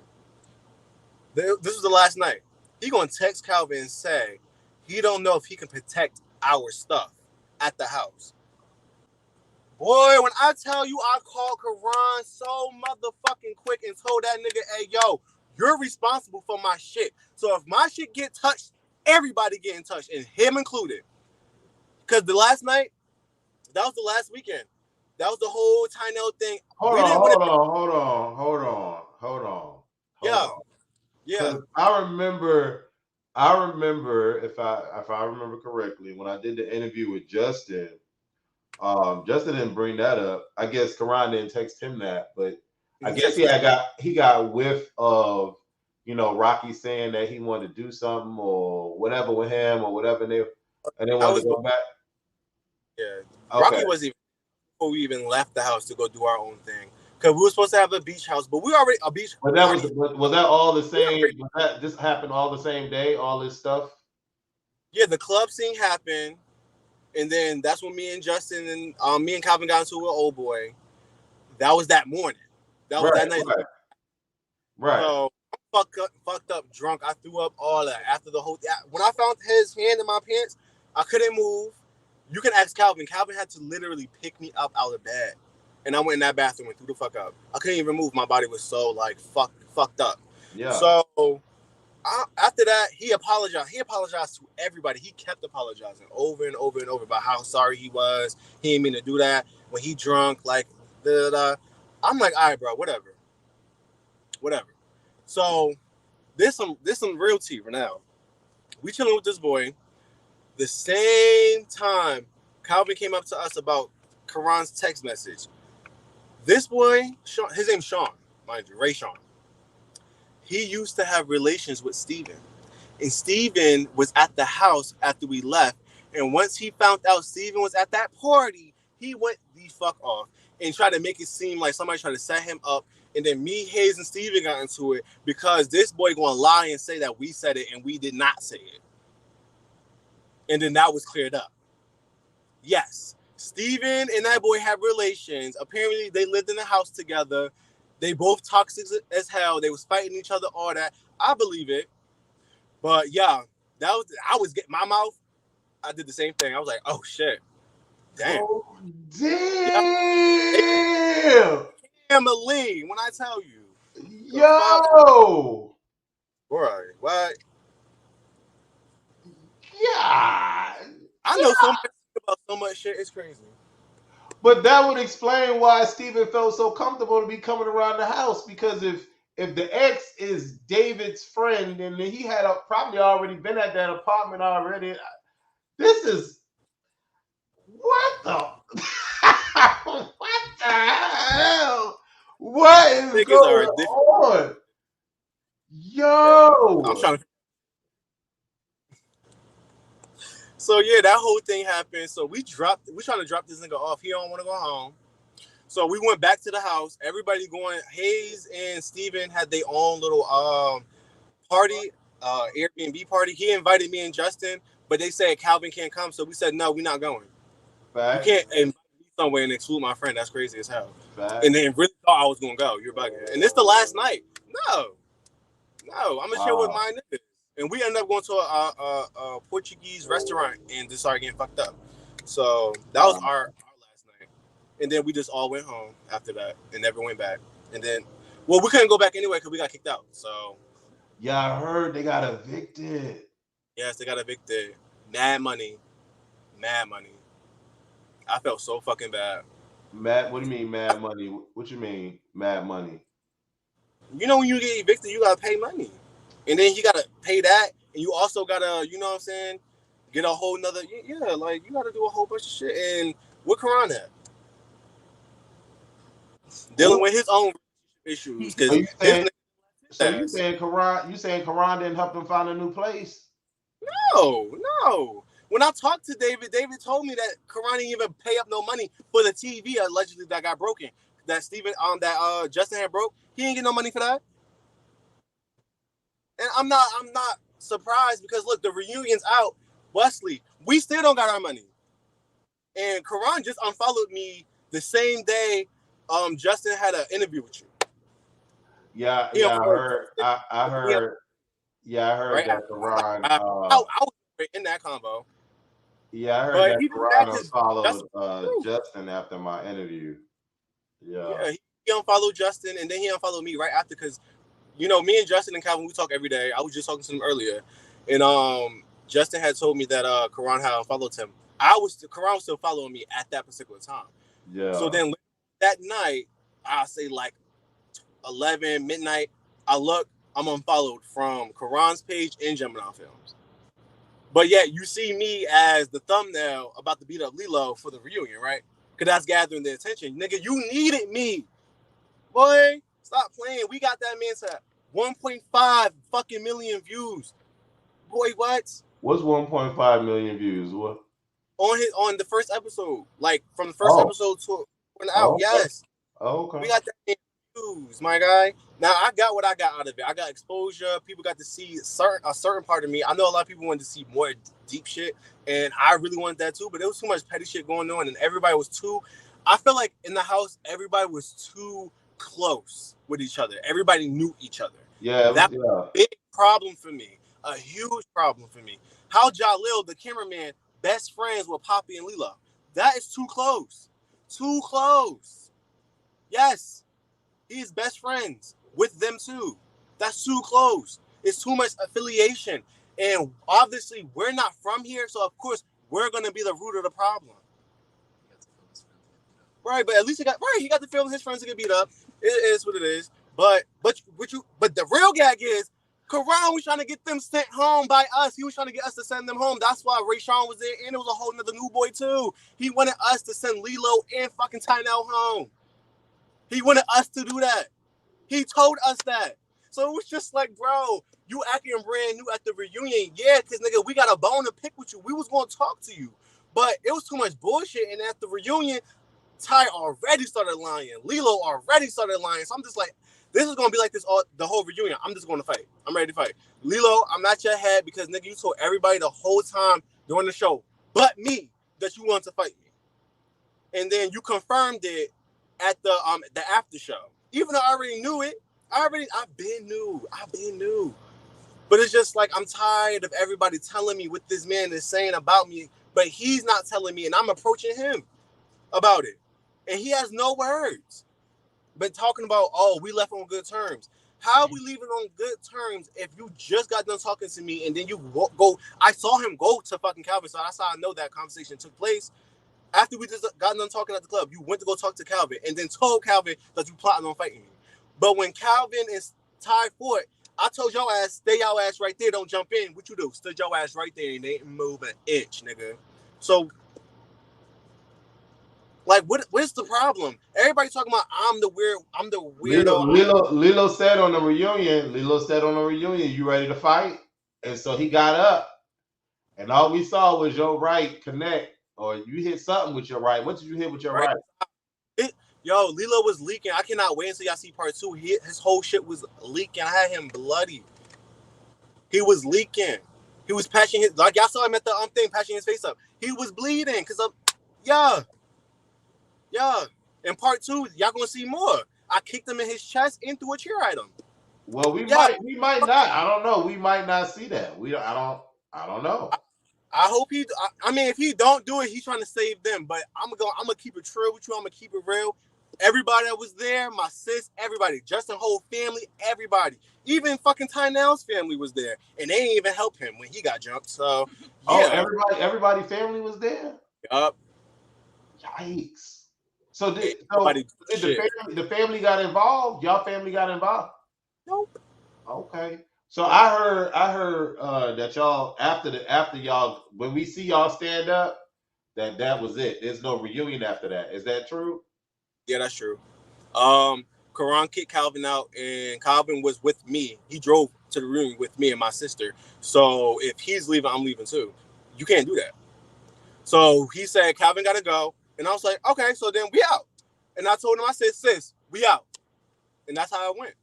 This was the last night. He going to text Calvin and say he don't know if he can protect our stuff at the house. Boy, when I tell you I called Karan so motherfucking quick and told that nigga, hey, yo, you're responsible for my shit. So if my shit get touched, everybody getting touched, and him included. Because the last night, that was the last weekend. That was the whole Tynell thing.
Hold on.
Yeah.
I remember if I remember correctly, when I did the interview with Justin, Justin didn't bring that up. I guess Karan didn't text him that, but I guess he got whiff of, Rocky saying that he wanted to do something or whatever with him or whatever, and they wanted to go back.
Yeah, okay. Rocky was even before we even left the house to go do our own thing, because we were supposed to have a beach house, but we already a beach.
But that was that all the same? This happened all the same day? All this stuff?
Yeah, the club scene happened, and then that's when me and Justin and me and Calvin got into an old boy. That was that morning. That was that night.
Right.
So fucked up, drunk. I threw up all that after the whole. When I found his hand in my pants, I couldn't move. You can ask Calvin. Calvin had to literally pick me up out of bed, and I went in that bathroom and threw the fuck up. I couldn't even move. My body was so like fucked up.
Yeah.
So after that, he apologized. He apologized to everybody. He kept apologizing over and over and over about how sorry he was. He didn't mean to do that. When he drunk, like I'm like, all right, bro, whatever. So there's some real tea right now. We chilling with this boy. The same time, Calvin came up to us about Karan's text message. This boy, Sean, his name's Sean, mind you, Ray Sean. He used to have relations with Steven. And Steven was at the house after we left. And once he found out Steven was at that party, he went the fuck off and tried to make it seem like somebody tried to set him up. And then me, Hayes, and Steven got into it because this boy going to lie and say that we said it and we did not say it. And then that was cleared up. Yes, Steven and that boy had relations. Apparently, they lived in the house together. They both toxic as hell. They was fighting each other, all that. I believe it. But yeah, I was getting my mouth. I did the same thing. I was like, oh shit. Damn.
Oh, damn.
Emily, when I tell you.
Yo.
Right. What?
Yeah.
I know so much about so much shit. It's crazy.
But that would explain why Steven felt so comfortable to be coming around the house, because if the ex is David's friend, then he had probably already been at that apartment already. This is what the what the hell? What is going on? Yo,
I'm trying to. So yeah, that whole thing happened. So we trying to drop this nigga off. He don't want to go home. So we went back to the house. Everybody going. Hayes and Steven had their own little party, Airbnb party. He invited me and Justin, but they said Calvin can't come. So we said no, we're not going.
Right.
You can't. And somewhere and exclude my friend. That's crazy as hell.
Fact.
And then really thought I was gonna go. You're bugging. And it's the last night. No, I'm gonna chill with my niggas. And we ended up going to a Portuguese restaurant and just started getting fucked up. So that was our last night. And then we just all went home after that and never went back. And then, well, we couldn't go back anyway because we got kicked out. So
yeah, I heard they got evicted.
Yes, they got evicted. Mad money. I felt so fucking bad.
Mad? What do you mean mad money? What you mean mad money?
You know when you get evicted, you gotta pay money. And then you gotta pay that, and you also gotta, you know what I'm saying, get a whole nother, like you gotta do a whole bunch of shit. And what Karan at? Dealing with his own issues.
So you saying Karan didn't help him find a new place?
No. When I talked to David told me that Karan didn't even pay up no money for the TV allegedly that got broken. That Justin had broke. He didn't get no money for that. And I'm not surprised because look, the reunion's out. Wesley, we still don't got our money. And Karan just unfollowed me the same day Justin had an interview with you.
Yeah, I heard. I heard right that Karan. I
was in that combo.
Yeah, I heard that Karan unfollowed Justin after my interview. Yeah,
he unfollowed Justin, and then he unfollowed me right after because, you know, me and Justin and Calvin, we talk every day. I was just talking to him earlier, and Justin had told me that Karan had unfollowed him. Karan was still following me at that particular time.
Yeah.
So then that night, I say like 11 midnight, I'm unfollowed from Karan's page in Gemini Filmz. But yet you see me as the thumbnail about to beat up Lilo for the reunion, right? Because that's gathering the attention. Nigga, you needed me. Boy, stop playing. We got that man to 1.5 fucking million views. Boy, what?
What's 1.5 million views? What?
On the first episode. Like from the first episode to out.
Okay.
Yes.
Okay.
We got that man views, my guy. Now I got what I got out of it. I got exposure. People got to see a certain part of me. I know a lot of people wanted to see more deep shit, and I really wanted that too. But there was too much petty shit going on, and everybody was too. I feel like in the house, everybody was too close with each other. Everybody knew each other.
Yeah,
that was a big problem for me. A huge problem for me. How Jalil, the cameraman, best friends with Poppy and Lila. That is too close. Too close. Yes. He's best friends with them too. That's too close. It's too much affiliation. And obviously, we're not from here, so of course, we're going to be the root of the problem. Right, but at least he got to film his friends to get beat up. It is what it is. But the real gag is, Karan was trying to get them sent home by us. He was trying to get us to send them home. That's why Ray Sean was there, and it was a whole nother new boy too. He wanted us to send Lilo and fucking Tynell home. He wanted us to do that. He told us that. So it was just like, bro, you acting brand new at the reunion. Yeah, because, nigga, we got a bone to pick with you. We was going to talk to you. But it was too much bullshit. And at the reunion, Ty already started lying. Lilo already started lying. So I'm just like, this is going to be like this the whole reunion. I'm just going to fight. I'm ready to fight. Lilo, I'm not your head because, nigga, you told everybody the whole time during the show, but me, that you wanted to fight me. And then you confirmed it at the after show. Even though I already knew it, I've been new. But it's just like I'm tired of everybody telling me what this man is saying about me, but he's not telling me, and I'm approaching him about it. And he has no words. But talking about, we left on good terms. How are we leaving on good terms if you just got done talking to me and then you go? I saw him go to fucking Calvin, so that's how I know that conversation took place. After we just got done talking at the club, you went to go talk to Calvin and then told Calvin that you plotting on fighting me. But when Calvin is tied for it, I told your ass, stay your ass right there. Don't jump in. What you do? Stood your ass right there and they didn't move an inch, nigga. So, like, what's the problem? Everybody talking about I'm the weirdo.
Lilo said on the reunion, you ready to fight? And so he got up. And all we saw was your right connect. Or you hit something with your right. What did you hit with your right?
Lilo was leaking. I cannot wait until y'all see part 2. His whole shit was leaking. I had him bloody. He was leaking. He was patching y'all saw him at the thing, patching his face up. He was bleeding because of, Yeah. In part 2, y'all gonna see more. I kicked him in his chest and threw a chair at him.
Well,
Yeah.
we might not. I don't know. We might not see that. I don't know.
I hope he. I mean, if he don't do it, he's trying to save them. But I'm gonna keep it true with you. I'm gonna keep it real. Everybody that was there, my sis, everybody, Justin whole family, everybody, even fucking Tynell's family was there, and they didn't even help him when he got jumped. So
Oh,
yeah,
everybody family was there.
yup.
Yikes! So
Everybody
did
shit.
the family got involved? Y'all family got involved?
Nope.
Okay. So I heard that y'all after y'all when we see y'all stand up that was it. There's no reunion after that. Is that true?
Yeah, that's true. Karan kicked Calvin out, and Calvin was with me. He drove to the room with me and my sister. So if he's leaving, I'm leaving too. You can't do that. So he said, Calvin got to go. And I was like, okay, so then we out. And I told him, I said, sis, we out. And that's how it went.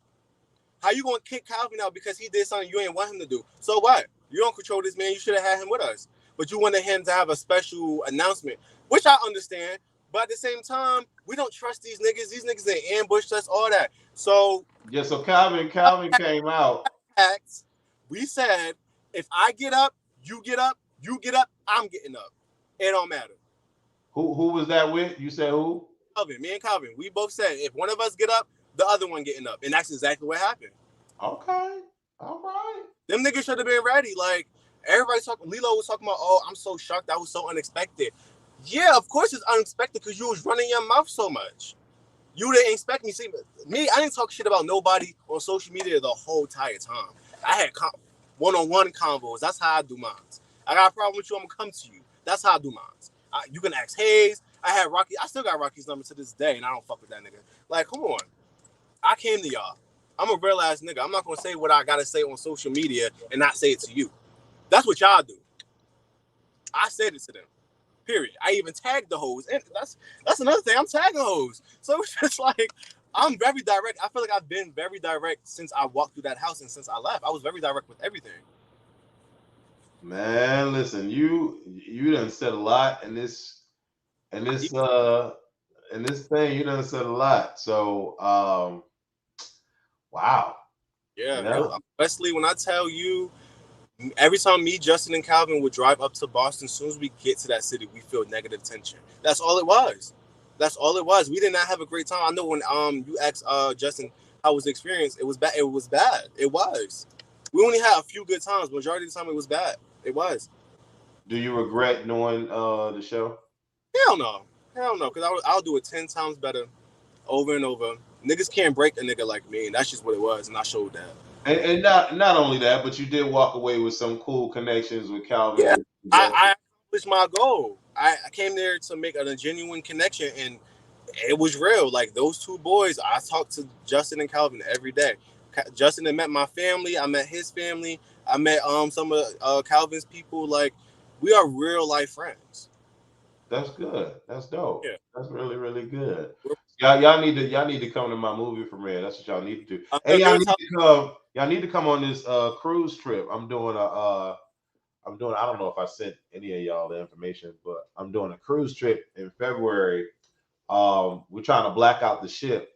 How you going to kick Calvin out because he did something you ain't want him to do? So what? You don't control this man. You should have had him with us. But you wanted him to have a special announcement, which I understand. But at the same time, we don't trust these niggas. These niggas, they ambushed us, all that. So
yeah, so Calvin came out.
We said, if I get up, you get up, I'm getting up. It don't matter.
Who was that with? You said who?
Calvin, me and Calvin, we both said if one of us get up, the other one getting up. And that's exactly what happened.
Okay. All right.
Them niggas should have been ready. Like, everybody's talking, Lilo was talking about, oh, I'm so shocked. That was so unexpected. Yeah, of course it's unexpected because you was running your mouth so much. You didn't expect me. See, me, I didn't talk shit about nobody on social media the whole entire time. I had one-on-one convos. That's how I do mine. I got a problem with you, I'm going to come to you. That's how I do mine. You can ask Hayes. I had Rocky. I still got Rocky's number to this day, and I don't fuck with that nigga. Like, come on. I came to y'all. I'm a real ass nigga. I'm not gonna say what I gotta say on social media and not say it to you. That's what y'all do. I said it to them. Period. I even tagged the hoes, and that's another thing. I'm tagging hoes. So it's just like I'm very direct. I feel like I've been very direct since I walked through that house and since I left. I was very direct with everything.
Man, listen, you done said a lot in this thing. You done said a lot. So wow.
Yeah. Wesley, when I tell you, every time me, Justin, and Calvin would drive up to Boston, as soon as we get to that city, we feel negative tension. That's all it was. We did not have a great time. I know when you asked Justin how was the experience, it was bad. It was bad. It was. We only had a few good times. Majority of the time, it was bad. It was.
Do you regret knowing the show?
Hell no. Because I'll do it 10 times better, over and over. Niggas can't break a nigga like me, and that's just what it was, and I showed that.
And not only that, but you did walk away with some cool connections with Calvin.
Yeah, I accomplished my goal. I came there to make a genuine connection, and it was real. Like, those two boys, I talked to Justin and Calvin every day. Justin had met my family. I met his family. I met some of Calvin's people. Like, we are real life friends.
That's good. That's dope.
Yeah.
That's really, really good. Y'all need to come to my movie premiere. That's what y'all need to do. Hey, y'all need to come on this cruise trip. I don't know if I sent any of y'all the information, but I'm doing a cruise trip in February. We're trying to black out the ship.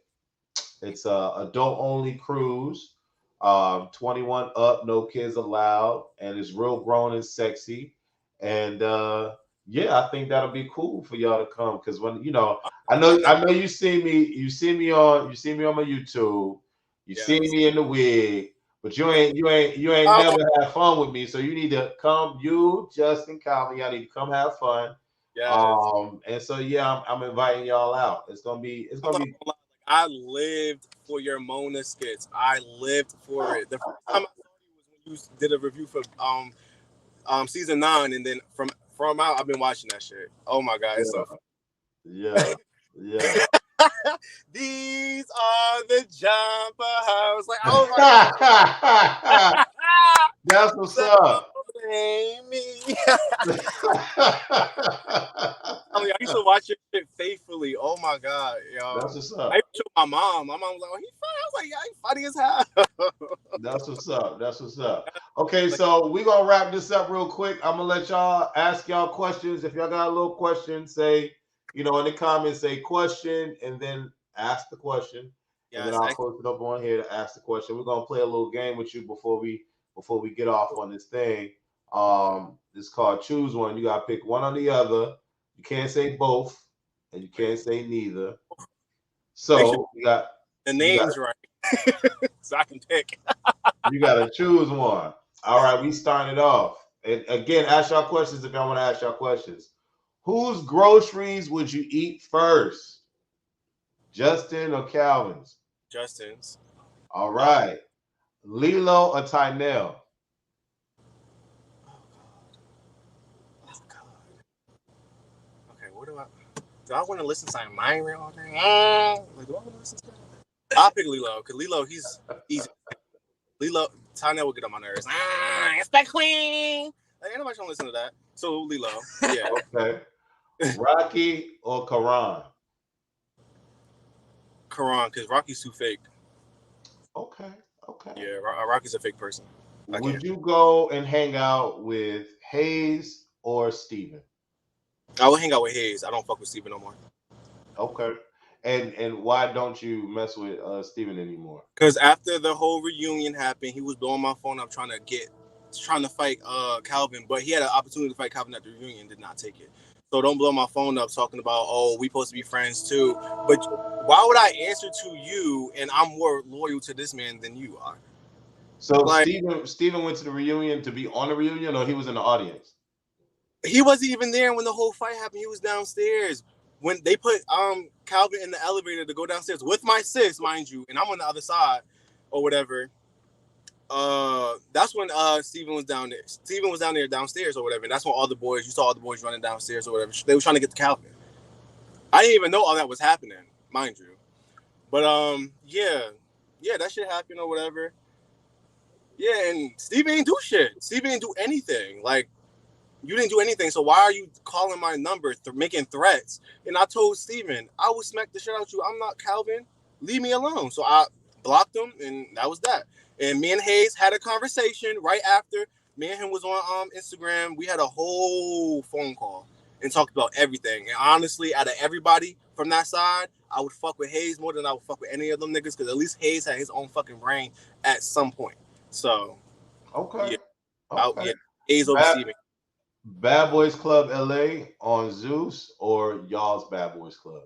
It's a adult only cruise. 21 up, no kids allowed, and it's real grown and sexy. And yeah, I think that'll be cool for y'all to come because when I know you see me on my YouTube, see me in the wig, but you ain't never have fun with me. So you need to come, you, Justin, Calvin, y'all need to come have fun. Yes. And so yeah, I'm inviting y'all out. It's gonna be.
I lived for your Mona skits. I lived for it. The first time I saw you was when you did a review for season 9, and then from out I've been watching that shit. Oh my god, it's so fun.
Yeah.
These are the jumper house. Like, oh my god.
That's what's up.
Me. I used to watch your shit faithfully. Oh my god, yo.
That's what's up.
I used to show my mom. My mom was like, "Oh, he's funny." I was like, "Yeah, he's funny as hell."
That's what's up. Okay, so we're gonna wrap this up real quick. I'm gonna let y'all ask y'all questions. If y'all got a little question, say in the comments say question and then ask the question. And then
Yes,
I'll post it up on here to ask the question. We're gonna play a little game with you before we get off on this thing. It's called choose one. You gotta pick one or the other. You can't say both, and you can't say neither.
make sure
So
the name's right, so I can pick.
you gotta choose one. All right, we started off. And again, ask y'all questions if y'all want to ask y'all questions. Whose groceries would you eat first? Justin or Calvin's?
Justin's.
All right. Lilo or Tynell?
Oh God. Okay, what do I want to listen to Myron all day? Like, do I want to listen to that? I'll pick Lilo because Lilo, he's easy. Lilo, Tanya will get on my nerves. It's that queen. Like, ain't nobody trying to listen to that. So Lilo, yeah.
Okay. Rocky or Karan?
Karan, because Rocky's too fake.
Okay. Okay.
Yeah, Rocky's a fake person.
Would you go and hang out with Hayes or Steven?
I would hang out with Hayes. I don't fuck with Steven no more.
Okay. And why don't you mess with Steven anymore?
Because after the whole reunion happened, he was blowing my phone up trying to fight Calvin, but he had an opportunity to fight Calvin at the reunion, did not take it. So don't blow my phone up talking about, oh, we supposed to be friends too. But why would I answer to you and I'm more loyal to this man than you are?
So like, Steven went to the reunion to be on the reunion, or he was in the audience?
He wasn't even there when the whole fight happened. He was downstairs. When they put Calvin in the elevator to go downstairs with my sis, mind you, and I'm on the other side or whatever. That's when Steven was down there. Steven was down there downstairs or whatever. And that's when you saw all the boys running downstairs or whatever. They were trying to get to Calvin. I didn't even know all that was happening, mind you. But yeah, that shit happened or whatever. Yeah, and Steven didn't do shit. Steven didn't do anything. Like, you didn't do anything, so why are you calling my number, making threats? And I told Steven, I will smack the shit out of you. I'm not Calvin. Leave me alone. So I blocked him, and that was that. And me and Hayes had a conversation right after. Me and him was on Instagram. We had a whole phone call and talked about everything. And honestly, out of everybody from that side, I would fuck with Hayes more than I would fuck with any of them niggas, because at least Hayes had his own fucking brain at some point. So,
okay.
Yeah. Okay. Yeah, Hayes over Steven.
Bad Boys Club LA on Zeus or y'all's Bad Boys Club?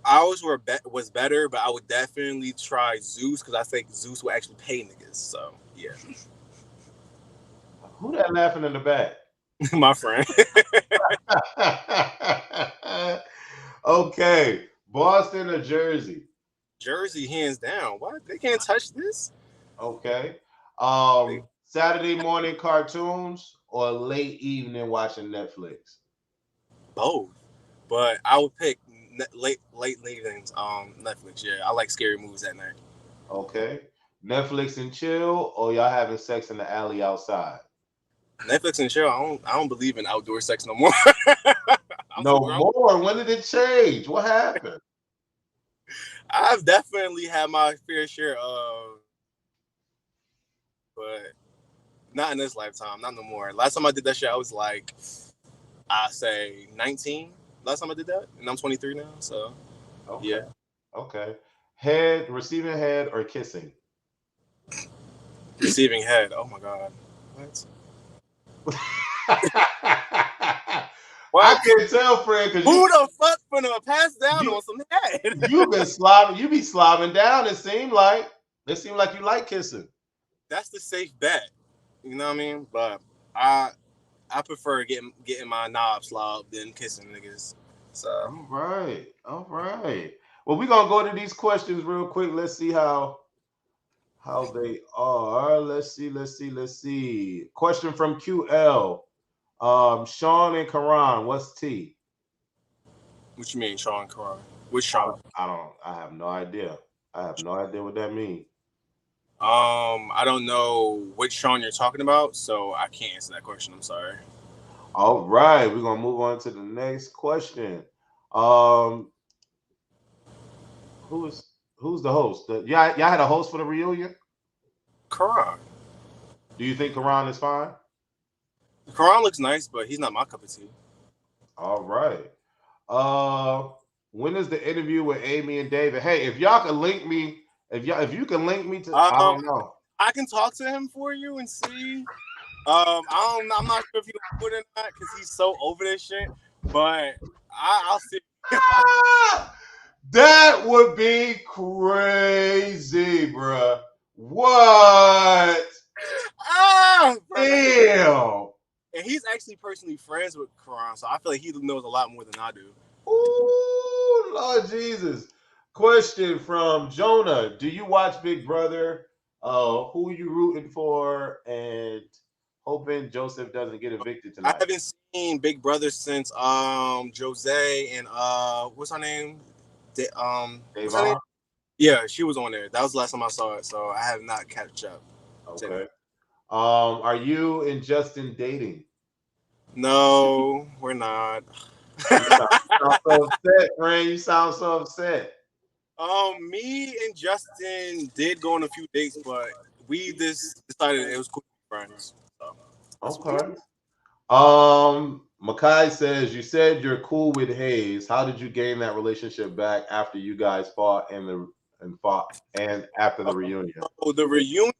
Ours was better, but I would definitely try Zeus because I think Zeus will actually pay niggas. So yeah.
Who that laughing in the back?
My friend.
Okay, Boston or Jersey?
Jersey, hands down. What? They can't touch this.
Okay. Saturday morning cartoons or late evening watching Netflix?
Both, but I would pick late evenings. Netflix. Yeah, I like scary movies at night.
Okay. Netflix and chill, or y'all having sex in the alley outside?
Netflix and chill. I don't believe in outdoor sex no more.
No more. When did it change? What happened?
I've definitely had my fair share of, but not in this lifetime. Not no more. Last time I did that shit, I was like, I say 19. Last time I did that, and I'm 23 now. So,
okay.
Yeah.
Okay. Receiving head or kissing?
Receiving head. Oh my god. What?
I can't tell, Fred. Who
the fuck finna pass down on some head?
You be slobbing down. It seemed like you like kissing.
That's the safe bet. You know what I mean? But I prefer getting my knob slobbed than kissing niggas. So
all right. Well, we're gonna go to these questions real quick. Let's see how they are. Let's see. Question from QL. Sean and Karan, what's T?
What you mean, Sean and Karan? Which Sean?
I have no idea. I have no idea what that means.
I don't know which Sean you're talking about, so I can't answer that question. I'm sorry.
All right, we're gonna move on to the next question. Who's the host? Y'all had a host for the reunion?
Karan.
Do you think Karan is fine?
Karan looks nice, but he's not my cup of tea.
All right. When is the interview with Amy and David? Hey, if y'all can link me, if you can link me to, I
Um,
don't know.
I can talk to him for you and see. I'm not sure if he'll do it or not because he's so over this shit. But I'll see.
Ah, that would be crazy, bruh. What?
Bro, that's it.
Damn.
And he's actually personally friends with Karan, so I feel like he knows a lot more than I do.
Ooh, Lord Jesus. Question from Jonah. Do you watch Big Brother? Who you rooting for and hoping Joseph doesn't get evicted
I
tonight?
haven't seen Big Brother since Jose and what's her name? What's her name?
Davon?
Yeah, she was on there. That was the last time I saw it, so I have not catch up.
Okay. Are you and Justin dating?
No, we're not.
You sound so upset, friend. You sound so upset.
Me and Justin did go on a few dates, but we just decided it was cool to be friends. So that's what
Okay. Makai says you said you're cool with Hayes. How did you gain that relationship back after you guys fought and after the reunion?
so the reunion.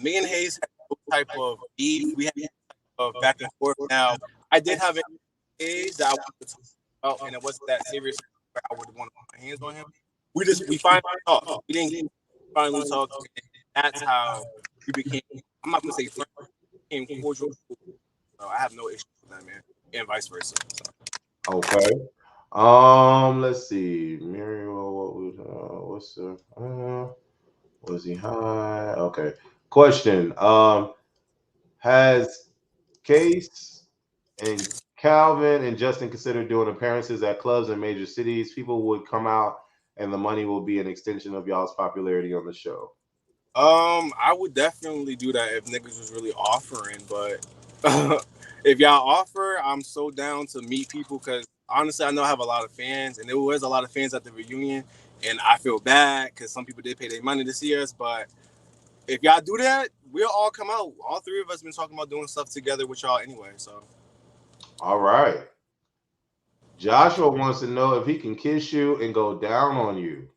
Me and Hayes had no type of beef. We had back and forth. Now I did have an age that I wanted to talk about, and it wasn't that serious. Where I would want to put my hands on him. We finally talked. We didn't finally talk. And that's how we became. I'm not gonna say friends. We became cordial. So I have no issue with that, man, and vice versa. So.
Okay. Let's see. Muriel, was he high? Okay. Question. Has Case and Calvin and Justin considered doing appearances at clubs in major cities? People would come out and the money will be an extension of y'all's popularity on the show.
I would definitely do that if niggas was really offering, but if y'all offer, I'm so down to meet people because honestly, I know I have a lot of fans, and there was a lot of fans at the reunion, and I feel bad because some people did pay their money to see us, but if y'all do that, we'll all come out. All three of us been talking about doing stuff together with y'all anyway, so.
All right. Joshua wants to know if he can kiss you and go down on you.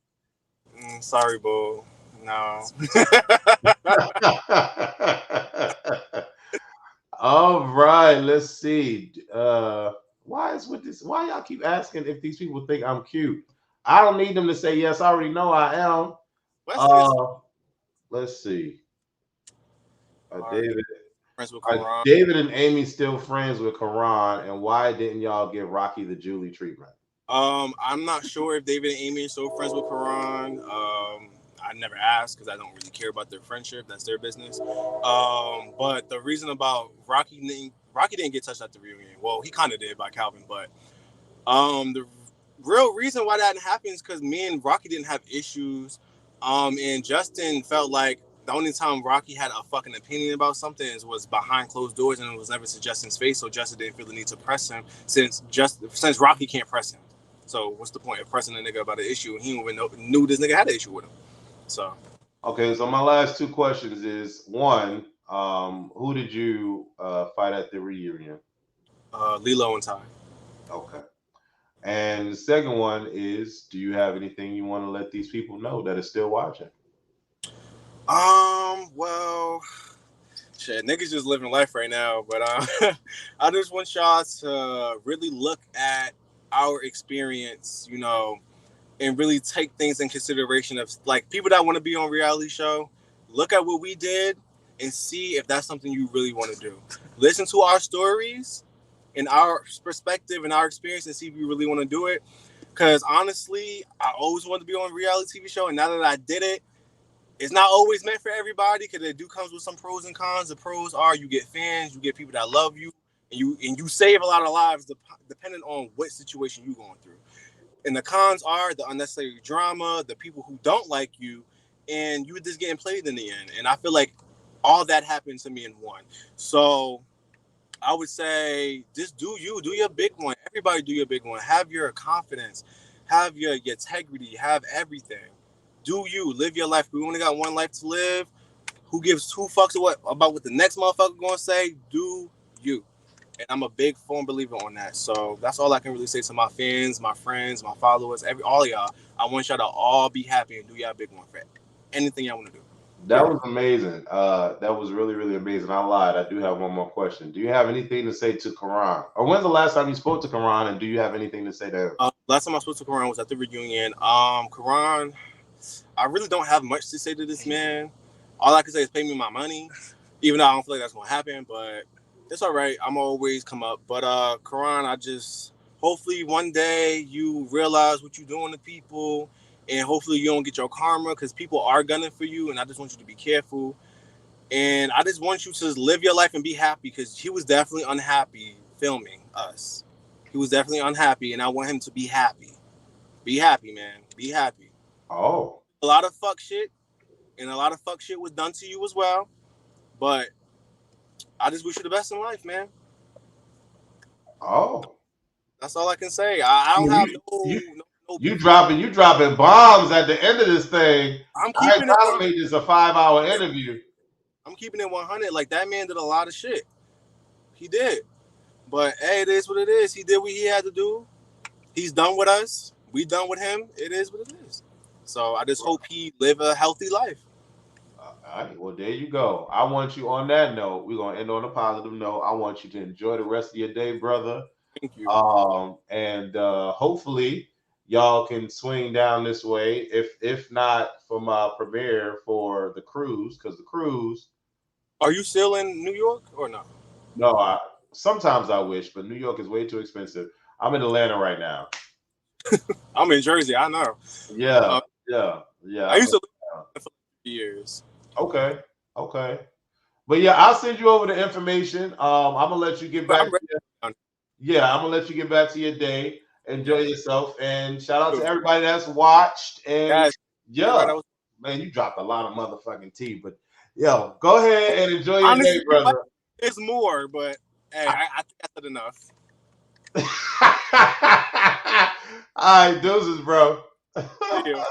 Sorry, boo. No.
All right, let's see. Why is with this? Why y'all keep asking if these people think I'm cute? I don't need them to say yes. I already know I am. Uh, let's see. David,
Friends with
are
Karan.
David and Amy still friends with Karan? And why didn't y'all give Rocky the Julie treatment?
I'm not sure if David and Amy are still friends with Karan. I never asked because I don't really care about their friendship. That's their business. But the reason about Rocky didn't get touched at the reunion. Well, he kind of did by Calvin, but the real reason why that happened is because me and Rocky didn't have issues. And Justin felt like the only time Rocky had a fucking opinion about something was behind closed doors, and it was never to Justin's face. So Justin didn't feel the need to press him since Rocky can't press him. So what's the point of pressing a nigga about an issue and he even knew this nigga had an issue with him? So
Okay, so my last two questions is one, who did you fight at the reunion?
Lilo and Ty.
Okay. And the second one is, do you have anything you want to let these people know that are still watching?
Well, shit, niggas just living life right now, but I just want y'all to really look at our experience, and really take things in consideration of like people that want to be on reality show. Look at what we did and see if that's something you really want to do. Listen to our stories and our perspective and our experience and see if you really want to do it. Because honestly, I always wanted to be on a reality TV show, and now that I did it, it's not always meant for everybody because it do comes with some pros and cons. The pros are you get fans, you get people that love you, and you save a lot of lives depending on what situation you're going through. And the cons are the unnecessary drama, the people who don't like you, and you just getting played in the end. And I feel like all that happened to me in one. So I would say just do your big one. Everybody do your big one. Have your confidence, have your integrity, have everything. Do you live your life? We only got one life to live. Who gives two fucks about what the next motherfucker gonna say? Do you? And I'm a big firm believer on that. So that's all I can really say to my fans, my friends, my followers, all of y'all. I want y'all to all be happy and do y'all big one for anything y'all want to do.
That
Period.
was amazing. That was really, really amazing. I lied. I do have one more question. Do you have anything to say to Karan? Or when's the last time you spoke to Karan, and do you have anything to say to him?
Last time I spoke to Karan was at the reunion. Karan, I really don't have much to say to this man. All I can say is pay me my money, even though I don't feel like that's gonna happen. But it's all right. I'm always come up. But Karan, I just hopefully one day you realize what you're doing to people, and hopefully you don't get your karma because people are gunning for you. And I just want you to be careful. And I just want you to live your life and be happy because he was definitely unhappy filming us. He was definitely unhappy, and I want him to be happy. Be happy, man. Be happy.
Oh,
A lot of fuck shit, and a lot of fuck shit was done to you as well. But I just wish you the best in life, man.
oh.
That's all I can say. I don't have
You, you,
no
you
beef with him.
dropping bombs at the end of this thing.
I'm
I ain't
keeping it
trying to
100.
make this a 5 hour interview.
I'm keeping it 100. Like that man did a lot of shit. He did. But hey, it is what it is. He did what he had to do. He's done with us. We done with him. It is what it is. So I just hope he live a healthy life.
All right, well, there you go. I want you on that note. We're gonna end on a positive note. I want you to enjoy the rest of your day, brother.
Thank you.
And hopefully y'all can swing down this way. If not for my premiere for the cruise, because the cruise.
Are you still in New York or no?
No, sometimes I wish, but New York is way too expensive. I'm in Atlanta right now.
I'm in Jersey. I know.
Yeah, yeah, yeah.
I used to live there for years.
Okay, okay. But yeah, I'll send you over the information. I'm gonna let you get
But
back.
I'm ready.
Yeah, I'm gonna let you get back to your day. Enjoy yourself, and shout out to
Sure.
everybody that's watched. And
Guys,
yeah,
everybody was
man, you dropped a lot of motherfucking tea. But yo, go ahead and enjoy your day,
honestly,
brother.
it's more, but hey, I think I said enough.
All right, deuces, bro.
See you.